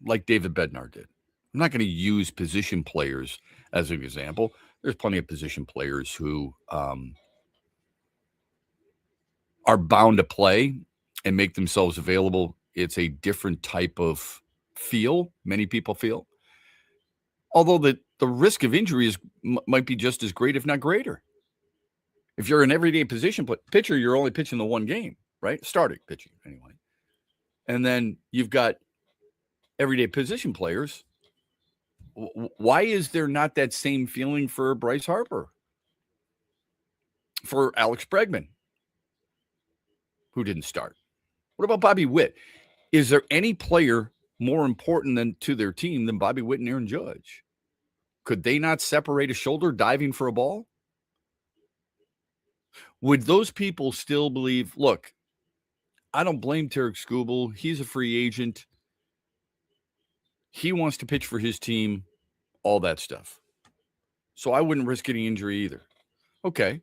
like David Bednar did. I'm not going to use position players as an example. There's plenty of position players who are bound to play and make themselves available. It's a different type of feel, many people feel. Although the risk of injury might be just as great, if not greater. If you're an everyday position pitcher, you're only pitching the one game, right? Starting pitching, anyway. And then you've got everyday position players. Why is there not that same feeling for Bryce Harper? For Alex Bregman, who didn't start? What about Bobby Witt? Is there any player more important to their team than Bobby Witt and Aaron Judge? Could they not separate a shoulder diving for a ball? Would those people still believe, look, I don't blame Tarek Skubal. He's a free agent. He wants to pitch for his team, all that stuff. So I wouldn't risk getting injury either. Okay.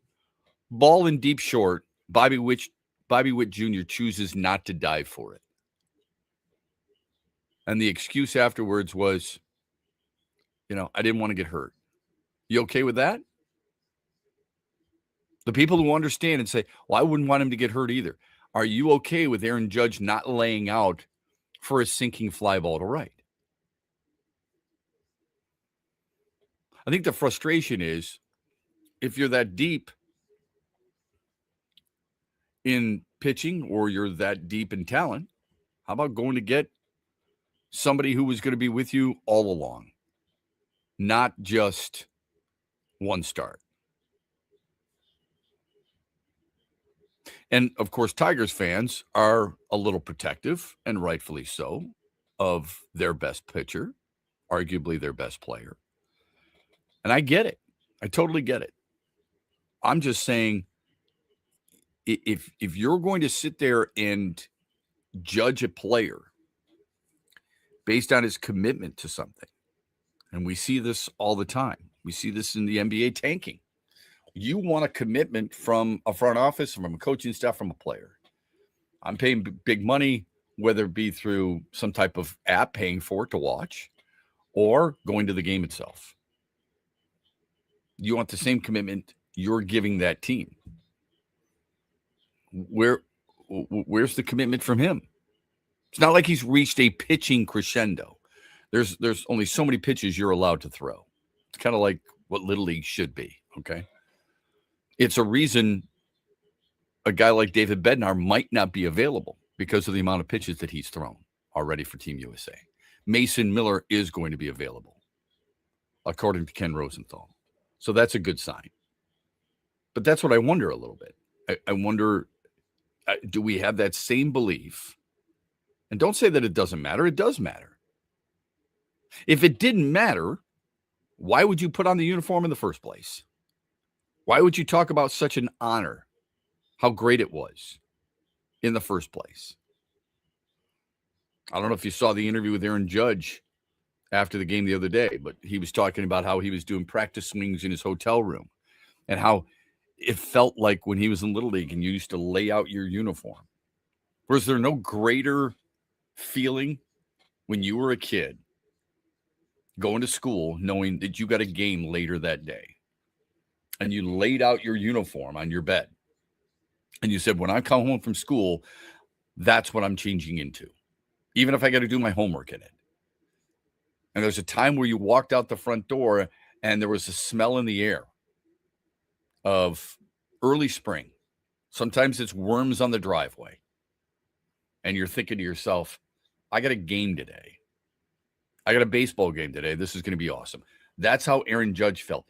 Ball in deep short, Bobby Witt Jr. chooses not to dive for it. And the excuse afterwards was, I didn't want to get hurt. You okay with that? The people who understand and say, well, I wouldn't want him to get hurt either. Are you okay with Aaron Judge not laying out for a sinking fly ball to right? I think the frustration is if you're that deep in pitching or you're that deep in talent, how about going to get somebody who was going to be with you all along, not just one start? And, of course, Tigers fans are a little protective, and rightfully so, of their best pitcher, arguably their best player. And I get it. I totally get it. I'm just saying, if you're going to sit there and judge a player based on his commitment to something, and we see this all the time. We see this in the NBA tanking. You want a commitment from a front office, from a coaching staff, from a player. I'm paying big money, whether it be through some type of app, paying for it to watch, or going to the game itself. You want the same commitment you're giving that team. Where's the commitment from him? It's not like he's reached a pitching crescendo. There's only so many pitches you're allowed to throw. It's kind of like what Little League should be, okay? It's a reason a guy like David Bednar might not be available because of the amount of pitches that he's thrown already for Team USA. Mason Miller is going to be available, according to Ken Rosenthal. So that's a good sign. But that's what I wonder a little bit. I wonder, do we have that same belief? And don't say that it doesn't matter. It does matter. If it didn't matter, why would you put on the uniform in the first place? Why would you talk about such an honor, how great it was in the first place? I don't know if you saw the interview with Aaron Judge after the game the other day, but he was talking about how he was doing practice swings in his hotel room and how it felt like when he was in Little League and you used to lay out your uniform. Was there no greater feeling when you were a kid going to school knowing that you got a game later that day and you laid out your uniform on your bed and you said, when I come home from school, that's what I'm changing into, even if I got to do my homework in it. And there's a time where you walked out the front door and there was a smell in the air of early spring. Sometimes it's worms on the driveway. And you're thinking to yourself, I got a game today. I got a baseball game today. This is going to be awesome. That's how Aaron Judge felt.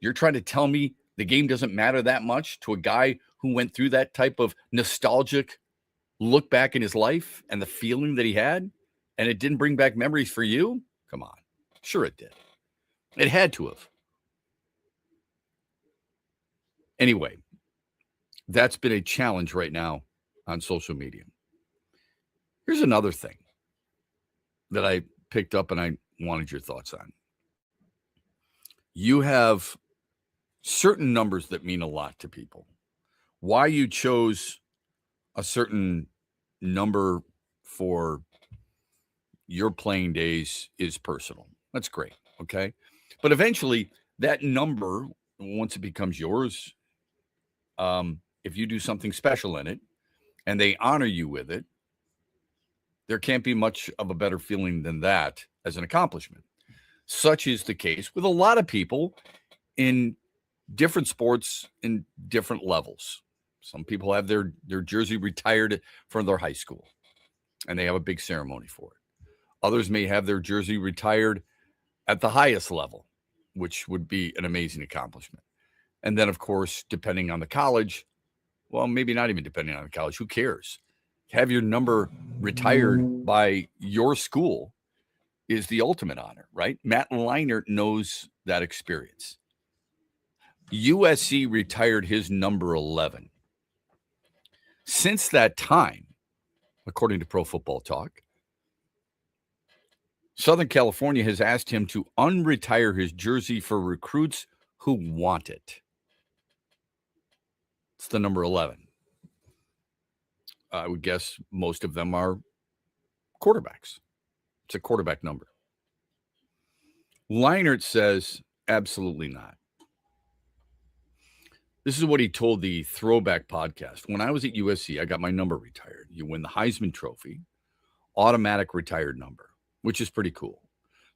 You're trying to tell me the game doesn't matter that much to a guy who went through that type of nostalgic look back in his life and the feeling that he had, and it didn't bring back memories for you? Come on. Sure it did. It had to have. Anyway, that's been a challenge right now on social media. Here's another thing that I picked up and I wanted your thoughts on. You have certain numbers that mean a lot to people. Why you chose a certain number for your playing days is personal. That's great, okay? But eventually, that number, once it becomes yours, if you do something special in it and they honor you with it, there can't be much of a better feeling than that as an accomplishment. Such is the case with a lot of people in different sports in different levels. Some people have their jersey retired from their high school, and they have a big ceremony for it. Others may have their jersey retired at the highest level, which would be an amazing accomplishment. And then, of course, depending on the college, well, maybe not even depending on the college, who cares? Have your number retired by your school is the ultimate honor, right? Matt Leinart knows that experience. USC retired his number 11. Since that time, according to Pro Football Talk, Southern California has asked him to unretire his jersey for recruits who want it. It's the number 11. I would guess most of them are quarterbacks. It's a quarterback number. Leinart says, absolutely not. This is what he told the Throwback podcast. When I was at USC, I got my number retired. You win the Heisman Trophy, automatic retired number, which is pretty cool.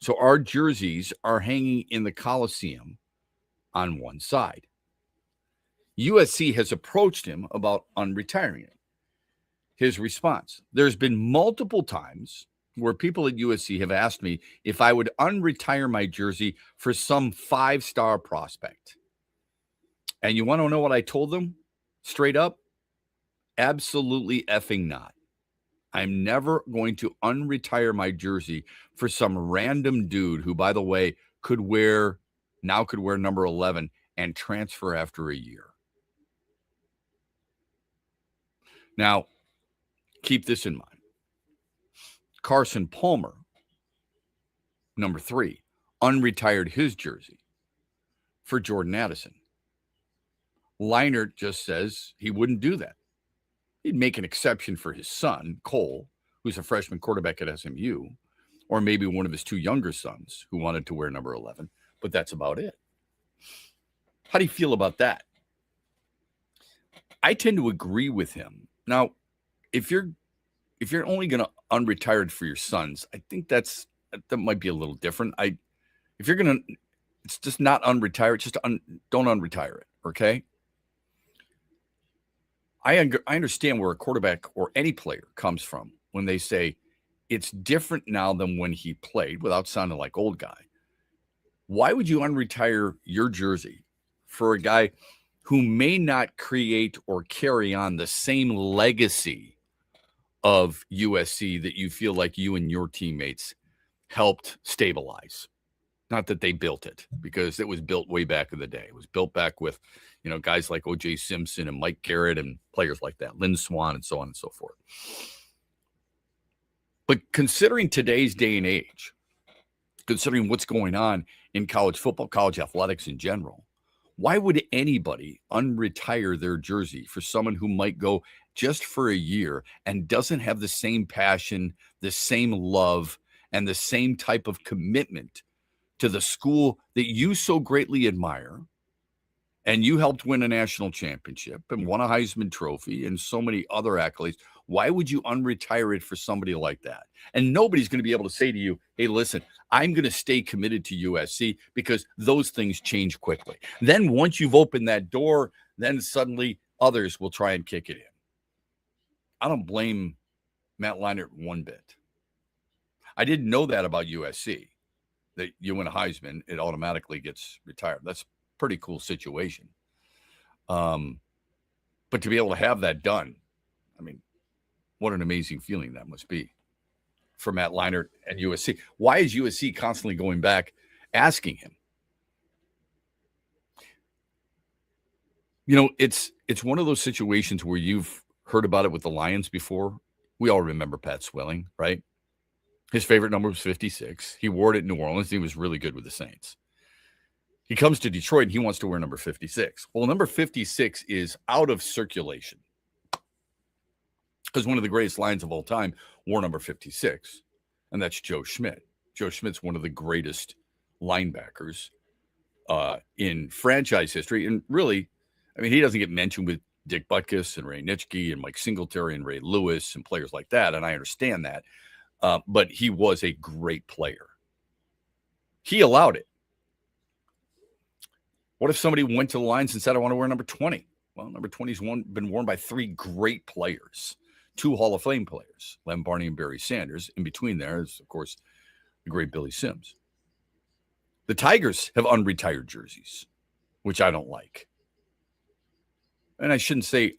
So our jerseys are hanging in the Coliseum on one side. USC has approached him about unretiring it. His response: there's been multiple times where people at USC have asked me if I would unretire my jersey for some 5-star prospect. And you want to know what I told them? Straight up, absolutely effing not. I'm never going to unretire my jersey for some random dude who, by the way, could wear number 11 and transfer after a year. Now, keep this in mind. Carson Palmer, number 3, unretired his jersey for Jordan Addison. Leinart just says he wouldn't do that. He'd make an exception for his son, Cole, who's a freshman quarterback at SMU, or maybe one of his 2 younger sons who wanted to wear number 11, but that's about it. How do you feel about that? I tend to agree with him. Now, if you're only going to unretire it for your sons, I think that might be a little different. If you're going to, it's just not unretire it, just don't unretire it, okay? I understand where a quarterback or any player comes from when they say it's different now than when he played, without sounding like old guy. Why would you unretire your jersey for a guy who may not create or carry on the same legacy of USC that you feel like you and your teammates helped stabilize? Not that they built it, because it was built way back in the day. It was built back with, guys like O.J. Simpson and Mike Garrett and players like that, Lynn Swann and so on and so forth. But considering today's day and age, considering what's going on in college football, college athletics in general, why would anybody unretire their jersey for someone who might go just for a year and doesn't have the same passion, the same love, and the same type of commitment to the school that you so greatly admire, and you helped win a national championship and won a Heisman Trophy and so many other accolades? Why would you unretire it for somebody like that? And nobody's going to be able to say to you, hey, listen, I'm going to stay committed to USC, because those things change quickly. Then once you've opened that door, then suddenly others will try and kick it in. I don't blame Matt Leinart one bit. I didn't know that about USC, that you win a Heisman, it automatically gets retired. That's a pretty cool situation. But to be able to have that done, I mean, what an amazing feeling that must be for Matt Leinart and USC. Why is USC constantly going back asking him? It's one of those situations where you've heard about it with the Lions before. We all remember Pat Swilling, right? His favorite number was 56. He wore it at New Orleans. He was really good with the Saints. He comes to Detroit and he wants to wear number 56. Well, number 56 is out of circulation, because one of the greatest Lions of all time wore number 56, and that's Joe Schmidt. Joe Schmidt's one of the greatest linebackers in franchise history. And really, I mean, he doesn't get mentioned with Dick Butkus and Ray Nitschke and Mike Singletary and Ray Lewis and players like that, and I understand that. But he was a great player. He allowed it. What if somebody went to the Lions and said, I want to wear number 20? Well, number 20's been worn by 3 great players, 2 Hall of Fame players, Lem Barney and Barry Sanders. In between there is, of course, the great Billy Sims. The Tigers have unretired jerseys, which I don't like. And I shouldn't say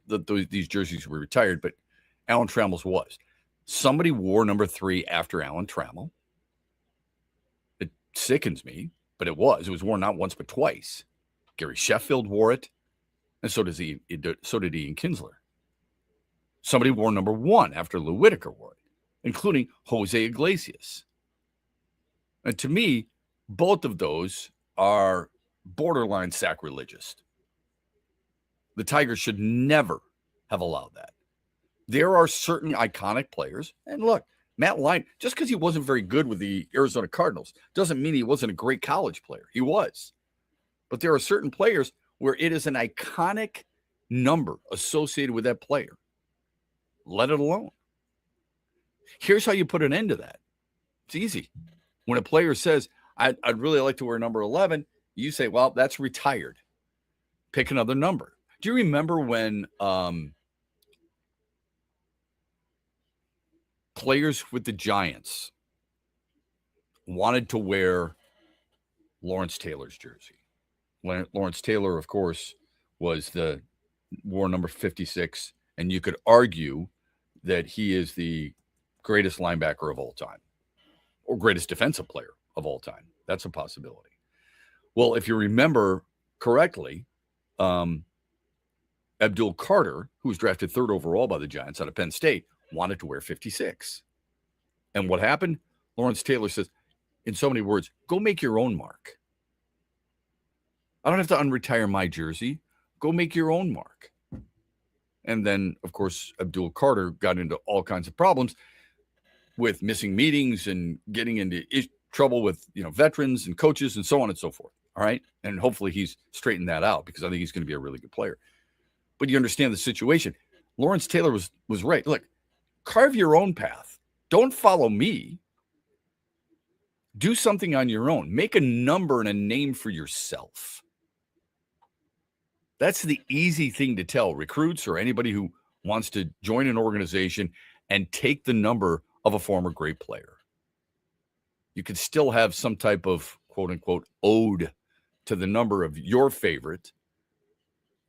that these jerseys were retired, but Alan Trammell's was. Somebody wore number 3 after Alan Trammell. It sickens me, but it was. It was worn not once but twice. Gary Sheffield wore it, and so did Ian Kinsler. Somebody wore number 1 after Lou Whitaker wore it, including Jose Iglesias. And to me, both of those are borderline sacrilegious. The Tigers should never have allowed that. There are certain iconic players, and look, Matt Leinart, just because he wasn't very good with the Arizona Cardinals doesn't mean he wasn't a great college player. He was. But there are certain players where it is an iconic number associated with that player. Let it alone. Here's how you put an end to that. It's easy. When a player says, I'd really like to wear number 11, you say, well, that's retired. Pick another number. Do you remember when players with the Giants wanted to wear Lawrence Taylor's jersey? Lawrence Taylor, of course, wore number 56, and you could argue that he is the greatest linebacker of all time or greatest defensive player of all time. That's a possibility. Well, if you remember correctly, Abdul Carter, who was drafted 3rd overall by the Giants out of Penn State, wanted to wear 56. And what happened? Lawrence Taylor says, in so many words, go make your own mark. I don't have to unretire my jersey. Go make your own mark. And then, of course, Abdul Carter got into all kinds of problems with missing meetings and getting into trouble with, veterans and coaches and so on and so forth. All right. And hopefully he's straightened that out because I think he's going to be a really good player. But you understand the situation. Lawrence Taylor was right. Look, carve your own path. Don't follow me. Do something on your own. Make a number and a name for yourself. That's the easy thing to tell recruits or anybody who wants to join an organization and take the number of a former great player. You could still have some type of quote unquote ode to the number of your favorite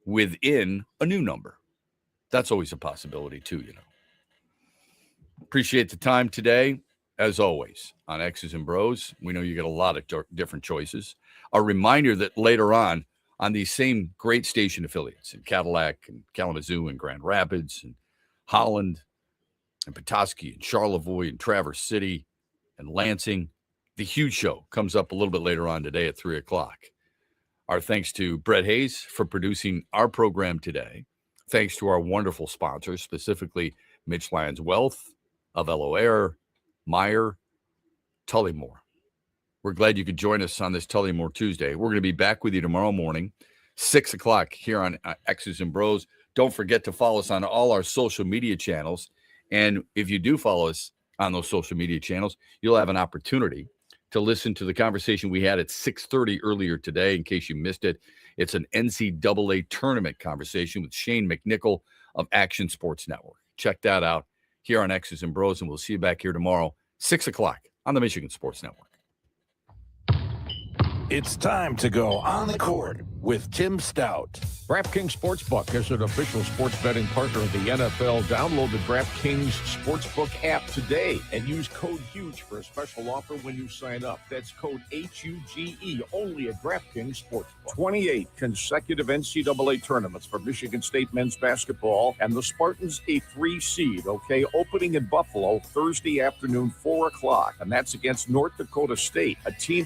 within a new number. That's always a possibility too, Appreciate the time today. As always, on X's and Bros, we know you got a lot of different choices. A reminder that later on these same great station affiliates in Cadillac and Kalamazoo and Grand Rapids and Holland and Petoskey and Charlevoix and Traverse City and Lansing, the Huge Show comes up a little bit later on today at 3 o'clock. Our thanks to Brett Hayes for producing our program today. Thanks to our wonderful sponsors, specifically Mitch Lyons Wealth, Avello Air, Meyer, Tullymore. We're glad you could join us on this Tullymore Tuesday. We're going to be back with you tomorrow morning, 6 o'clock here on X's and Bros. Don't forget to follow us on all our social media channels. And if you do follow us on those social media channels, you'll have an opportunity to listen to the conversation we had at 6:30 earlier today. In case you missed it, it's an NCAA tournament conversation with Shane McNichol of Action Sports Network. Check that out here on X's and Bros, and we'll see you back here tomorrow, 6 o'clock on the Michigan Sports Network. It's time to go on the court with Tim Stout. DraftKings Sportsbook is an official sports betting partner of the NFL. Download the DraftKings Sportsbook app today and use code HUGE for a special offer when you sign up. That's code HUGE only at DraftKings Sportsbook. 28 consecutive NCAA tournaments for Michigan State men's basketball and the Spartans a 3 seed, okay? Opening in Buffalo Thursday afternoon, 4 o'clock. And that's against North Dakota State, a team that